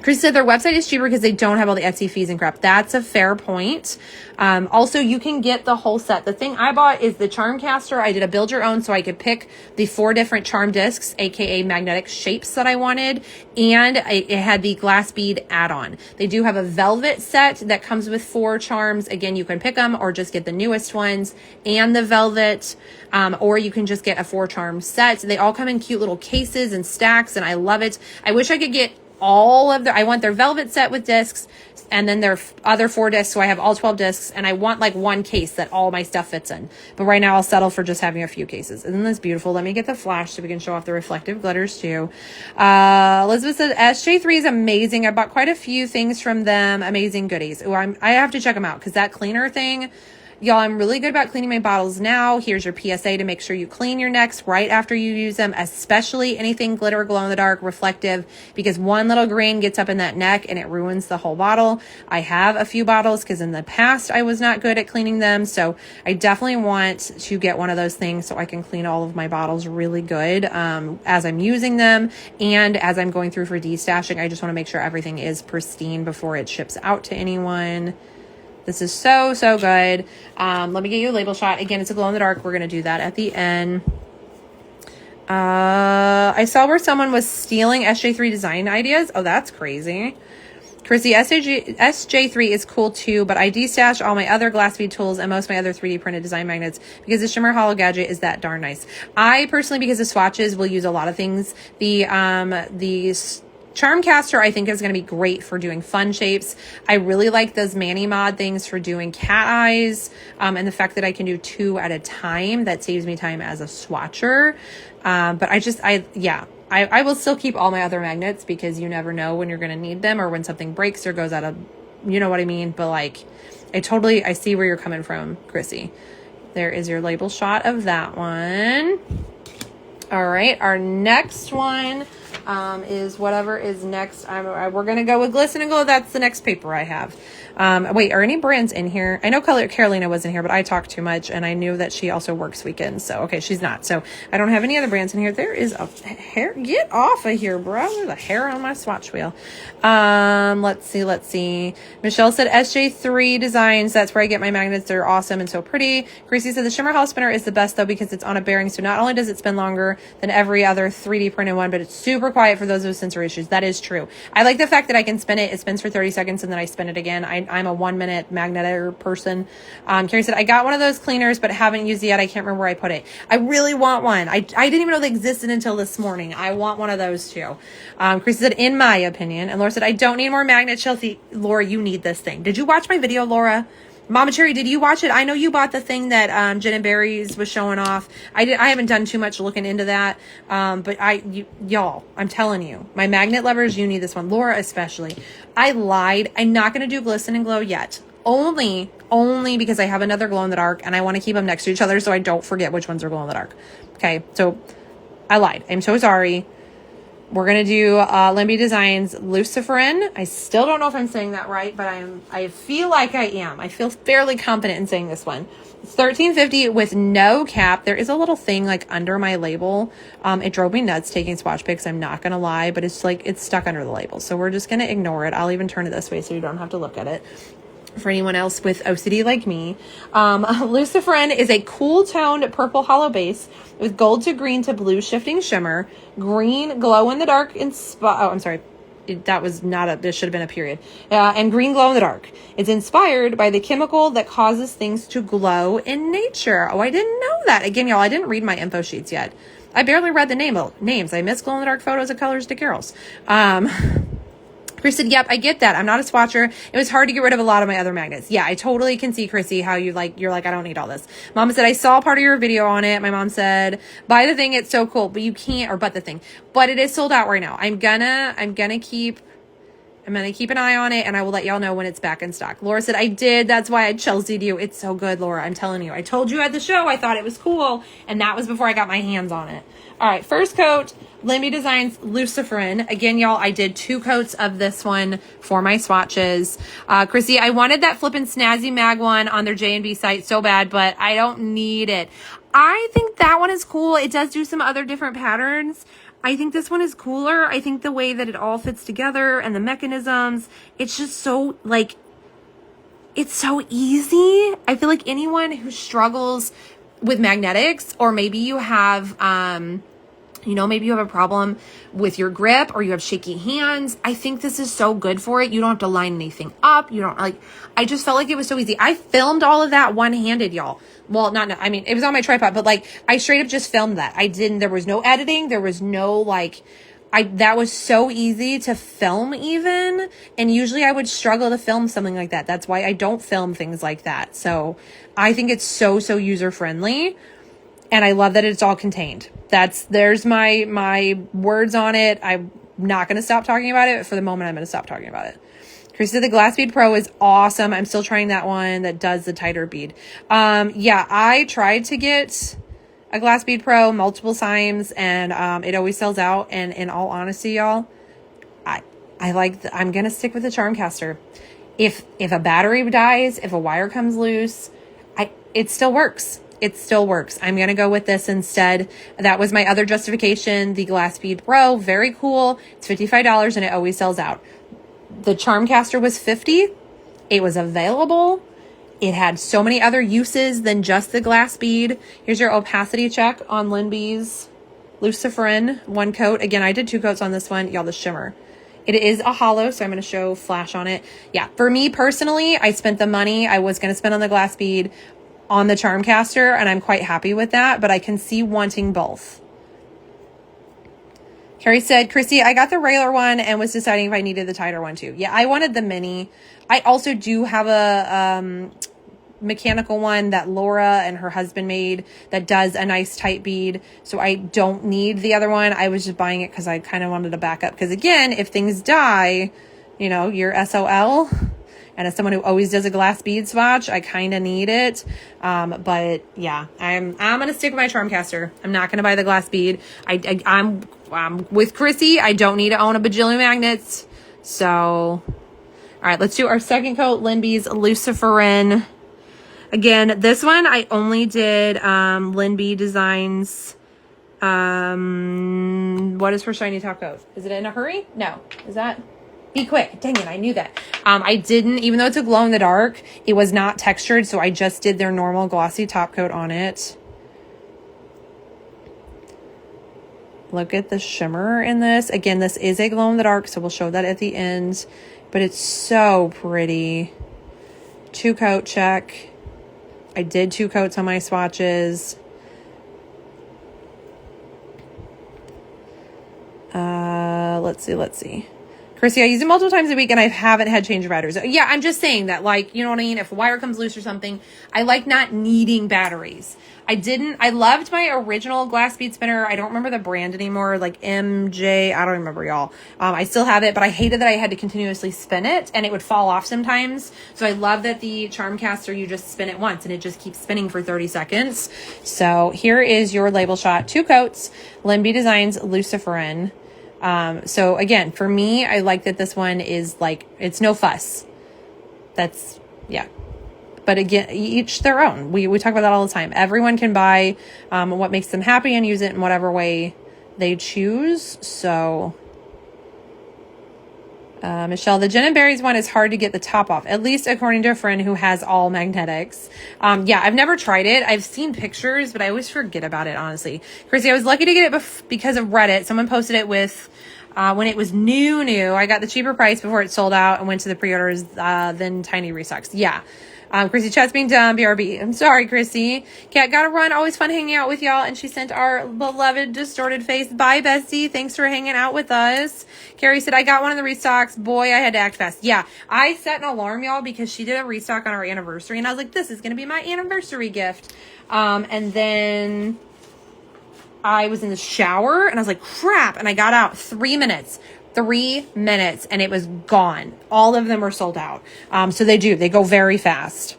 Chris said their website is cheaper because they don't have all the Etsy fees and crap. That's a fair point. Also, you can get the whole set. The thing I bought is the charm caster. I did a build your own so I could pick the 4 different charm discs, aka magnetic shapes that I wanted. And it had the glass bead add-on. They do have a velvet set that comes with 4 charms. Again, you can pick them or just get the newest ones and the velvet. Or you can just get a 4 charm set. They all come in cute little cases and stacks, and I love it. I wish I could get all of I want their velvet set with discs and then their other 4 discs, so I have all 12 discs, and I want like 1 case that all my stuff fits in. But right now I'll settle for just having a few cases. Isn't this beautiful? Let me get the flash so we can show off the reflective glitters too. Elizabeth says SJ3 is amazing. I bought quite a few things from them. Amazing goodies. Ooh, I have to check them out because that cleaner thing, y'all, I'm really good about cleaning my bottles now. Here's your PSA to make sure you clean your necks right after you use them, especially anything glitter, glow in the dark, reflective, because one little grain gets up in that neck and it ruins the whole bottle. I have a few bottles because in the past I was not good at cleaning them. So I definitely want to get one of those things so I can clean all of my bottles really good as I'm using them and as I'm going through for destashing. I just want to make sure everything is pristine before it ships out to anyone. This is so, so good. Let me get you a label shot. Again, it's a glow in the dark. We're going to do that at the end. I saw where someone was stealing SJ3 design ideas. Oh, that's crazy. Chrissy, SJ3 is cool too, but I destashed all my other glass bead tools and most of my other 3D printed design magnets because the Shimmer Hollow gadget is that darn nice. I personally, because of swatches, will use a lot of things. The Charm Caster, I think, is going to be great for doing fun shapes. I really like those Mani Mod things for doing cat eyes. And the fact that I can do 2 at a time, that saves me time as a swatcher. But I will still keep all my other magnets because you never know when you're going to need them or when something breaks or goes out of, you know what I mean? But like, I see where you're coming from, Chrissy. There is your label shot of that one. All right, our next one is whatever is next. We're going to go with Glisten and Glow. That's the next paper I have. Wait, are any brands in here? I know Carolina wasn't here, but I talk too much, and I knew that she also works weekends. So, okay, she's not. So, I don't have any other brands in here. There is a hair. Get off of here, bro. There's a hair on my swatch wheel. Let's see. Michelle said SJ3 Designs. That's where I get my magnets. They're awesome and so pretty. Gracie said the Shimmer Hollow Spinner is the best, though, because it's on a bearing. So, not only does it spin longer than every other 3D printed one, but it's super quiet for those with sensory issues. That is true. I like the fact that I can spin it. It spins for 30 seconds, and then I spin it again. I'm a 1-minute magneter person. Carrie said, I got one of those cleaners, but haven't used it yet. I can't remember where I put it. I really want one. I didn't even know they existed until this morning. I want one of those too. Chris said, in my opinion. And Laura said, I don't need more magnets. Chelsea, Laura, you need this thing. Did you watch my video, Laura? Mama Cherry, did you watch it? I know you bought the thing that Jen and Barry's was showing off. I haven't done too much looking into that. But y'all, I'm telling you, my magnet lovers, you need this one. Laura especially. I lied. I'm not going to do Glisten and Glow yet. Only because I have another glow in the dark and I want to keep them next to each other so I don't forget which ones are glow in the dark. Okay, so I lied. I'm so sorry. We're going to do LynB Designs Luciferin. I still don't know if I'm saying that right, but I feel like I am. I feel fairly confident in saying this one. It's $13.50 with no cap. There is a little thing like under my label. It drove me nuts taking swatch pics. I'm not going to lie, but it's like it's stuck under the label. So we're just going to ignore it. I'll even turn it this way so you don't have to look at it. For anyone else with OCD like me, Luciferin is a cool toned purple hollow base with gold to green to blue shifting shimmer, green glow in the dark that was not a, this should have been a period. And green glow in the dark. It's inspired by the chemical that causes things to glow in nature. Oh, I didn't know that. Again, y'all, I didn't read my info sheets yet. I barely read the names. I miss glow in the dark photos of colors to Carols. Chris said, yep, I get that. I'm not a swatcher. It was hard to get rid of a lot of my other magnets. Yeah, I totally can see, Chrissy, how you're like, I don't need all this. Mama said, I saw part of your video on it. My mom said, buy the thing. It's so cool, but you can't, or but the thing, but it is sold out right now. I'm gonna keep an eye on it, and I will let y'all know when it's back in stock. Laura said, I did. That's why I Chelsea'd you. It's so good, Laura. I'm telling you. I told you at the show I thought it was cool, and that was before I got my hands on it. All right, first coat, LynB Designs Luciferin. Again, y'all, I did 2 coats of this one for my swatches. Chrissy, I wanted that flippin' snazzy mag one on their J&B site so bad, but I don't need it. I think that one is cool. It does do some other different patterns. I think this one is cooler. I think the way that it all fits together and the mechanisms, it's just so, like, it's so easy. I feel like anyone who struggles with magnetics, or maybe you have, maybe you have a problem with your grip or you have shaky hands, I think this is so good for it. You don't have to line anything up. You don't, like, I just felt like it was so easy. I filmed all of that one-handed, y'all. Well, it was on my tripod, but like, I straight up just filmed that. There was no editing. There was no that was so easy to film even. And usually I would struggle to film something like that. That's why I don't film things like that. So I think it's so user friendly. And I love that it's all contained. There's my words on it. I'm not going to stop talking about it. For the moment, I'm going to stop talking about it. Chris said the Glass Bead Pro is awesome. I'm still trying that one that does the tighter bead. Yeah, I tried to get a Glass Bead Pro multiple times, and it always sells out. And in all honesty, y'all, I'm going to stick with the Charmcaster. If a battery dies, if a wire comes loose, it still works. It still works. I'm going to go with this instead. That was my other justification. The Glass Bead Pro, very cool. It's $55 and it always sells out. The Charmcaster was $50. It was available. It had so many other uses than just the glass bead. Here's your opacity check on LynB's Luciferin 1 coat. Again, I did 2 coats on this one. Y'all, the shimmer. It is a hollow, so I'm going to show flash on it. Yeah, for me personally, I spent the money I was going to spend on the glass bead on the Charmcaster, and I'm quite happy with that, but I can see wanting both. Carrie said, Chrissy, I got the regular one and was deciding if I needed the tighter one too. Yeah, I wanted the mini. I also do have a mechanical one that Laura and her husband made that does a nice tight bead, so I don't need the other one. I was just buying it because I kind of wanted to back up, because again, if things die, you're SOL. And as someone who always does a glass bead swatch, I kind of need it. But yeah, I'm going to stick with my Charmcaster. I'm not going to buy the glass bead. I'm with Chrissy. I don't need to own a bajillion magnets. So, all right, let's do our second coat, LynB's Luciferin. Again, this one, I only did LynB Designs. What is for shiny top coat? Is it in a hurry? No. Is that... Be quick. Dang it, I knew that. I didn't, even though it's a glow in the dark, it was not textured, so I just did their normal glossy top coat on it. Look at the shimmer in this. Again, this is a glow in the dark, so we'll show that at the end. But it's so pretty. 2 coat check. I did 2 coats on my swatches. Let's see. Chrissy, I use it multiple times a week and I haven't had change of batteries. Yeah, I'm just saying that, like, you know what I mean? If a wire comes loose or something, I like not needing batteries. I loved my original glass bead spinner. I don't remember the brand anymore, like MJ, I don't remember, y'all. I still have it, but I hated that I had to continuously spin it and it would fall off sometimes. So I love that the Charmcaster, you just spin it once and it just keeps spinning for 30 seconds. So here is your label shot, 2 coats, LynB Designs Luciferin. So again, for me, I like that this one is like, it's no fuss. Yeah. But again, each their own. We talk about that all the time. Everyone can buy, what makes them happy and use it in whatever way they choose. So, Michelle, the Gin and Berries one is hard to get the top off, at least according to a friend who has all magnetics. Yeah, I've never tried it. I've seen pictures, but I always forget about it, honestly. Chrissy, I was lucky to get it because of Reddit. Someone posted it with when it was new. I got the cheaper price before it sold out and went to the pre-orders, then tiny restocks. Yeah. Chrissy, chat's being done, BRB. I'm sorry, Chrissy. Cat, gotta run. Always fun hanging out with y'all. And she sent our beloved distorted face. Bye, Bestie. Thanks for hanging out with us. Carrie said, I got one of the restocks. Boy, I had to act fast. Yeah, I set an alarm, y'all, because she did a restock on our anniversary. And I was like, this is going to be my anniversary gift. And then I was in the shower and I was like, crap. And I got out 3 minutes. 3 minutes and it was gone. All of them are sold out. So they go very fast.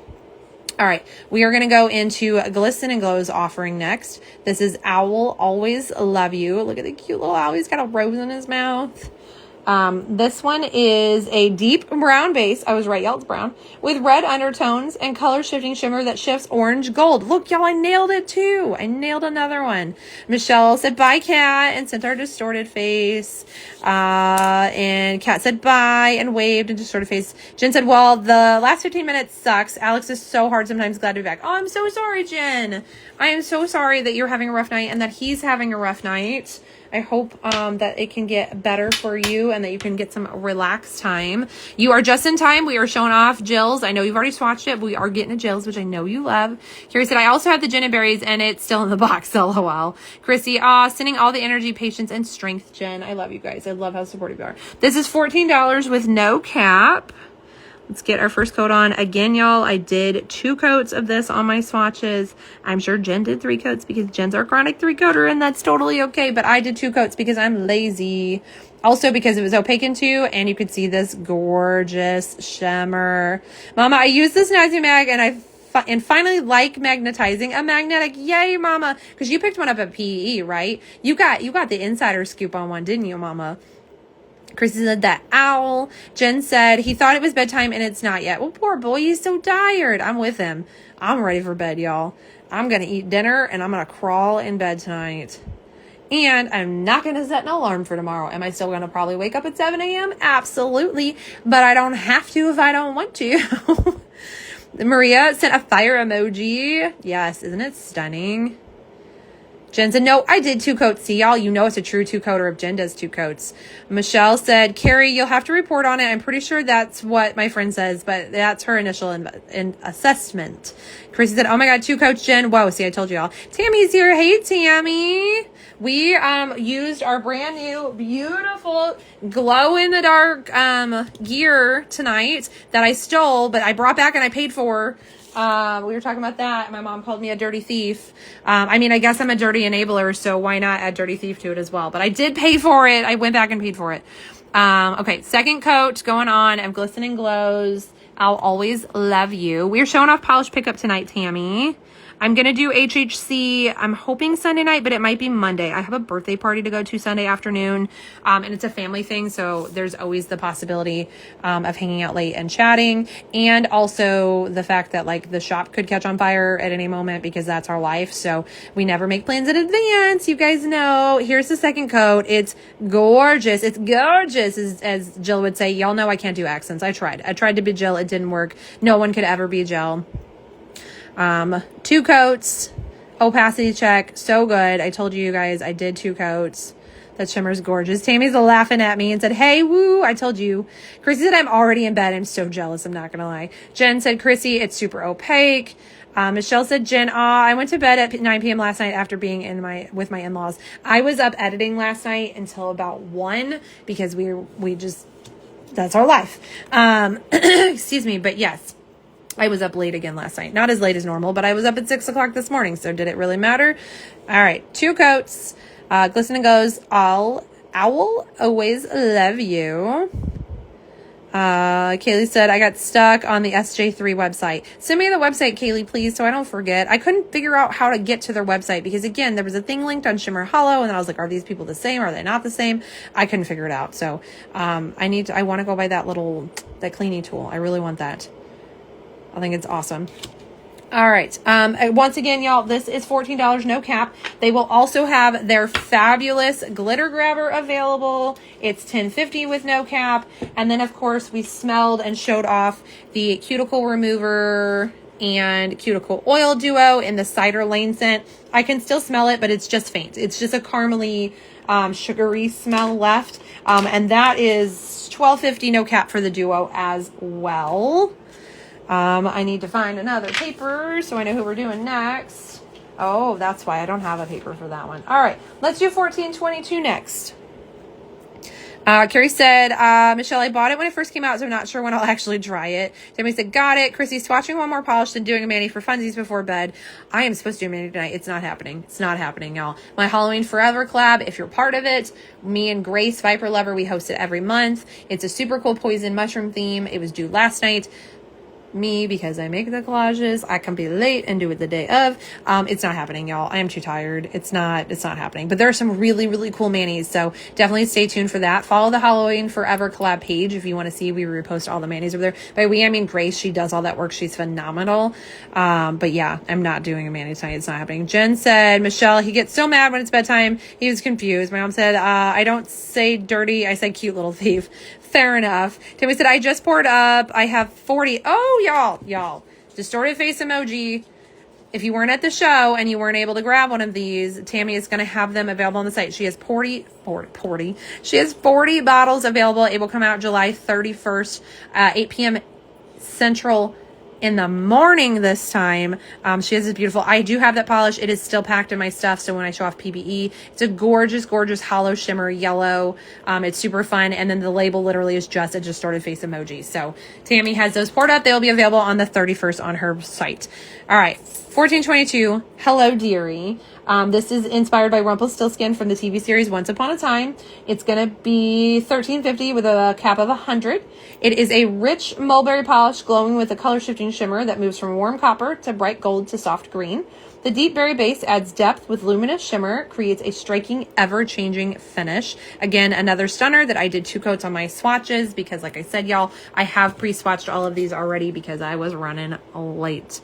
All right, we are going to go into Glisten and Glow's offering next. This is Owl, Always Love You. Look at the cute little owl. He's got a rose in his mouth. This one is a deep brown base. I was right, y'all, it's brown. With red undertones and color shifting shimmer that shifts orange gold. Look, y'all, I nailed it too. I nailed another one. Michelle said bye, Cat, and sent our distorted face. And Cat said bye and waved and distorted face. Jen said, well, the last 15 minutes sucks. Alex is so hard sometimes. Glad to be back. Oh, I'm so sorry, Jen. I am so sorry that you're having a rough night and that he's having a rough night. I hope that it can get better for you and that you can get some relaxed time. You are just in time. We are showing off Jill's. I know you've already swatched it, but we are getting a Jill's, which I know you love. Carrie said, I also have the gin and berries and it's still in the box. LOL. Chrissy, sending all the energy, patience, and strength, Jen. I love you guys. I love how supportive you are. This is $14 with no cap. Let's get our first coat on. Again, y'all, I did 2 coats of this on my swatches. I'm sure Jen did 3 coats because Jen's our chronic 3-coater, and that's totally okay. But I did 2 coats because I'm lazy. Also because it was opaque in 2, and you could see this gorgeous shimmer. Mama, I used this Nazi Mag, and finally like magnetizing a magnetic. Yay, Mama. Because you picked one up at PE, right? You got the insider scoop on one, didn't you, Mama? Chrissy said that owl. Jen said he thought it was bedtime and it's not yet. Well, poor boy, he's so tired. I'm with him. I'm ready for bed, y'all. I'm going to eat dinner and I'm going to crawl in bed tonight. And I'm not going to set an alarm for tomorrow. Am I still going to probably wake up at 7 a.m.? Absolutely. But I don't have to if I don't want to. Maria sent a fire emoji. Yes, isn't it stunning? Jen said, no, I did 2 coats. See, y'all, you know it's a true 2-coater if Jen does 2 coats. Michelle said, Carrie, you'll have to report on it. I'm pretty sure that's what my friend says, but that's her initial assessment. Chrissy said, oh my God, 2 coats, Jen. Whoa, see, I told you all. Tammy's here. Hey, Tammy. We used our brand new, beautiful glow-in-the-dark gear tonight that I stole, but I brought back and I paid for. We were talking about that. My mom called me a dirty thief. I mean, I guess I'm a dirty enabler, so why not add dirty thief to it as well? But I did pay for it. I went back and paid for it. Okay, second coat going on of Glisten and Glows. I'll Always Love You. We're showing off polish pickup tonight, Tammy. I'm going to do HHC. I'm hoping Sunday night, but it might be Monday. I have a birthday party to go to Sunday afternoon, and it's a family thing, so there's always the possibility of hanging out late and chatting, and also the fact that, like, the shop could catch on fire at any moment because that's our life, so we never make plans in advance. You guys know. Here's the second coat. It's gorgeous. It's gorgeous, as Jill would say. Y'all know I can't do accents. I tried to be Jill. It didn't work. No one could ever be Jill. 2 coats, opacity check, so good. I told you guys I did 2 coats. That shimmer's gorgeous. Tammy's laughing at me and said, hey, woo, I told you. Chrissy said I'm already in bed. I'm so jealous, I'm not gonna lie. Jen said, Chrissy, it's super opaque. Michelle said, Jen, I went to bed at 9 p.m. last night after being with my in-laws. I was up editing last night until about 1 because we just, that's our life. Excuse me, but yes. I was up late again last night. Not as late as normal, but I was up at 6 o'clock this morning. So did it really matter? All right. 2 coats. Glisten and Goes. Owl, Always Love You. Kaylee said, I got stuck on the SJ3 website. Send me the website, Kaylee, please, so I don't forget. I couldn't figure out how to get to their website because, again, there was a thing linked on Shimmer Hollow, and then I was like, are these people the same? Are they not the same? I couldn't figure it out. So I want to go by that cleaning tool. I really want that. I think it's awesome. All right. Once again, y'all, this is $14, no cap. They will also have their fabulous glitter grabber available. It's $10.50 with no cap. And then, of course, we smelled and showed off the cuticle remover and cuticle oil duo in the cider lane scent. I can still smell it, but it's just faint. It's just a caramely sugary smell left. And that is $12.50, no cap for the duo as well. I need to find another paper so I know who we're doing next. Oh, that's why I don't have a paper for that one. All right, let's do 1422 next. Carrie said, Michelle, I bought it when it first came out, so I'm not sure when I'll actually try it. Tammy said, got it. Chrissy's swatching one more polish than doing a mani for funsies before bed. I am supposed to do a mani tonight. It's not happening. It's not happening, y'all. My Halloween Forever collab, if you're part of it, me and Grace, Viper Lover, we host it every month. It's a super cool poison mushroom theme. It was due last night. Me, because I make the collages, I can be late and do it the day of. It's not happening, y'all. I am too tired. It's not happening. But there are some really, really cool manis, so definitely stay tuned for that. Follow the Halloween Forever collab page if you want to see. We repost all the manis over there. By we, I mean Grace. She does all that work. She's phenomenal. But yeah, I'm not doing a mani tonight. It's not happening. Jen said, Michelle, he gets so mad when it's bedtime. He was confused. My mom said, I don't say dirty. I say cute little thief. Fair enough. Tammy said, I just poured up. I have 40. Oh, y'all. Distorted face emoji. If you weren't at the show and you weren't able to grab one of these, Tammy is going to have them available on the site. She has 40. She has 40 bottles available. It will come out July 31st, 8 p.m. Central in the morning this time. She has this beautiful, I do have that polish. It is still packed in my stuff. So when I show off PBE, it's a gorgeous, gorgeous hollow shimmer yellow. It's super fun. And then the label literally is just a distorted face emoji. So Tammy has those poured up. They will be available on the 31st on her site. All right. 1422, Hello Dearie. This is inspired by Rumpelstiltskin from the TV series Once Upon a Time. It's going to be $13.50 with a cap of 100. It is a rich mulberry polish glowing with a color shifting shimmer that moves from warm copper to bright gold to soft green. The deep berry base adds depth with luminous shimmer, creates a striking, ever-changing finish. Again, another stunner that I did 2 coats on my swatches because, like I said, y'all, I have pre-swatched all of these already because I was running late.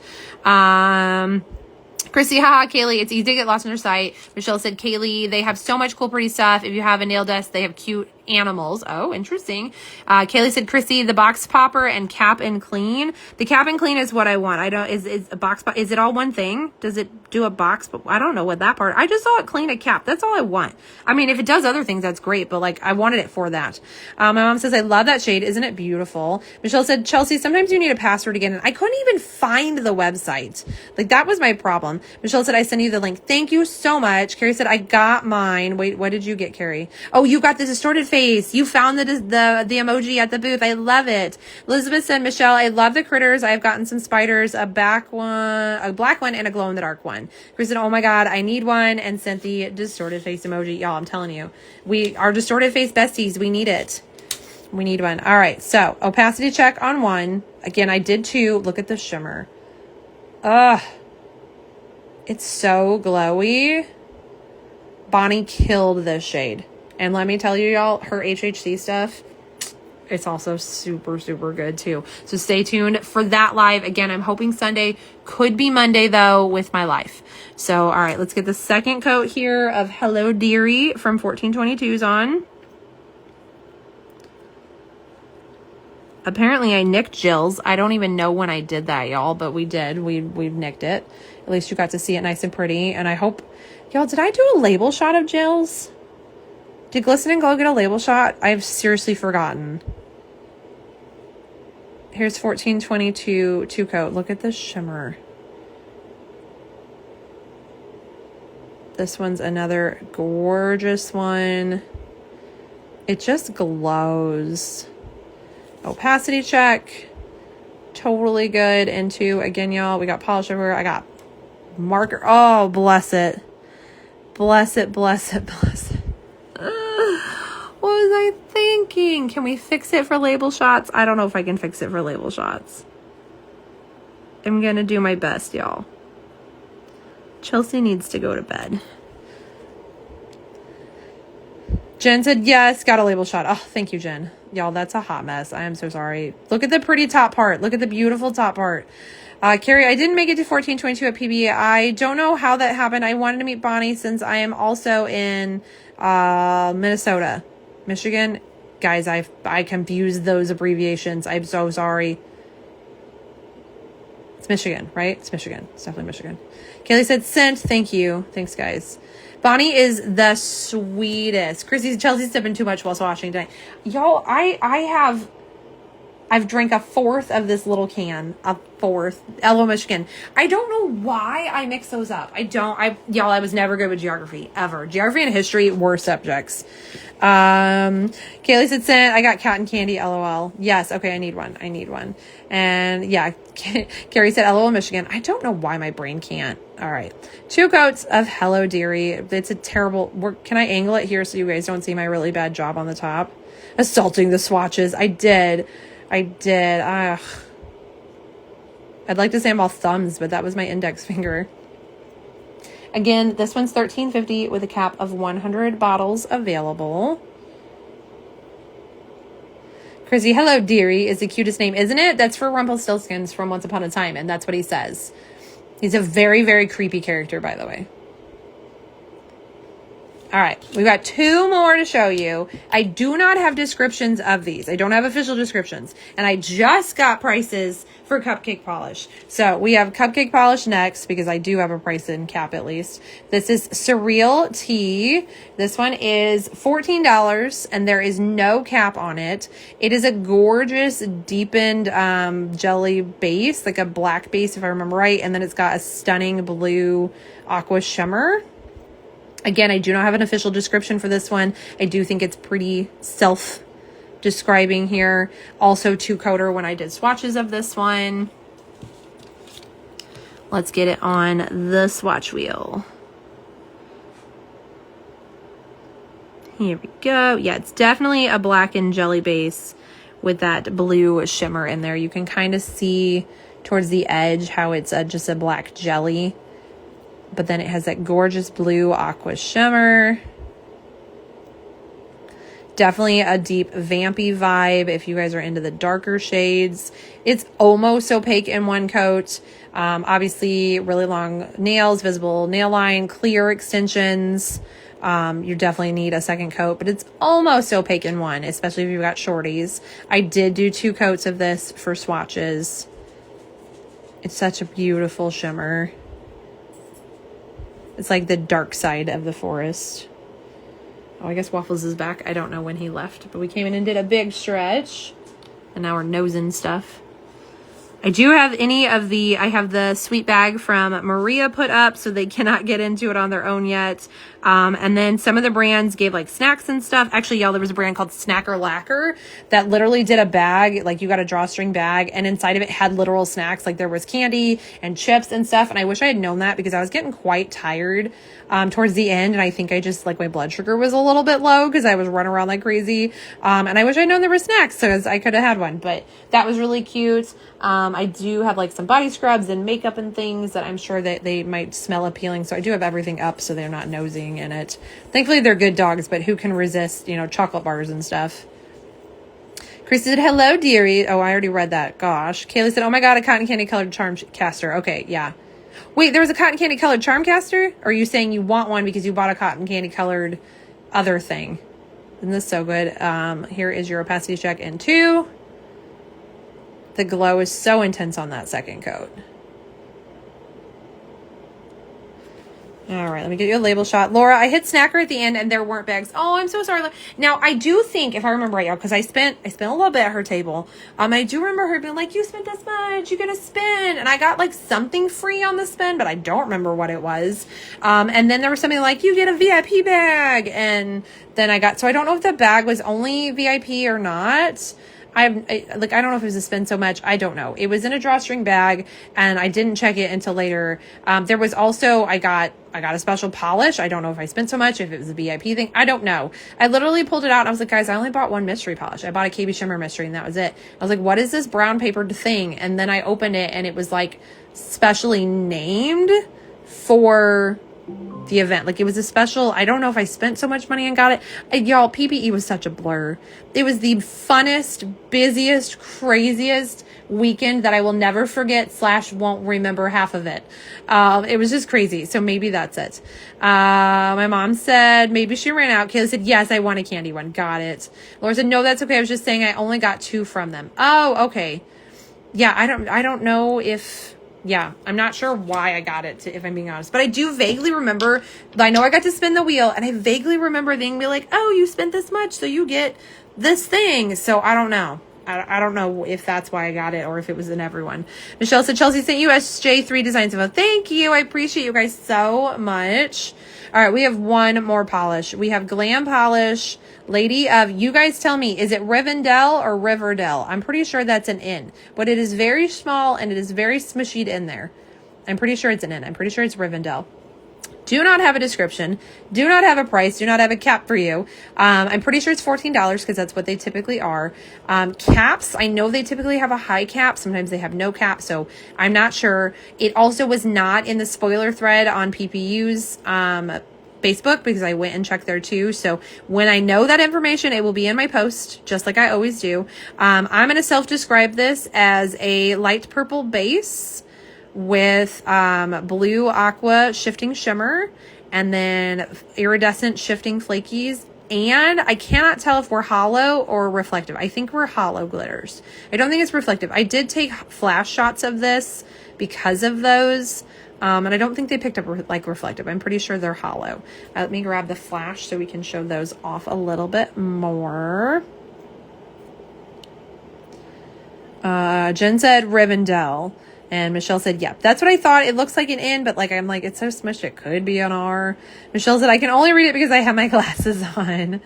Chrissy, haha, Kaylee, it's easy to get lost on their site. Michelle said, Kaylee, they have so much cool, pretty stuff. If you have a nail desk, they have cute animals. Oh, interesting. Kaylee said, Chrissy, the box popper and cap and clean. The cap and clean is what I want. I don't, is a box, is it all one thing? Does it do a box? But I don't know what that part, I just saw it clean a cap. That's all I want. I mean, if it does other things, that's great, but like I wanted it for that. My mom says, I love that shade. Isn't it beautiful? Michelle said, Chelsea, sometimes you need a password to get in. I couldn't even find the website. Like that was my problem. Michelle said, I sent you the link. Thank you so much. Carrie said, I got mine. Wait, what did you get, Carrie? Oh, you got the distorted face. You found the emoji at the booth. I love it. Elizabeth said, Michelle, I love the critters. I've gotten some spiders, a black one, and a glow in the dark one. Chris said, oh my God, I need one, and sent the distorted face emoji. Y'all, I'm telling you, we are distorted face besties. We need it. We need one. All right. So opacity check on one. Again, I did 2. Look at the shimmer. Ugh. It's so glowy. Bonnie killed this shade. And let me tell you, y'all, her HHC stuff, it's also super, super good too. So stay tuned for that live. Again, I'm hoping Sunday, could be Monday though, with my life. So, all right, let's get the second coat here of Hello Dearie from 1422's on. Apparently I nicked Jill's. I don't even know when I did that, y'all, but we did. We've nicked it. At least you got to see it nice and pretty. And I hope, y'all, did I do a label shot of Jill's? Did Glisten and Glow get a label shot? I've seriously forgotten. Here's 1422 2-coat. Look at the shimmer. This one's another gorgeous one. It just glows. Opacity check. Totally good. And 2, again, y'all, we got polish everywhere. I got marker. Oh, bless it. Bless it, bless it, bless it. What was I thinking? Can we fix it for label shots? I don't know if I can fix it for label shots. I'm gonna do my best, y'all. Chelsea needs to go to bed. Jen said, yes, got a label shot. Oh, thank you, Jen. Y'all, that's a hot mess. I am so sorry. Look at the pretty top part. Look at the beautiful top part. Carrie, I didn't make it to 1422 at PB. I don't know how that happened. I wanted to meet Bonnie since I am also in Minnesota. Michigan. Guys, I confused those abbreviations. I'm so sorry. It's Michigan, right? It's Michigan. It's definitely Michigan. Kaylee said sent. Thank you. Thanks, guys. Bonnie is the sweetest. Chelsea's sipping too much while watching tonight. Y'all, I've drank a fourth of this little can. A fourth. LO Michigan. I don't know why I mix those up. Y'all, I was never good with geography. Ever. Geography and history, worst subjects. Kaylee said, sent. I got cotton candy, LOL. Yes. Okay. I need one. And yeah, Carrie said, LOL Michigan. I don't know why my brain can't. All right. 2 coats of Hello Dearie. It's a terrible, can I angle it here so you guys don't see my really bad job on the top? Assaulting the swatches. I did. Ugh. I'd like to say I'm all thumbs, but that was my index finger. Again, this one's $13.50 with a cap of 100 bottles available. Chrissy, Hello Dearie is the cutest name, isn't it? That's for Rumpelstiltskin's from Once Upon a Time, and that's what he says. He's a very, very creepy character, by the way. All right, we've got 2 more to show you. I do not have descriptions of these. I don't have official descriptions. And I just got prices for Cupcake Polish. So we have Cupcake Polish next because I do have a price in cap at least. This is Surreal Tea. This one is $14 and there is no cap on it. It is a gorgeous deepened jelly base, like a black base if I remember right. And then it's got a stunning blue aqua shimmer. Again, I do not have an official description for this one. I do think it's pretty self-describing here. Also 2-coater when I did swatches of this one. Let's get it on the swatch wheel. Here we go. Yeah, it's definitely a black and jelly base with that blue shimmer in there. You can kind of see towards the edge how it's just a black jelly. But then it has that gorgeous blue aqua shimmer. Definitely a deep vampy vibe if you guys are into the darker shades. It's almost opaque in 1 coat. Obviously, really long nails, visible nail line, clear extensions. You definitely need a 2nd coat, but it's almost opaque in 1, especially if you've got shorties. I did do 2 coats of this for swatches. It's such a beautiful shimmer. It's like the dark side of the forest. Oh, I guess Waffles is back. I don't know when he left, but we came in and did a big stretch. And now we're nosing stuff. I do have I have the sweet bag from Maria put up, so they cannot get into it on their own yet. And then some of the brands gave like snacks and stuff. Actually, y'all, there was a brand called Snacker Lacquer that literally did a bag, like you got a drawstring bag, and inside of it had literal snacks. Like there was candy and chips and stuff. And I wish I had known that because I was getting quite tired towards the end. And I think I just, like, my blood sugar was a little bit low because I was running around like crazy. And I wish I'd known there were snacks because I could have had one. But that was really cute. I do have like some body scrubs and makeup and things that I'm sure that they might smell appealing. So I do have everything up so they're not nosing in it. Thankfully, they're good dogs, but who can resist, chocolate bars and stuff? Chris said, hello, dearie. Oh, I already read that. Gosh. Kaylee said, oh my God, a cotton candy colored charm caster. Okay, yeah. Wait, there was a cotton candy colored charm caster? Or are you saying you want one because you bought a cotton candy colored other thing? Isn't this so good? Here is your opacity check in 2. The glow is so intense on that 2nd coat. All right, let me get you a label shot. Laura, I hit Snacker at the end and there weren't bags. Oh, I'm so sorry. Now, I do think, if I remember right, y'all, because I spent a little bit at her table. I do remember her being like, you spent this much, you get a spin. And I got like something free on the spin, but I don't remember what it was. And then there was something like, you get a VIP bag. And then so I don't know if the bag was only VIP or not. I don't know if it was a spin so much. I don't know. It was in a drawstring bag and I didn't check it until later. There was also, I got a special polish. I don't know if I spent so much, if it was a VIP thing. I don't know. I literally pulled it out and I was like, guys, I only bought 1 mystery polish. I bought a KB Shimmer mystery and that was it. I was like, what is this brown papered thing? And then I opened it and it was like specially named for the event. Like it was a special, I don't know if I spent so much money and got it. Y'all, PPE was such a blur. It was the funnest, busiest, craziest weekend that I will never forget / won't remember half of it. It was just crazy. So maybe that's it. My mom said maybe she ran out. Kayla said, yes, I want a candy one. Got it. Laura said, no, that's okay. I was just saying I only got 2 from them. Oh, okay. Yeah, I don't know if Yeah, I'm not sure why I got it, if I'm being honest. But I do vaguely remember, I know I got to spin the wheel, and I vaguely remember being like, oh, you spent this much, so you get this thing. So I don't know. I don't know if that's why I got it or if it was in everyone. Michelle said, Chelsea sent you SJ3 designs info. Thank you. I appreciate you guys so much. All right, we have one more polish. We have Glam Polish, Lady of, you guys tell me, is it Rivendell or Riverdale? I'm pretty sure that's an N, but it is very small and it is very smushied in there. I'm pretty sure it's an N. I'm pretty sure it's Rivendell. Do not have a description. Do not have a price. Do not have a cap for you. I'm pretty sure it's $14 because that's what they typically are. Caps, I know they typically have a high cap. Sometimes they have no cap, so I'm not sure. It also was not in the spoiler thread on PPU's Facebook because I went and checked there too. So when I know that information, it will be in my post, just like I always do. I'm going to self-describe this as a light purple base with blue aqua shifting shimmer and then iridescent shifting flakies. And I cannot tell if we're hollow or reflective. I think we're hollow glitters. I don't think it's reflective. I did take flash shots of this because of those. And I don't think they picked up like reflective. I'm pretty sure they're hollow. Let me grab the flash so we can show those off a little bit more. Jen said Rivendell. And Michelle said, yep, that's what I thought. It looks like an N, but like, I'm like, it's so smushed. It could be an R. Michelle said, I can only read it because I have my glasses on.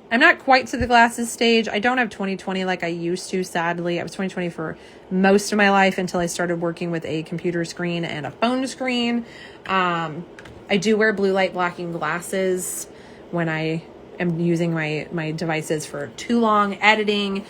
I'm not quite to the glasses stage. I don't have 20/20 like I used to, sadly. I was 20/20 for most of my life until I started working with a computer screen and a phone screen. I do wear blue light blocking glasses when I am using my devices for too long editing,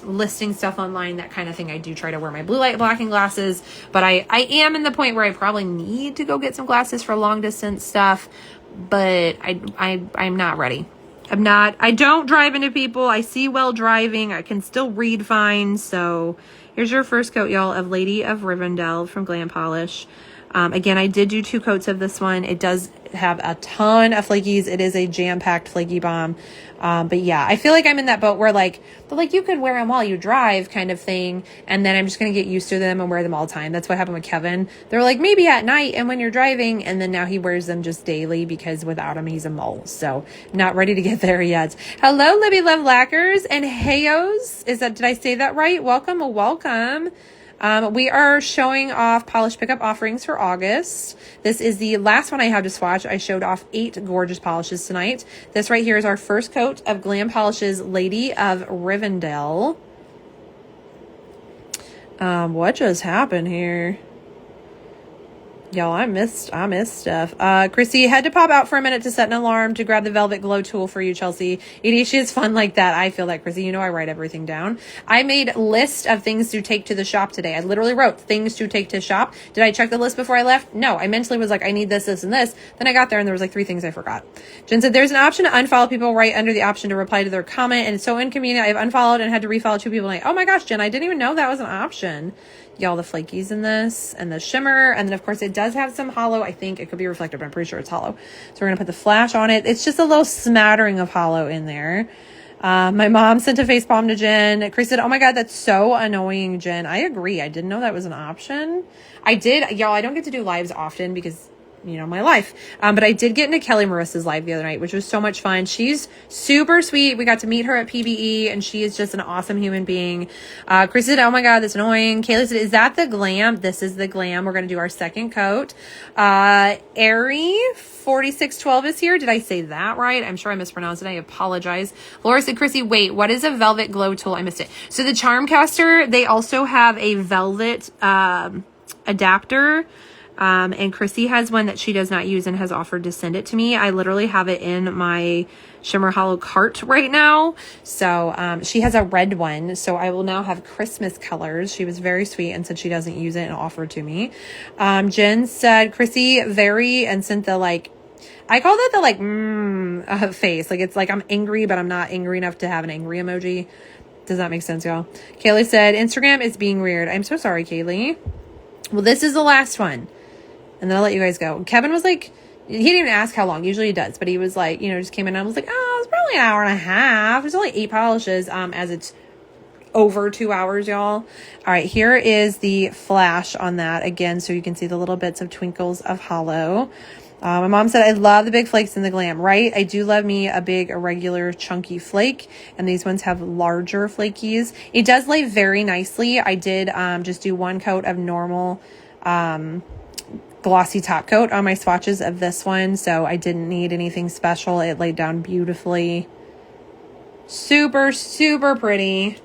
listing stuff online, that kind of thing. I do try to wear my blue light blocking glasses, but I am in the point where I probably need to go get some glasses for long distance stuff, but I'm not ready. I don't drive into people. I see well driving. I can still read fine. So here's your first coat, y'all, of Lady of Rivendell from Glam Polish. Again, I did do 2 coats of this one. It does have a ton of flakies. It is a jam-packed flaky bomb. But yeah, I feel like I'm in that boat where like, but like you could wear them while you drive kind of thing. And then I'm just going to get used to them and wear them all the time. That's what happened with Kevin. They're like, maybe at night and when you're driving. And then now he wears them just daily because without them, he's a mole. So not ready to get there yet. Hello, Libby Love Lacquers and Hayos. Did I say that right? Welcome. Welcome. We are showing off polish pickup offerings for August. This is the last one I have to swatch. I showed off 8 gorgeous polishes tonight. This right here is our first coat of Glam Polish's Lady of Rivendell. What just happened here? Y'all, I missed stuff. Chrissy had to pop out for a minute to set an alarm to grab the Velvet Glow tool for you, Chelsea. Edie, she is fun like that. I feel that, Chrissy. You know I write everything down. I made a list of things to take to the shop today. I literally wrote things to take to shop. Did I check the list before I left? No. I mentally was like, I need this, this, and this. Then I got there and there was like 3 things I forgot. Jen said, there's an option to unfollow people right under the option to reply to their comment, and it's so inconvenient. I've unfollowed and had to refollow 2 people. Like, oh my gosh, Jen, I didn't even know that was an option. Y'all, the flakies in this and the shimmer, and then of course it does have some hollow. I think it could be reflective, but I'm pretty sure it's hollow. So we're gonna put the flash on it. It's just a little smattering of hollow in there. My mom sent a facepalm to Jen. Chris said, oh my god, that's so annoying, Jen. I agree. I didn't know that was an option. I did, y'all, I don't get to do lives often because you know, my life. But I did get into Kelly Marissa's live the other night, which was so much fun. She's super sweet. We got to meet her at PBE and she is just an awesome human being. Chris said, oh my God, that's annoying. Kaylee said, is that the Glam? This is the Glam. We're going to do our second coat. Airy 4612 is here. Did I say that right? I'm sure I mispronounced it. I apologize. Laura said, Chrissy, wait, what is a velvet glow tool? I missed it. So the Charmcaster, they also have a velvet, adapter. And Chrissy has one that she does not use and has offered to send it to me. I literally have it in my Shimmer Hollow cart right now. So, she has a red one. So I will now have Christmas colors. She was very sweet and said she doesn't use it and offered to me. Jen said, Chrissy, very, and sent the like, I call that the like, face. Like it's like I'm angry, but I'm not angry enough to have an angry emoji. Does that make sense, y'all? Kaylee said, Instagram is being weird. I'm so sorry, Kaylee. Well, this is the last one. And then I'll let you guys go. Kevin was like, he didn't even ask how long. Usually he does. But he was like, you know, just came in and I was like, oh, it's probably an hour and a half. There's only 8 polishes, as it's over 2 hours, y'all. All right, here is the flash on that again, so you can see the little bits of twinkles of hollow. My mom said, I love the big flakes in the Glam, right? I do love me a big, irregular, chunky flake, and these ones have larger flakies. It does lay very nicely. I did just do one coat of normal glossy top coat on my swatches of this one, so I didn't need anything special. It laid down beautifully. Super, super pretty.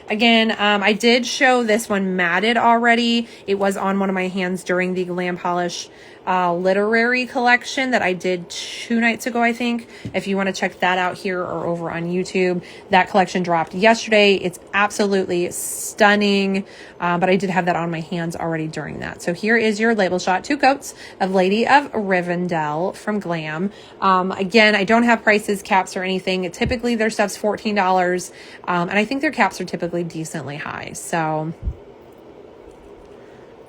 Again, I did show this one matted already. It was on one of my hands during the Glam Polish literary collection that I did 2 nights ago, I think. If you want to check that out here or over on YouTube, that collection dropped yesterday. It's absolutely stunning, but I did have that on my hands already during that. So here is your label shot, 2 coats of Lady of Rivendell from Glam. Again, I don't have prices, caps, or anything. Typically, their stuff's $14, and I think their caps are typically decently high. So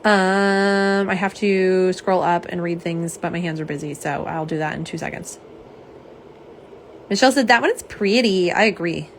I have to scroll up and read things, but my hands are busy, so I'll do that in 2 seconds. Michelle said that one is pretty. I agree.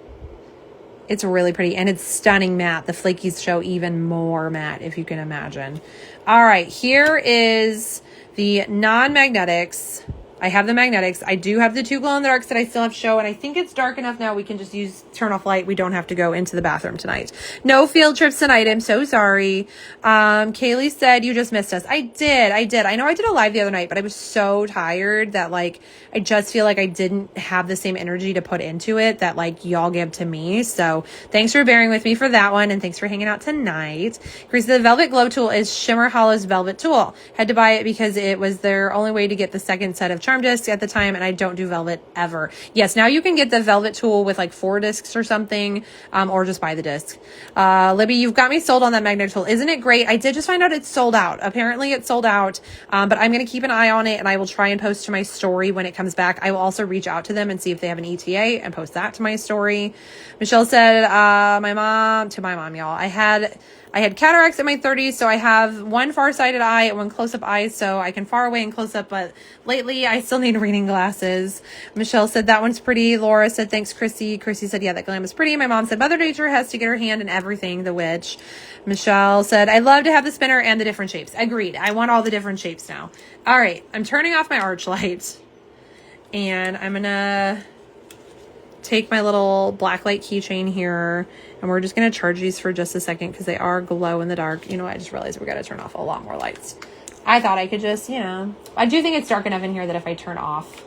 It's really pretty, and it's stunning matte. The flakies show even more matte, if you can imagine. All right, here is the non-magnetics. I have the magnetics. I do have the 2 glow-in-the-darks that I still have to show, and I think it's dark enough now we can just use turn off light. We don't have to go into the bathroom tonight. No field trips tonight. I'm so sorry. Kaylee said you just missed us. I did. I know I did a live the other night, but I was so tired that, like, I just feel like I didn't have the same energy to put into it that, like, y'all give to me. So thanks for bearing with me for that one, and thanks for hanging out tonight. Grace, the Velvet Glow Tool is Shimmer Hollow's Velvet Tool. Had to buy it because it was their only way to get the second set of charm discs at the time, and I don't do velvet ever. Yes, now you can get the velvet tool with like 4 discs or something, or just buy the disc. Libby, you've got me sold on that magnet tool. Isn't it great? I did just find out it's sold out. Apparently it's sold out, but I'm going to keep an eye on it, and I will try and post to my story when it comes back. I will also reach out to them and see if they have an ETA and post that to my story. Michelle said, my mom, y'all, I had cataracts in my 30s, so I have one far-sighted eye and one close-up eye, so I can far away and close up, but lately I still need reading glasses. Michelle said, that one's pretty. Laura said, thanks, Chrissy. Chrissy said, yeah, that Glam is pretty. My mom said, Mother Nature has to get her hand in everything, the witch. Michelle said, I love to have the spinner and the different shapes. Agreed. I want all the different shapes now. All right, I'm turning off my arch light, and I'm going to take my little black light keychain here, and we're just going to charge these for just a second because they are glow in the dark. You know what? I just realized we got to turn off a lot more lights. I thought I could just, you know, I do think it's dark enough in here that if I turn off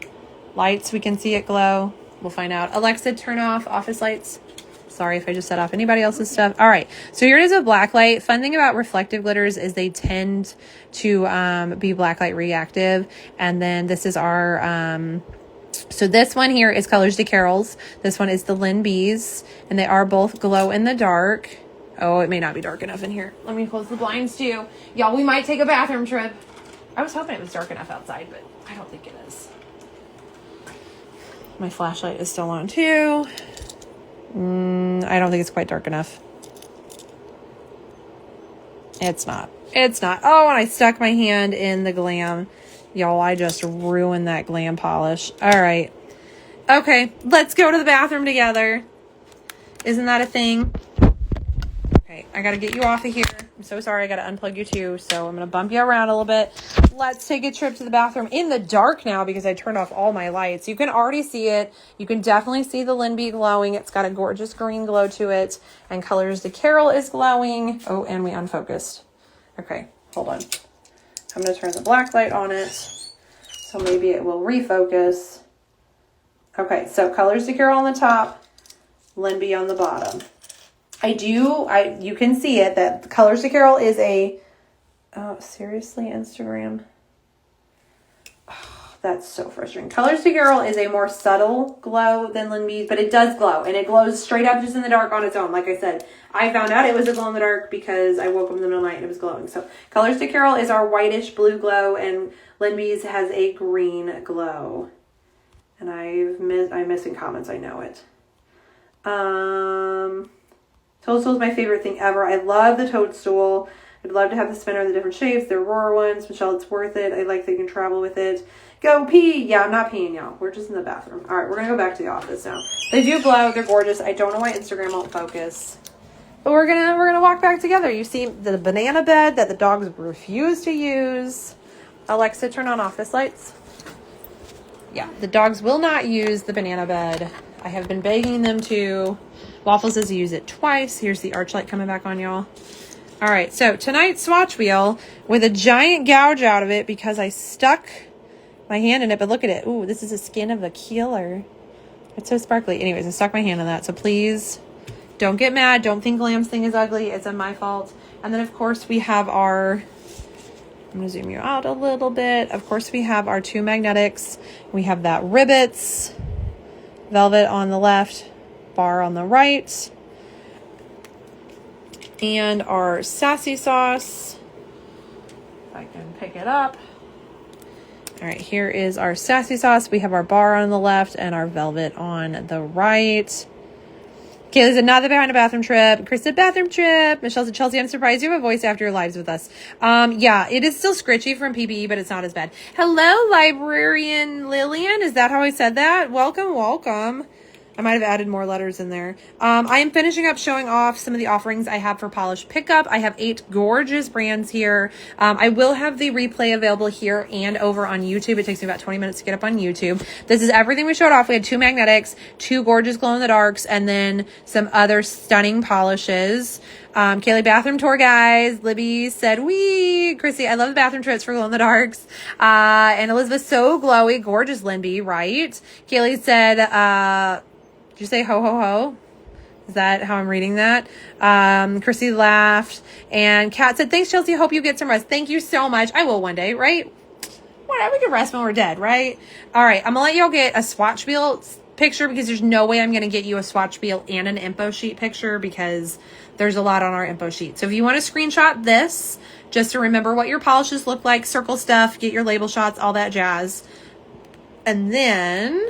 lights, we can see it glow. We'll find out. Alexa, turn off office lights. Sorry if I just set off anybody else's stuff. All right. So here it is a black light. Fun thing about reflective glitters is they tend to be black light reactive. And then this is our, so this one here is Colors to Carols. This one is the LynB's, and they are both glow in the dark. Oh, it may not be dark enough in here. Let me close the blinds too. Y'all, we might take a bathroom trip. I was hoping it was dark enough outside, but I don't think it is. My flashlight is still on too. I don't think it's quite dark enough. It's not. It's not. Oh, and I stuck my hand in the Glam. Y'all, I just ruined that Glam polish. All right. Okay, let's go to the bathroom together. Isn't that a thing? Okay, I got to get you off of here. I'm so sorry. I got to unplug you too, so I'm going to bump you around a little bit. Let's take a trip to the bathroom in the dark now because I turned off all my lights. You can already see it. You can definitely see the LynB glowing. It's got a gorgeous green glow to it, and Colors to Carol is glowing. Oh, and we unfocused. Okay, hold on. I'm going to turn the black light on it, so maybe it will refocus. Okay, so Colors to Carol on the top, LynB on the bottom. You can see it, that Colors to Carol is a, oh, seriously, Instagram? Oh, that's so frustrating. Colors to Carol is a more subtle glow than LynB's, but it does glow, and it glows straight up just in the dark on its own. Like I said, I found out it was a glow in the dark because I woke up in the middle of the night and it was glowing. So Colors to Carol is our whitish blue glow, and LynB's has a green glow. And I'm missing comments, I know it. Toadstool is my favorite thing ever. I love the toadstool. I'd love to have the spinner of the different shapes. They're Aurora ones. Michelle, it's worth it. I like that you can travel with it. Go pee. Yeah, I'm not peeing, y'all. We're just in the bathroom. All right, we're going to go back to the office now. They do glow. They're gorgeous. I don't know why Instagram won't focus. But we're gonna walk back together. You see the banana bed that the dogs refuse to use. Alexa, turn on office lights. Yeah, the dogs will not use the banana bed. I have been begging them to. Waffle says to use it twice. Here's the arch light coming back on, y'all. All right, so tonight's swatch wheel with a giant gouge out of it because I stuck my hand in it. But look at it. Ooh, this is the skin of a killer. It's so sparkly. Anyways, I stuck my hand in that. So please don't get mad. Don't think Glam's thing is ugly. It's my fault. And then, of course, we have our... I'm going to zoom you out a little bit. Of course, we have our 2 magnetics. We have that Ribbits, velvet on the left, bar on the right. And our Sassy sauce. If I can pick it up. All right, here is our Sassy sauce. We have our bar on the left and our velvet on the right. Kaylee said, not the behind a bathroom trip. Chris said, bathroom trip. Michelle said, Chelsea, I'm surprised you have a voice after your lives with us. Yeah, it is still scritchy from PPE, but it's not as bad. Hello, librarian Lillian. Is that how I said that? Welcome, welcome. I might have added more letters in there. I am finishing up showing off some of the offerings I have for polish pickup. I have 8 gorgeous brands here. I will have the replay available here and over on YouTube. It takes me about 20 minutes to get up on YouTube. This is everything we showed off. We had 2 magnetics, 2 gorgeous glow-in-the-darks, and then some other stunning polishes. Kaylee, bathroom tour, guys. Libby said, wee. Chrissy, I love the bathroom trips for glow-in-the-darks. And Elizabeth, so glowy. Gorgeous LynB, right? Kaylee said, did you say ho, ho, ho? Is that how I'm reading that? Chrissy laughed. And Kat said, thanks, Chelsea. Hope you get some rest. Thank you so much. I will one day, right? Whatever, we can rest when we're dead, right? All right, I'm going to let y'all get a swatch wheel picture because there's no way I'm going to get you a swatch wheel and an info sheet picture because there's a lot on our info sheet. So if you want to screenshot this, just to remember what your polishes look like, circle stuff, get your label shots, all that jazz. And then...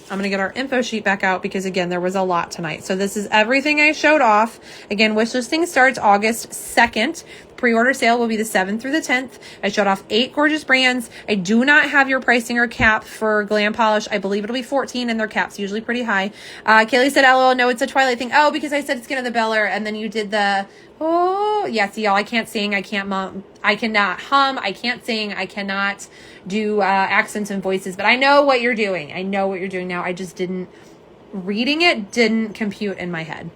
I'm going to get our info sheet back out because, again, there was a lot tonight. So this is everything I showed off. Again, Wishlising starts August 2nd. The pre-order sale will be the 7th through the 10th. I showed off 8 gorgeous brands. I do not have your pricing or cap for Glam Polish. I believe it'll be $14, and their cap's usually pretty high. Kaylee said, LOL, no, it's a Twilight thing. Oh, because I said Skin of the Beller, and then you did the... Oh, yeah, see, y'all, I can't sing, I can't I cannot hum, I can't sing, I cannot do accents and voices, but I know what you're doing. I know what you're doing now. I just didn't, reading it didn't compute in my head.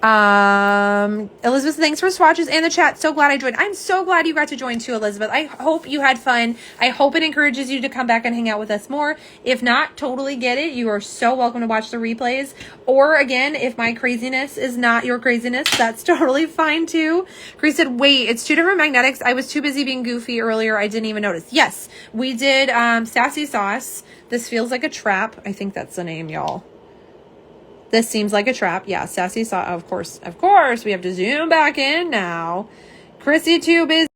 Elizabeth, thanks for swatches and the chat. So glad I joined. I'm so glad you got to join too, Elizabeth. I hope you had fun. I hope it encourages you to come back and hang out with us more. If not, totally get it. You are so welcome to watch the replays. Or again, if my craziness is not your craziness, that's totally fine too. Chris said, wait, it's 2 different magnetics. I was too busy being goofy earlier. I didn't even notice. Yes, we did Sassy Sauce. This feels like a trap. I think that's the name, y'all. This seems like a trap. Yeah, Sassy saw. Of course, we have to zoom back in now. Chrissy too busy.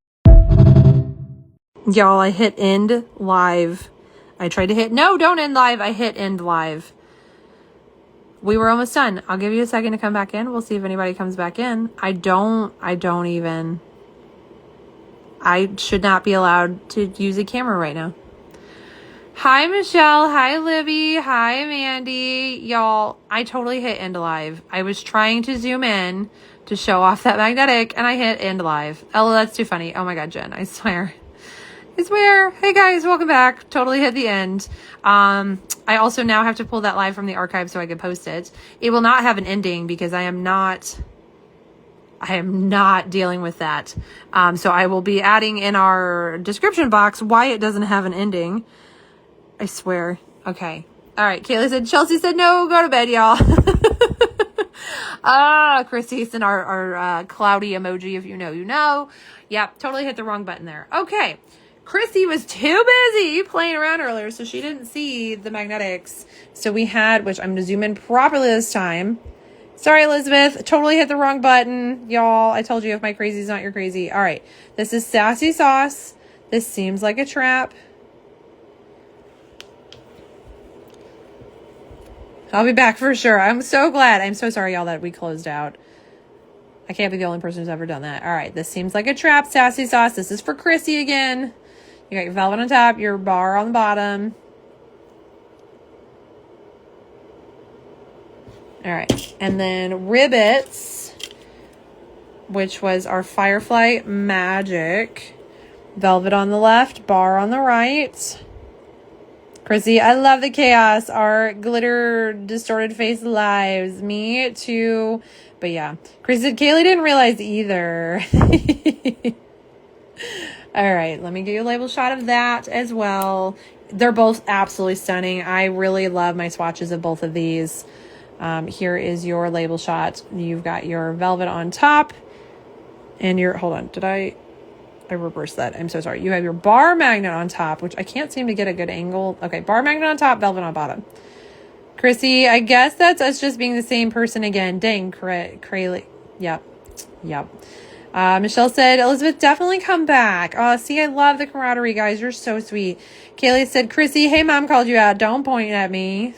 Y'all, I hit end live. I tried to hit, no, don't end live. I hit end live. We were almost done. I'll give you a second to come back in. We'll see if anybody comes back in. I should not be allowed to use a camera right now. Hi, Michelle. Hi, Libby. Hi, Mandy. Y'all, I totally hit end live. I was trying to zoom in to show off that magnetic, and I hit end live. Oh, that's too funny. Oh, my God, Jen. I swear. I swear. Hey, guys. Welcome back. Totally hit the end. I also now have to pull that live from the archive so I can post it. It will not have an ending because I am not dealing with that. So I will be adding in our description box why it doesn't have an ending. I swear. Okay. All right. Kayla said, Chelsea said, no, go to bed, y'all. Christy sent our cloudy emoji. If you know, you know. Yep. Totally hit the wrong button there. Okay. Chrissy was too busy playing around earlier, so she didn't see the magnetics. So we had, which I'm going to zoom in properly this time. Sorry, Elizabeth. Totally hit the wrong button. Y'all, I told you if my crazy is not your crazy. All right. This is Sassy Sauce. This seems like a trap. I'll be back for sure. I'm so glad. I'm so sorry, y'all, that we closed out. I can't be the only person who's ever done that. All right. This seems like a trap. Sassy Sauce. This is for Chrissy again. You got your velvet on top, your bar on the bottom. All right. And then Ribbits, which was our Firefly Magic. Velvet on the left, bar on the right. Chrissy, I love the chaos. Our glitter distorted face lives. Me too. But yeah. Chris said Kaylee didn't realize either. All right. Let me get you a label shot of that as well. They're both absolutely stunning. I really love my swatches of both of these. Here is your label shot. You've got your velvet on top. And your, hold on. Did I reversed that. I'm so sorry. You have your bar magnet on top, which I can't seem to get a good angle. Okay, bar magnet on top, velvet on bottom. Chrissy, I guess that's us just being the same person again. Dang, Craylee. Yep. Michelle said, Elizabeth, definitely come back. Oh, see, I love the camaraderie, guys. You're so sweet. Kaylee said, Chrissy, hey, mom called you out. Don't point at me.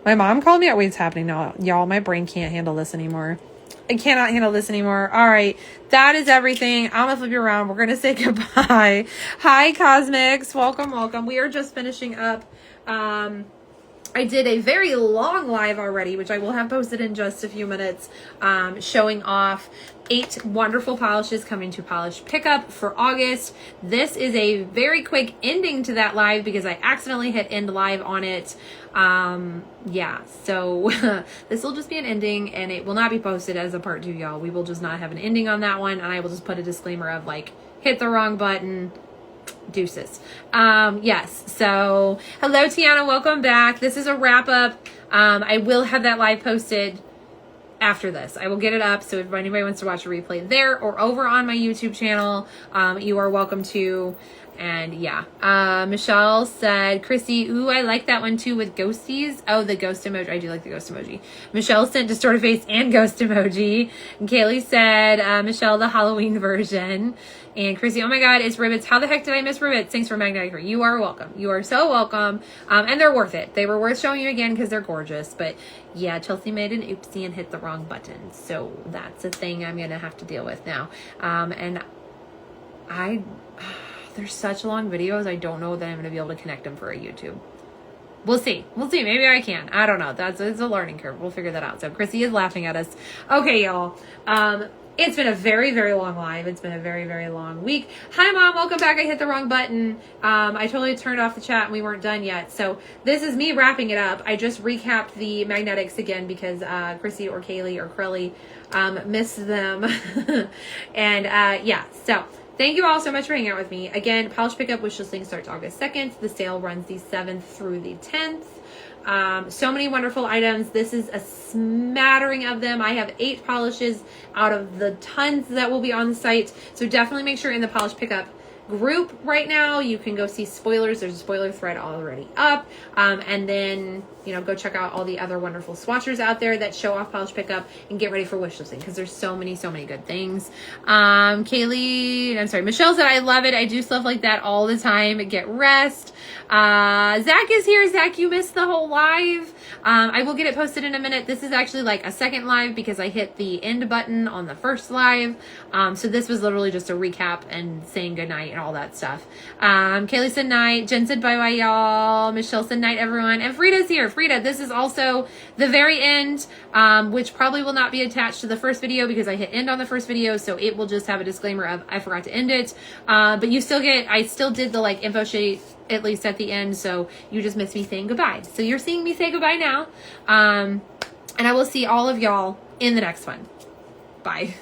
My mom called me out. Wait, it's happening now. Y'all, my brain can't handle this anymore. I cannot handle this anymore. All right. That is everything. I'm going to flip you around. We're going to say goodbye. Hi, Cosmics. Welcome, welcome. We are just finishing up. I did a very long live already, which I will have posted in just a few minutes, showing off 8 wonderful polishes coming to Polish Pickup for August. This is a very quick ending to that live because I accidentally hit end live on it. Yeah, so this will just be an ending and it will not be posted as a part 2, y'all. We will just not have an ending on that one, and I will just put a disclaimer of like, hit the wrong button. Deuces. Yes. So hello, Tiana. Welcome back. This is a wrap up. I will have that live posted after this. I will get it up. So if anybody wants to watch a replay there or over on my YouTube channel, you are welcome to. And yeah, Michelle said, Chrissy, ooh, I like that one too with ghosties. Oh, the ghost emoji. I do like the ghost emoji. Michelle sent distorted face and ghost emoji. And Kaylee said, Michelle, the Halloween version. And Chrissy, oh my God, it's Ribbits. How the heck did I miss Ribbits? Thanks for magnetic her. You are welcome. You are so welcome. And they're worth it. They were worth showing you again because they're gorgeous. But yeah, Chelsea made an oopsie and hit the wrong button. So that's a thing I'm going to have to deal with now. And there's such long videos. I don't know that I'm going to be able to connect them for a YouTube. We'll see. We'll see. Maybe I can. I don't know. It's a learning curve. We'll figure that out. So Chrissy is laughing at us. Okay, y'all. It's been a very, very long live. It's been a very, very long week. Hi, Mom. Welcome back. I hit the wrong button. I totally turned off the chat and we weren't done yet. So this is me wrapping it up. I just recapped the magnetics again because Chrissy or Kaylee or Crelly missed them. And yeah, so thank you all so much for hanging out with me. Again, Polish Pickup Wishlising starts August 2nd. The sale runs the 7th through the 10th. So many wonderful items. This is a smattering of them. I have 8 polishes out of the tons that will be on the site. So definitely make sure in the Polish Pickup group right now, you can go see spoilers. There's a spoiler thread already up. And then, you know, go check out all the other wonderful swatchers out there that show off Polish Pickup and get ready for Wishlising because there's so many good things. Michelle said, I love it. I do stuff like that all the time. Get rest. Zach is here. Zach, you missed the whole live. I will get it posted in a minute. This is actually like a second live because I hit the end button on the first live. So this was literally just a recap and saying goodnight and all that stuff. Kaylee said night. Jen said bye-bye, y'all. Michelle said night, everyone. And Frida's here. Frida, this is also the very end, which probably will not be attached to the first video because I hit end on the first video. So it will just have a disclaimer of I forgot to end it. But you still get, I still did the like info sheet at least at the end, so you just missed me saying goodbye. So you're seeing me say goodbye now. And I will see all of y'all in the next one. Bye.